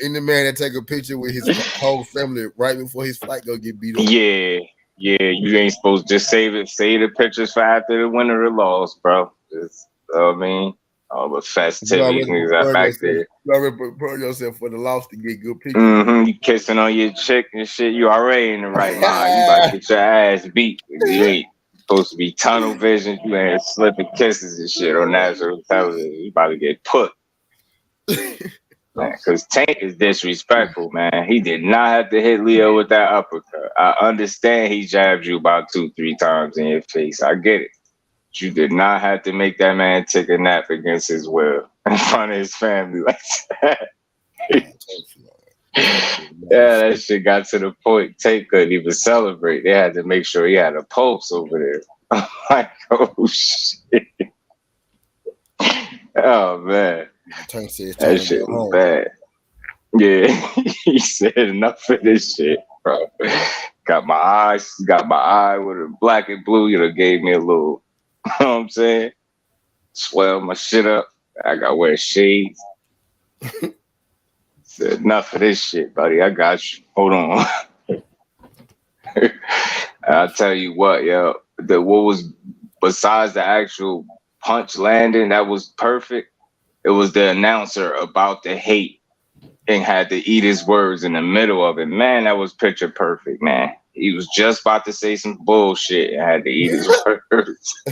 [SPEAKER 1] Any man that take a picture with his whole family right before his fight go get beat up.
[SPEAKER 4] Yeah, you ain't supposed to just save the pictures for after the win or the loss, bro. Just, I mean, all the festivities niggas back there.
[SPEAKER 1] You already prepare yourself for the loss to get good pictures.
[SPEAKER 4] You kissing on your chick and shit, you already in the right mind. You about to get your ass beat. You ain't supposed to be tunnel vision. You ain't slipping kisses and shit on national television. You about to get put. Because Tank is disrespectful, man. He did not have to hit Leo with that uppercut. I understand he jabbed you about 2-3 times in your face. I get it. But you did not have to make that man take a nap against his will in front of his family like that. Yeah, that shit got to the point Tank couldn't even celebrate. They had to make sure he had a pulse over there. I'm like, oh, shit. Oh, man. That shit was bad. Yeah, he said enough of this shit, bro. Got my eye with a black and blue. Gave me a little, you know what I'm saying? Swell my shit up. I got to wear shades. Said enough of this shit, buddy. I got you. Hold on. I'll tell you what, yo. What was besides the actual punch landing that was perfect. It was the announcer about the hate and had to eat his words in the middle of it. Man, that was picture perfect, man. He was just about to say some bullshit and had to eat his words.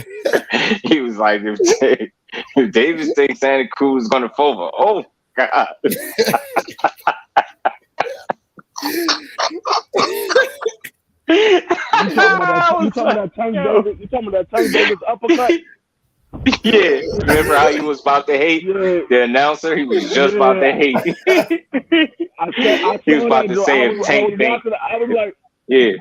[SPEAKER 4] He was like, if Davis thinks Santa Cruz is going to fall, oh, God.
[SPEAKER 5] You talking about that Tank Davis uppercut?
[SPEAKER 4] Yeah, remember how he was about to hate the announcer? He was just about to hate. He was about to say if Tank think.
[SPEAKER 5] I was like,
[SPEAKER 4] did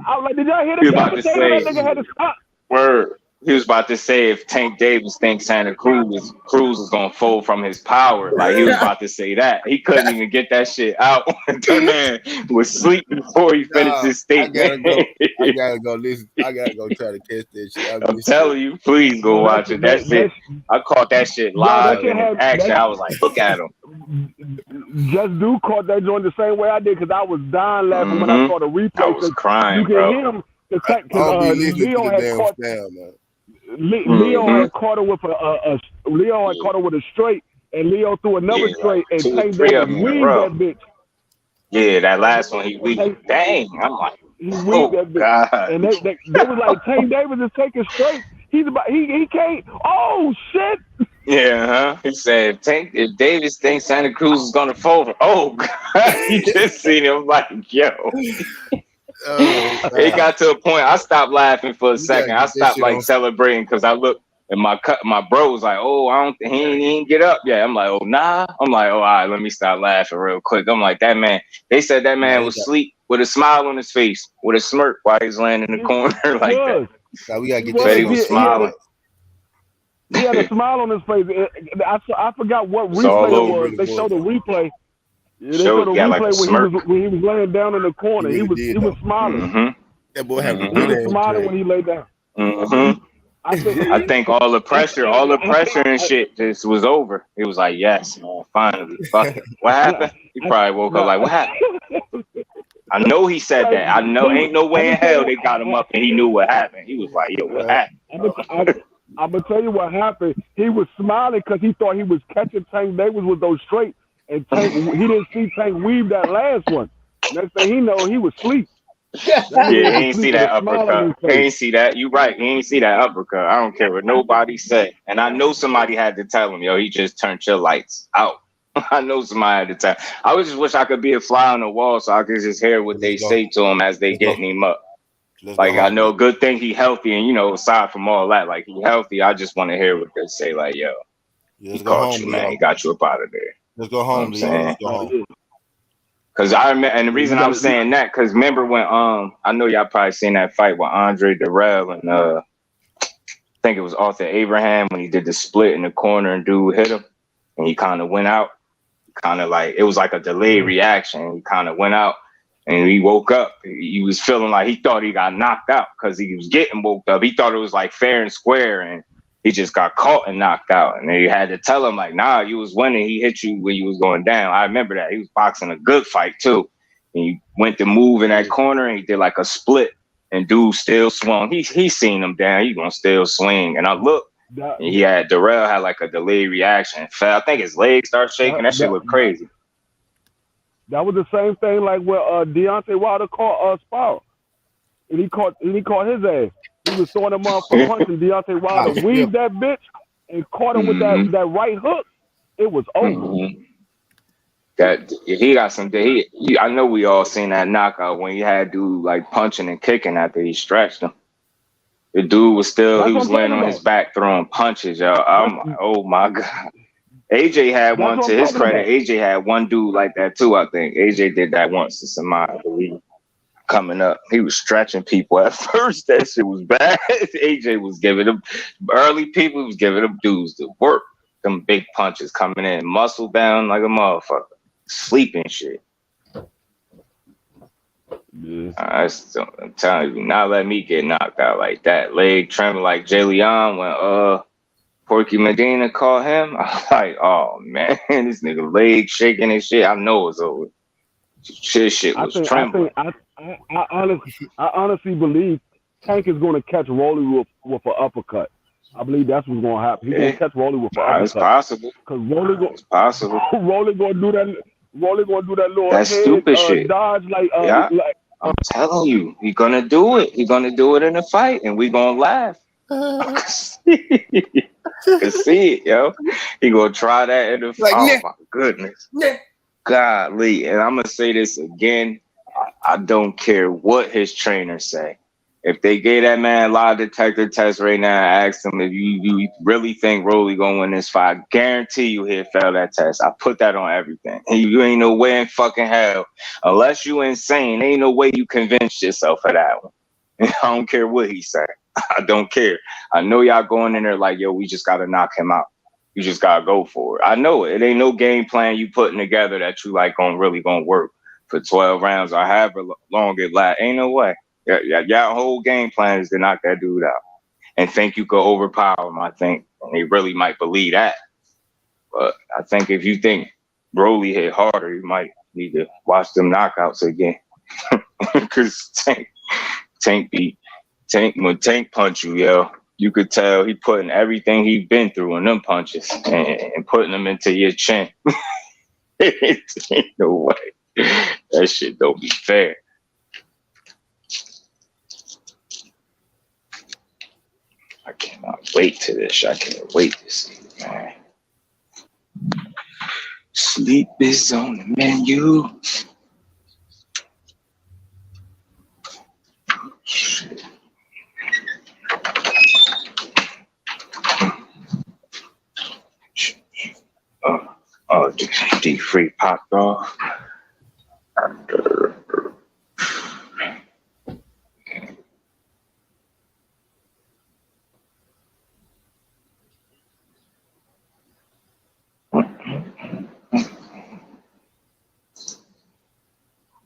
[SPEAKER 5] y'all hear
[SPEAKER 4] he was about to
[SPEAKER 5] that
[SPEAKER 4] say,
[SPEAKER 5] nigga had to stop?
[SPEAKER 4] Word. He was about to say if Tank Davis thinks Santa Cruz is gonna fold from his power. Like he was about to say that. He couldn't even get that shit out. That man was asleep before he finished his statement.
[SPEAKER 1] I gotta go listen. I gotta go try to catch that shit.
[SPEAKER 4] I'm telling you, please go watch it. That shit, I caught that shit live in action. I was like, look at him.
[SPEAKER 5] Just Dude caught that joint the same way I did because I was dying laughing when I saw the replay.
[SPEAKER 4] I was crying,
[SPEAKER 5] you can
[SPEAKER 4] bro.
[SPEAKER 5] hear him. Leo had caught. Leo had caught her with a straight, and Leo threw another straight, and Tank Davis weaved that bitch.
[SPEAKER 4] Yeah, that last one he weaved. Dang, I'm like,
[SPEAKER 5] he weaved that bitch.
[SPEAKER 4] God.
[SPEAKER 5] And they was like, Tank Davis is taking straight. He can't. Oh shit.
[SPEAKER 4] Yeah, huh? He said, if Davis thinks Santa Cruz is gonna fold, oh God, you just seen him like, yo.
[SPEAKER 1] Oh,
[SPEAKER 4] It
[SPEAKER 1] God.
[SPEAKER 4] got to a point. I stopped laughing for a
[SPEAKER 1] You gotta
[SPEAKER 4] second. I
[SPEAKER 1] get that
[SPEAKER 4] stopped
[SPEAKER 1] shit
[SPEAKER 4] like
[SPEAKER 1] on.
[SPEAKER 4] celebrating because I looked and my bro was like, "Oh, I don't. He ain't get up yet." I'm like, "Oh, nah." I'm like, "Oh, all right. Let me stop laughing real quick." I'm like, "That man." They said that man was asleep with a smile on his face, with a smirk while he's laying in the corner like that.
[SPEAKER 1] God, we gotta get
[SPEAKER 5] He
[SPEAKER 1] that
[SPEAKER 4] Said he
[SPEAKER 1] shit on.
[SPEAKER 4] was smiling.
[SPEAKER 5] He had a smile on his face. I forgot what
[SPEAKER 4] It's all
[SPEAKER 5] replay it
[SPEAKER 4] over.
[SPEAKER 5] was. They showed a replay. Yeah, they
[SPEAKER 4] Showed
[SPEAKER 5] showed a
[SPEAKER 4] he got like a
[SPEAKER 5] replay
[SPEAKER 4] smirk.
[SPEAKER 5] when he was laying down in the corner.
[SPEAKER 1] He
[SPEAKER 5] He
[SPEAKER 1] really
[SPEAKER 5] was
[SPEAKER 1] did, though.
[SPEAKER 5] smiling.
[SPEAKER 4] Mm-hmm.
[SPEAKER 1] That boy have a
[SPEAKER 5] He
[SPEAKER 1] good
[SPEAKER 5] was
[SPEAKER 1] ass
[SPEAKER 5] smiling
[SPEAKER 1] dread.
[SPEAKER 5] when he lay down.
[SPEAKER 4] Mm-hmm. I think all the pressure and shit just was over. It was like, yes, man, finally. Fuck it. What happened? He probably woke up like, what happened? I know he said that. I know ain't no way in hell they got him up and he knew what happened. He was like, yo, what happened?
[SPEAKER 5] I'm gonna tell you what happened. He was smiling because he thought he was catching Tank Davis with those straight, and Tank he didn't see Tank weave that last one. Next thing he know, he was asleep.
[SPEAKER 4] Yeah, he ain't see that uppercut. He ain't see that. You right. He ain't see that uppercut. I don't care what nobody say. And I know somebody had to tell him, yo, he just turned your lights out. I know somebody had to tell. I would just wish I could be a fly on the wall so I could just hear what they say to him as they getting him up. Like, I know, good thing he healthy, and aside from all that, like, he healthy. I just want to hear what they say. Like, yo, he caught you, man. He got you up out of there.
[SPEAKER 1] Let's go home, Leo. Let's go home.
[SPEAKER 4] Because I remember, and the reason I'm saying that, because remember when I know y'all probably seen that fight with Andre Dirrell and I think it was Arthur Abraham when he did the split in the corner and dude hit him and he kind of went out, kind of like it was like a delayed reaction. He kind of went out and he woke up. He was feeling like he thought he got knocked out because he was getting woke up. He thought it was like fair and square and he just got caught and knocked out. And they had to tell him, like, nah, you was winning. He hit you when you was going down. I remember that. He was boxing a good fight, too. And he went to move in that corner, and he did, like, a split. And dude still swung. He seen him down. He going to still swing. And I looked, and Dirrell had, like, a delayed reaction. Fell. I think his legs started shaking. That shit looked crazy.
[SPEAKER 5] That was the same thing like where Deontay Wilder caught Sparrow. And he caught his ass. He was throwing him off for punch, and Deontay Wilder weaved that bitch and caught him with that right hook. It was over.
[SPEAKER 4] That he got some. I know we all seen that knockout when he had dude like punching and kicking after he stretched him. The dude was still. He was laying on his back throwing punches, y'all. I'm like, oh my god. AJ had one. To his credit, AJ had one dude like that too. I think AJ did that once to somebody, I believe. Coming up, he was stretching people at first. That shit was bad. AJ was giving them early people was giving them dudes to work. Them big punches coming in, muscle down like a motherfucker, sleeping shit. Yeah. I'm telling you, not let me get knocked out like that. Leg trembling like Jay Leon when Porky Medina called him. I was like, oh man, this nigga leg shaking and shit. I know it's over. Shit was trembling.
[SPEAKER 5] I honestly believe Tank is going to catch Rolly with an uppercut. I believe that's what's going to happen. He's going to catch Rolly with an uppercut.
[SPEAKER 4] It's possible.
[SPEAKER 5] Because
[SPEAKER 4] it's possible.
[SPEAKER 5] Rolly going to do that. Rolly going to do that little
[SPEAKER 4] that stupid shit.
[SPEAKER 5] Dodge like.
[SPEAKER 4] I'm telling you, he's gonna do it. He's gonna do it in a fight, and we gonna laugh. I can see it, yo. He gonna try that in the fight. Oh my goodness. Godly. And I'm gonna say this again. I don't care what his trainers say. If they gave that man a lie detector test right now and asked him if you really think Rolly gonna win this fight, I guarantee you he'll fail that test. I put that on everything. And you ain't no way in fucking hell, unless you insane, ain't no way you convinced yourself of that one. And I don't care what he said. I don't care. I know y'all going in there like, yo, we just gotta knock him out. You just gotta go for it. I know it. It ain't no game plan you putting together that you like really gonna work for 12 rounds or however long it lasts. Ain't no way. Y'all whole game plan is to knock that dude out and think you could overpower him. I think and they really might believe that. But I think if you think Rolly hit harder, you might need to watch them knockouts again. Because when Tank punch you, yo, you could tell he putting everything he been through in them punches and putting them into your chin. Ain't no way. That shit don't be fair. I cannot wait to this. I can't wait to see it, man. Sleep is on the menu. Shit. D free popped off.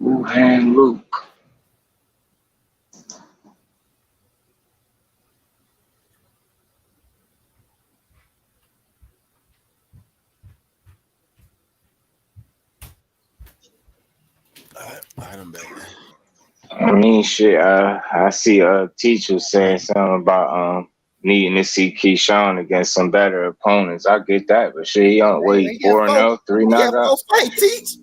[SPEAKER 4] Wuhan Luke. I mean, shit. I see a teacher saying something about needing to see Keyshawn against some better opponents. I get that, but shit, he on wait 4-0, 3 knockouts.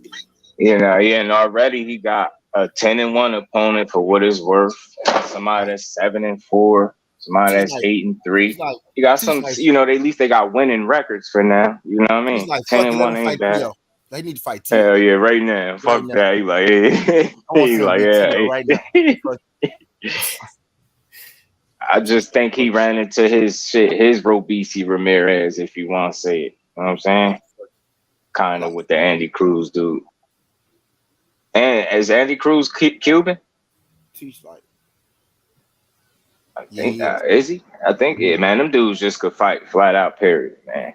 [SPEAKER 4] You know, yeah, and already he got a 10-1 opponent for what it's worth. Somebody that's 7-4, somebody that's 8-3. You got some, you know, at least they got winning records for now. You know what I mean? 10-1 ain't bad.
[SPEAKER 1] They need to fight.
[SPEAKER 4] Hell yeah, right now. Fuck that. He like, he's like, yeah.
[SPEAKER 1] Right now.
[SPEAKER 4] I just think he ran into his Robeisy Ramirez, if you want to say it. You know what I'm saying? Kind of with the Andy Cruz dude. And is Andy Cruz Cuban? I think is he? I think man, them dudes just could fight flat out. Period, man.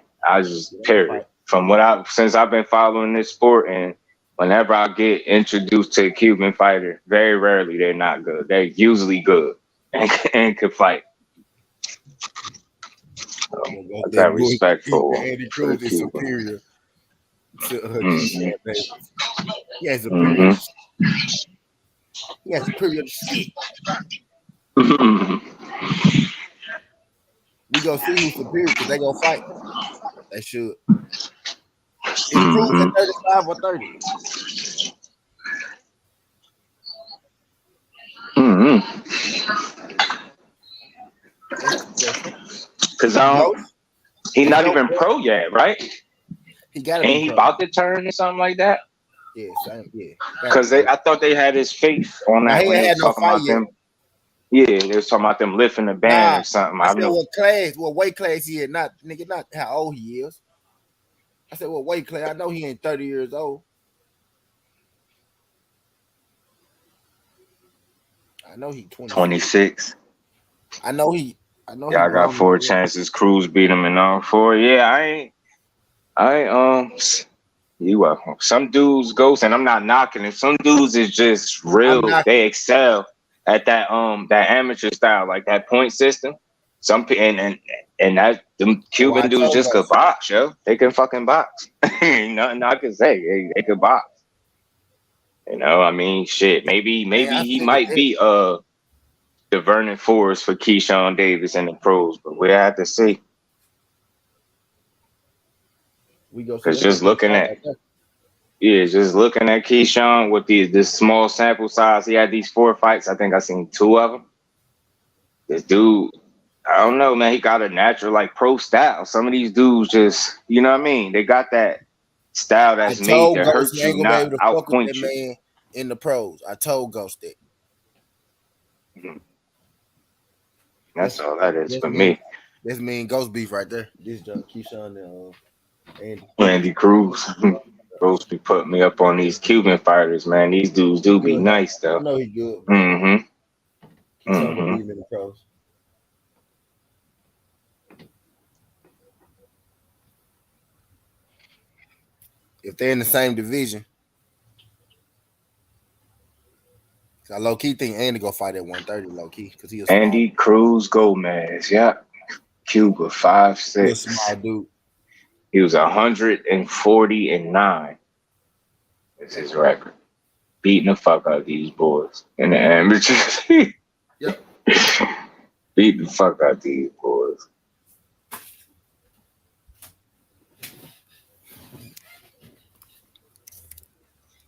[SPEAKER 4] Period. From since I've been following this sport, and whenever I get introduced to a Cuban fighter, very rarely they're not good. They're usually good and could fight. So, I got respect for
[SPEAKER 1] Andy Cruz is superior to He has superior. He has superior shit. We gonna see who's superior because they gonna fight. They should. Is Cruz at 35 or 30?
[SPEAKER 4] Because he's not even pro yet, right?
[SPEAKER 1] He got.
[SPEAKER 4] Ain't he about to turn or something like that?
[SPEAKER 1] Yeah, same. Yeah.
[SPEAKER 4] Because I thought they had his face on that.
[SPEAKER 1] He
[SPEAKER 4] when
[SPEAKER 1] ain't
[SPEAKER 4] they
[SPEAKER 1] had no
[SPEAKER 4] talking
[SPEAKER 1] fight
[SPEAKER 4] about
[SPEAKER 1] yet.
[SPEAKER 4] them. Yeah, they was talking about them lifting the band or something.
[SPEAKER 1] I said what weight class he is, not how old he is. I said, what weight class? I know he ain't 30 years old. I know he
[SPEAKER 4] 26.
[SPEAKER 1] I know he.
[SPEAKER 4] I got 4 chances. Cruz beat him in all 4. Yeah, you welcome. Some dudes ghost, and I'm not knocking it. Some dudes is just real. They excel at that amateur style, like that point system. Some and that them Cuban dudes just could box, yo. They can fucking box. Nothing I can say. They could box. You know, I mean, shit. Maybe he might be the Vernon Forrest for Keyshawn Davis in the pros, but we have to see. Because just looking at Keyshawn with this small sample size, he had these 4 fights. I think I seen 2 of them. This dude, I don't know, man. He got a natural like pro style. Some of these dudes just, you know what I mean? They got that style that's made to hurt you, not outpoint you.
[SPEAKER 1] Man in the pros, I told Ghost that.
[SPEAKER 4] That's all that is for me.
[SPEAKER 1] That's me and Ghost beef right there. This Keyshawn and
[SPEAKER 4] Andy Cruz. Cruz be putting me up on these Cuban fighters, man. These dudes do be nice though.
[SPEAKER 1] I know he good.
[SPEAKER 4] In
[SPEAKER 1] the pros. If they're in the same division, I low key think Andy go fight at 130 low key because he
[SPEAKER 4] Andy Cruz Gomez, yeah, Cuba 5'6".
[SPEAKER 1] Small dude.
[SPEAKER 4] He was 140-9. Is his record. Beating the fuck out of these boys in the amateurs.
[SPEAKER 1] Yep.
[SPEAKER 4] Beating the fuck out of these boys.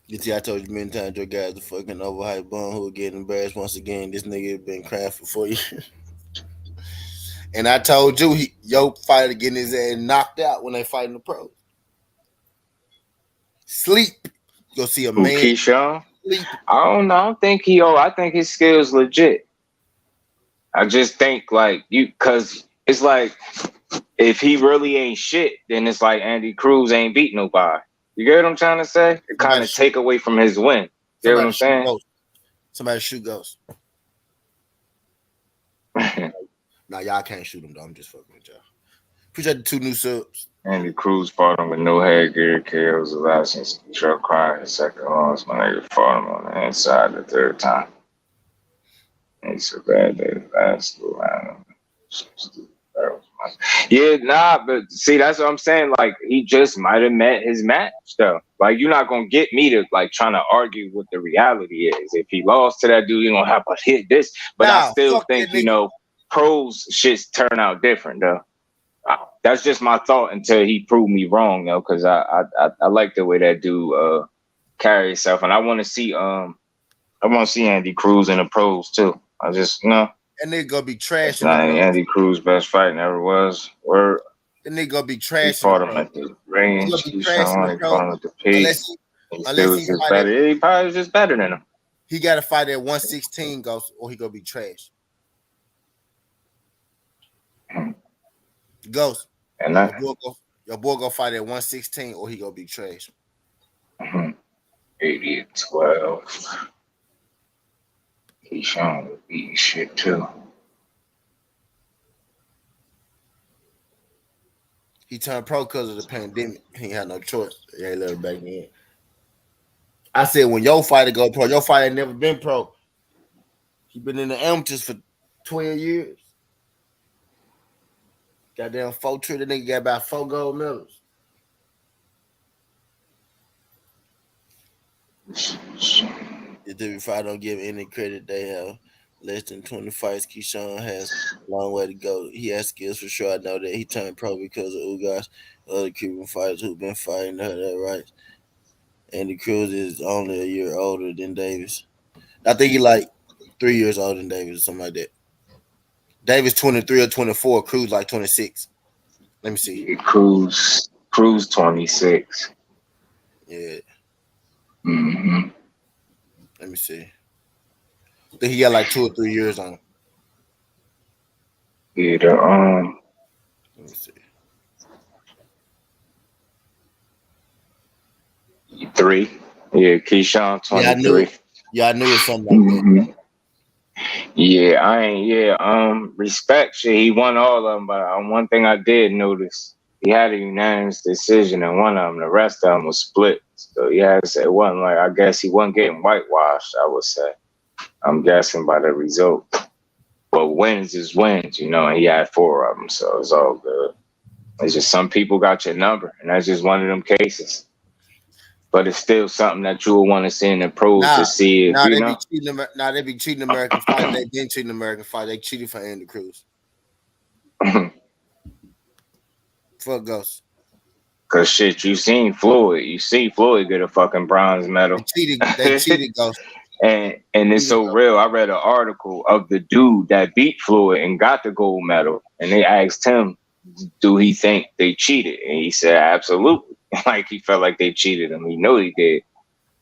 [SPEAKER 1] You see, I told you many times your guys are fucking overhyped bum who are getting embarrassed once again. This nigga been crying for 4 years. And I told you your fighter getting his ass knocked out when they fighting the pros. Sleep. You'll see a
[SPEAKER 4] Who,
[SPEAKER 1] man.
[SPEAKER 4] Keyshawn?
[SPEAKER 1] Sleep.
[SPEAKER 4] I don't know. I don't think he. Oh, I think his skills legit. I just think like because it's like if he really ain't shit, then it's like Andy Cruz ain't beat nobody. You get what I'm trying to say? It kind of take away from his win. You get what I'm saying?
[SPEAKER 1] Somebody shoot Ghost. Nah, y'all can't shoot him though. I'm just fucking with y'all. Appreciate the 2 new subs.
[SPEAKER 4] Andy Cruz fought him with no headgear, KOs the last since truck crying his second loss. My nigga fought him on the inside the 3rd time. He's so bad that last round. Yeah, nah, but see, that's what I'm saying. Like, he just might have met his match, though. Like, you're not gonna get me to like trying to argue what the reality is. If he lost to that dude, you're gonna have to hit this. But I still think, you know, pros shits turn out different, though. That's just my thought until he proved me wrong, though, because I like the way that dude carry himself, and I want to see Andy Cruz in the pros too. I just
[SPEAKER 1] that nigga gonna be trash.
[SPEAKER 4] Andy Cruz best fight never was. Word.
[SPEAKER 1] That nigga gonna be trash.
[SPEAKER 4] He fought him at the range. He fought him at the pace. Unless he's just better. He probably was just better than him.
[SPEAKER 1] He got to fight at 116, Ghost, or he gonna be trash. Ghost.
[SPEAKER 4] And
[SPEAKER 1] your boy gonna fight at 116, or he gonna be trash.
[SPEAKER 4] 80-12. Keyshawn was beating shit too.
[SPEAKER 1] He turned pro because of the pandemic. He ain't had no choice. He ain't let him back in. I said when your fighter go pro, your fighter ain't never been pro. He been in the amateurs for 12 years. Goddamn 4 trip, the nigga got about 4 gold medals. The WWE don't give any credit. They have less than 20 fights. Keyshawn has a long way to go. He has skills for sure. I know that he turned pro because of Ugas, other Cuban fighters who've been fighting that right. Andy Cruz is only a year older than Davis. I think he like 3 years older than Davis or something like that. Davis 23 or 24. Cruz like 26. Let me see.
[SPEAKER 4] Cruz 26.
[SPEAKER 1] Yeah.
[SPEAKER 4] Mm-hmm.
[SPEAKER 1] Let me see. I think he got like 2 or 3 years on him.
[SPEAKER 4] Yeah,
[SPEAKER 1] let me see.
[SPEAKER 4] 3. Yeah, Keyshawn 23.
[SPEAKER 1] I knew it was something like that.
[SPEAKER 4] Yeah, respect shit. He won all of them, but one thing I did notice, he had a unanimous decision in one of them. The rest of them was split. So yeah, it wasn't like, I guess he wasn't getting whitewashed, I would say. I'm guessing by the result. But wins is wins, you know, and he had 4 of them, so it's all good. It's just some people got your number, and that's just one of them cases. But it's still something that you would want to see in the pros to see if you know.
[SPEAKER 1] They be cheating American fight. They been cheating American fight. They cheated for Andy Cruz. Fuck Ghost.
[SPEAKER 4] Cause shit, you seen Floyd. You see Floyd get a fucking bronze medal.
[SPEAKER 1] They cheated Ghost.
[SPEAKER 4] And it's so real. I read an article of the dude that beat Floyd and got the gold medal, and they asked him, do he think they cheated? And he said, absolutely. Like he felt like they cheated him. He knew he did.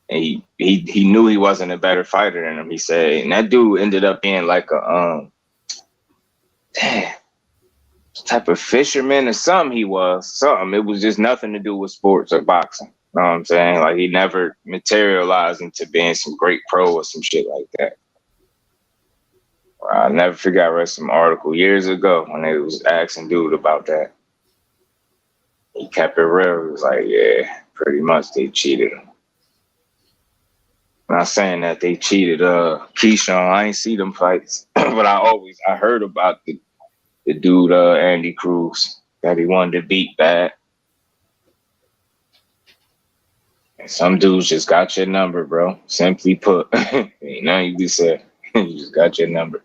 [SPEAKER 4] And he knew he wasn't a better fighter than him, he said. And that dude ended up being like a type of fisherman or something he was. Something. It was just nothing to do with sports or boxing. You know what I'm saying? Like he never materialized into being some great pro or some shit like that. I'll never forget, I read some article years ago when they was asking dude about that. He kept it real. He was like, yeah, pretty much they cheated him. Not saying that they cheated Keyshawn. I ain't see them fights. But I heard about the dude Andy Cruz that he wanted to beat bad. And some dudes just got your number, bro. Simply put. Ain't nothing you can say. You just got your number.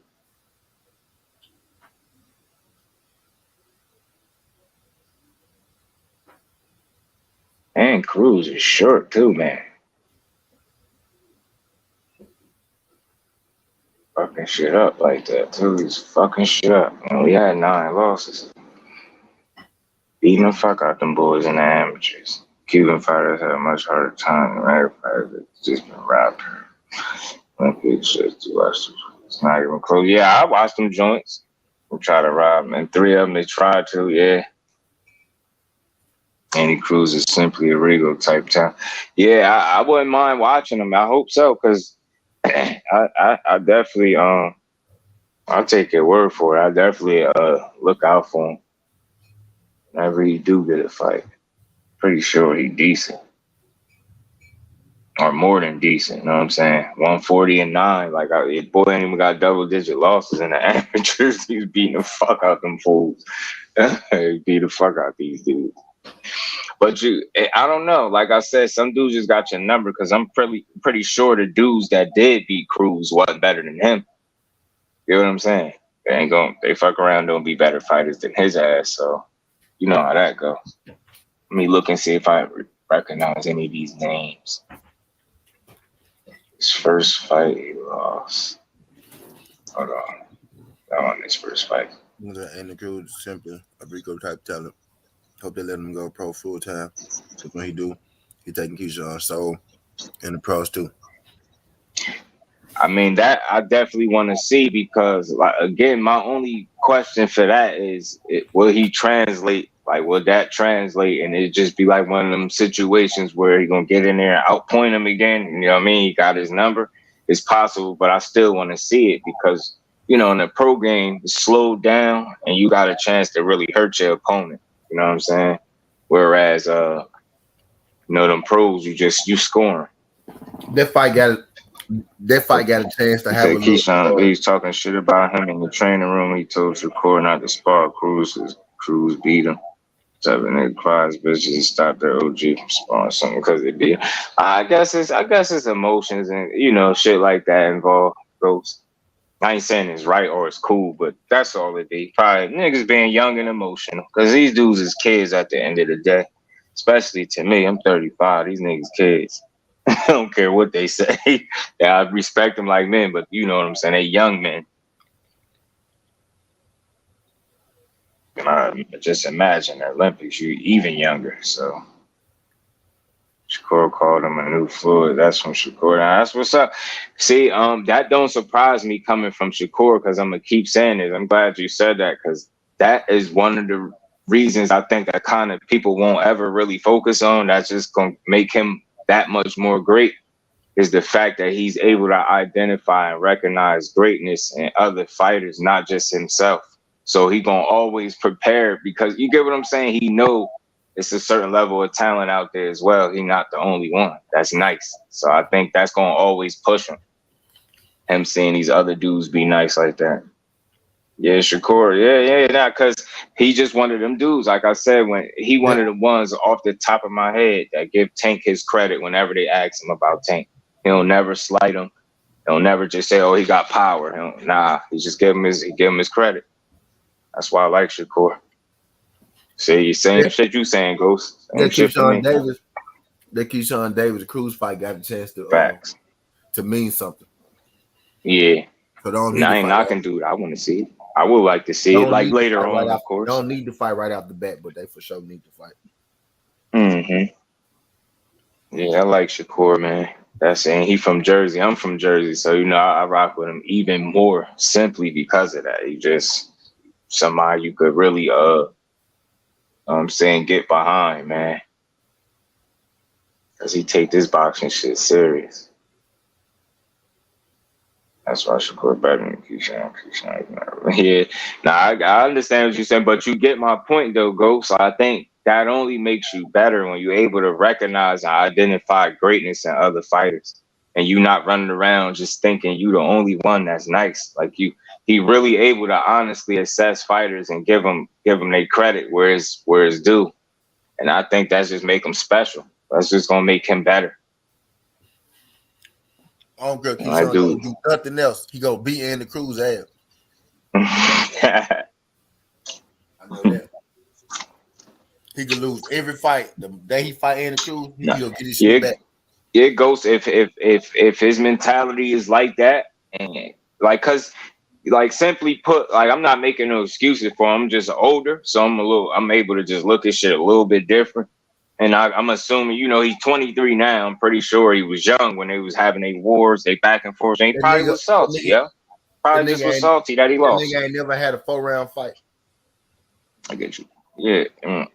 [SPEAKER 4] And Cruz is short too, man. Fucking shit up like that too. He's fucking shit up. And we had 9 losses. Beating the fuck out them boys in the amateurs. Cuban fighters have a much harder time than American fighters. It's just been robbed. Olympic shit to watch. It's not even close. Yeah, I watched them joints. They try to rob them, and 3 of them they tried to. Yeah. Andy Cruz is simply a Regal type time. Yeah, I wouldn't mind watching them. I hope so, because I definitely I'll take your word for it. I definitely look out for him whenever he do get a fight. Pretty sure he decent. Or more than decent, you know what I'm saying? 140-9. Like, boy ain't even got double-digit losses in the amateurs. He's beating the fuck out them fools. He beat the fuck out these dudes. But I don't know. Like I said, some dudes just got your number, because I'm pretty sure the dudes that did beat Cruz wasn't better than him. You know what I'm saying? They fuck around, don't be better fighters than his ass. So, you know how that go. Let me look and see if I recognize any of these names. His first fight, he lost. Hold on. That one, his first fight.
[SPEAKER 1] Andy Cruz is simply a Rico type talent. Hope they let him go pro full time. So when he do, he taking Keyshawn Soul and the pros too.
[SPEAKER 4] I mean, that I definitely want to see, because, like, again, my only question for that is, will he translate? Like, will that translate, and it just be like one of them situations where he gonna get in there and outpoint him again? You know what I mean? He got his number. It's possible, but I still want to see it, because, you know, in the pro game, it's slowed down and you got a chance to really hurt your opponent. You know what I'm saying? Whereas, you know, them pros, you scoring.
[SPEAKER 1] That fight got a chance to have a
[SPEAKER 4] Keyshawn, he's talking shit about him in the training room. He told Shakur not to spar Cruz. Cruz beat him. 7 8 cries, bitches stop their OG from sparring something because they beat him. I guess it's emotions and, you know, shit like that involved. Ghost. I ain't saying it's right or it's cool, but that's all it be. Probably niggas being young and emotional, because these dudes is kids at the end of the day. Especially to me, I'm 35. These niggas kids. I don't care what they say. Yeah, I respect them like men, but you know what I'm saying. They young men. Just imagine the Olympics, you even younger. So Shakur called him a new Floyd. That's from Shakur. Now, that's what's up. See, that don't surprise me coming from Shakur, because I'm gonna keep saying it. I'm glad you said that, because that is one of the reasons I think that kind of people won't ever really focus on. That's just gonna make him that much more great, is the fact that he's able to identify and recognize greatness in other fighters, not just himself. So he gonna always prepare, because you get what I'm saying? He know it's a certain level of talent out there as well. He's not the only one. That's nice. So I think that's gonna always push him seeing these other dudes be nice like that. Yeah, Shakur. Yeah, because he just one of them dudes. Like I said, when he one of the ones off the top of my head that give Tank his credit whenever they ask him about Tank. He'll never slight him. He'll never just say, "Oh, he got power." He just give him his credit. That's why I like Shakur. See, you saying shit you saying, Ghost.
[SPEAKER 1] That Keyshawn Davis, the Cruz fight got a chance to mean something.
[SPEAKER 4] Yeah.
[SPEAKER 1] So
[SPEAKER 4] I ain't knocking, dude. I want to see it. I would like to see it, like later on, of course.
[SPEAKER 1] Don't need to fight right off the bat, but they for sure need to fight.
[SPEAKER 4] Yeah, I like Shakur, man. That's saying he from Jersey. I'm from Jersey, so you know I rock with him even more simply because of that. He just somebody you could really get behind, man. Cause he take this boxing shit serious. That's why Shakur better than Keyshawn. Yeah. Now I understand what you're saying, but you get my point though, Ghost. So I think that only makes you better when you're able to recognize and identify greatness in other fighters. And you not running around just thinking you the only one that's nice. Like he really able to honestly assess fighters and give them their credit where it's due. And I think that's just make him special. That's just gonna make him better.
[SPEAKER 1] I don't care. Keyshawn don't do nothing else. He gonna beat Andy Cruz ass. I know that. He could lose every fight. The day he fight Andy Cruz, he'll get his shit back.
[SPEAKER 4] Yeah, Ghost. If his mentality is like that, and cause simply put, I'm not making no excuses for him. I'm just older, so I'm able to just look at shit a little bit different. And I'm assuming, you know, he's 23 now. I'm pretty sure he was young when they was having their wars, they back and forth. And he
[SPEAKER 1] That
[SPEAKER 4] probably
[SPEAKER 1] nigga,
[SPEAKER 4] was salty,
[SPEAKER 1] that
[SPEAKER 4] yeah. Probably just was salty that he lost.
[SPEAKER 1] nigga ain't never had a 4-round fight.
[SPEAKER 4] I get you. Yeah,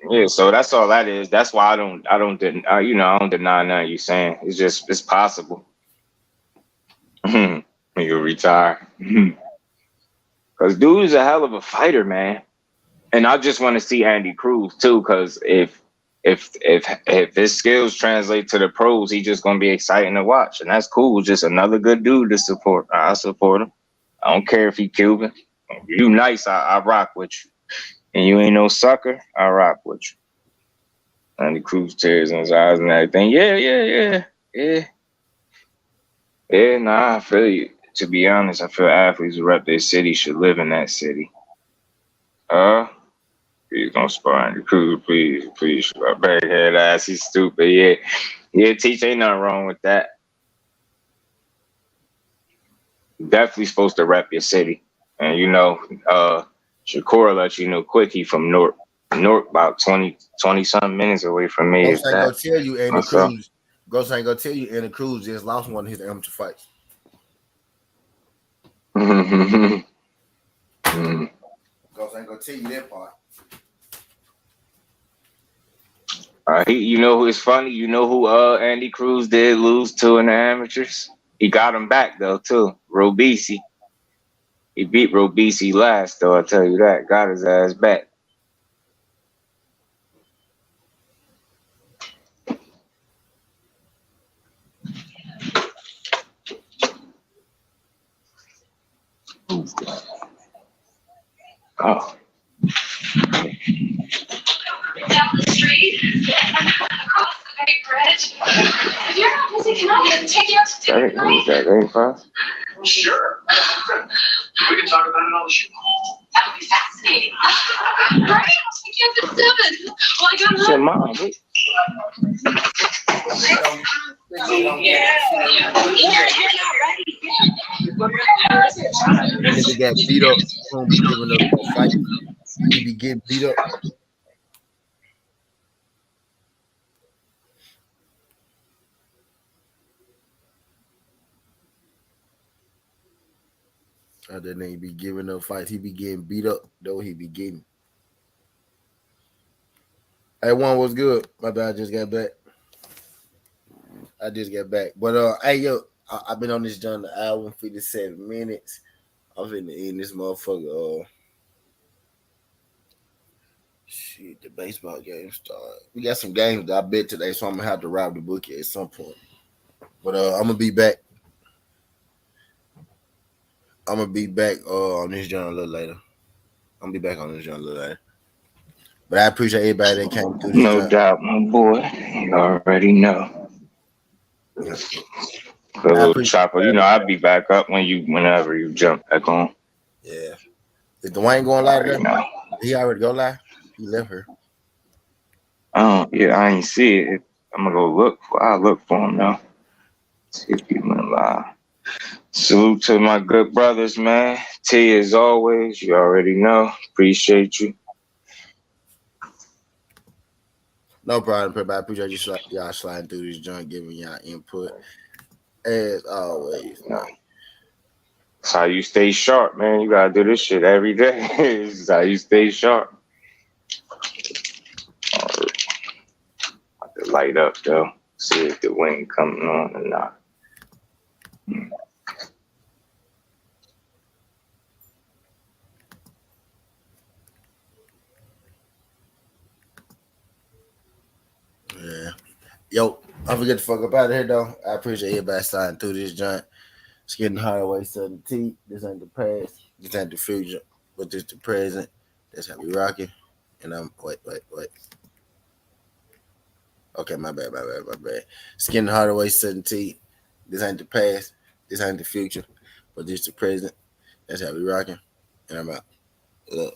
[SPEAKER 4] yeah. So that's all that is. That's why I don't deny nothing you saying. It's possible. You retire. Because dude is a hell of a fighter, man. And I just want to see Andy Cruz too, because if his skills translate to the pros, he's just gonna be exciting to watch, and that's cool. Just another good dude to support. I support him. I don't care if he Cuban. If you nice, I rock with you. And you ain't no sucker, I rock with you. Andy Cruz tears in his eyes and everything. Yeah. Nah, I feel you. To be honest, I feel athletes who rep their city should live in that city. Please don't spar Andy Cruz, please. My baghead ass, he's stupid. Yeah, teach, ain't nothing wrong with that. Definitely supposed to rep your city. And you know, Shakur let you know quick he from North about 20 something minutes away from me.
[SPEAKER 1] Ghost ain't gonna tell you Andy Cruz. Ghost ain't gonna tell you Andy Cruz just lost one of his amateur fights. Ghost ain't gonna tell you that part.
[SPEAKER 4] You know who is funny? You know who Andy Cruz did lose to in the amateurs? He got him back though too. Robisi. He beat Robisi last though, I'll tell you that. Got his ass back. Oh.
[SPEAKER 11] Down the street, across the big bridge. If you're not busy, can I take you out to dinner tonight?
[SPEAKER 4] Is that 85?
[SPEAKER 11] Sure. We can talk about it on the show. That would be fascinating. Right? I'll take you up at 7. Well, I got
[SPEAKER 4] Your mom.
[SPEAKER 1] Nigga got beat up. Gonna be giving up a fight. He be getting beat up. That nigga be giving up fights. He be getting beat up though. He be getting. Hey, one was good. My bad. I just got back. But hey yo, I've been on this joint an hour and 57 minutes. I'm finna end this motherfucker. Shit, the baseball game started. We got some games that I bet today, so I'm gonna have to rob the bookie at some point. But I'm gonna be back. On this joint a little later. But I appreciate everybody that came through this
[SPEAKER 4] No
[SPEAKER 1] joint.
[SPEAKER 4] doubt, my boy. You already know. The little chopper, you know, I'll be back up whenever you jump back on.
[SPEAKER 1] Yeah. Is Dwayne going live today? He already go live? He left her.
[SPEAKER 4] Yeah, I ain't see it. I'm gonna go look. I'll look for him now. See if he went live. Salute to my good brothers, man. T as always. You already know. Appreciate you.
[SPEAKER 1] No problem, everybody. I appreciate y'all sliding through this joint, giving y'all input. As always.
[SPEAKER 4] That's how you stay sharp, man. You gotta do this shit every day. This is how you stay sharp. About to light up though. See if the wind coming on or not.
[SPEAKER 1] Yeah. Yo, I forget to fuck up out of here though. I appreciate everybody sliding through this joint. It's getting Hardaway 17. This ain't the past. This ain't the future. But this the present. That's how we rocking. And I'm wait. Okay, my bad. It's getting Hardaway 17. This ain't the past. This ain't the future. But this the present. That's how we rocking. And I'm out. Look.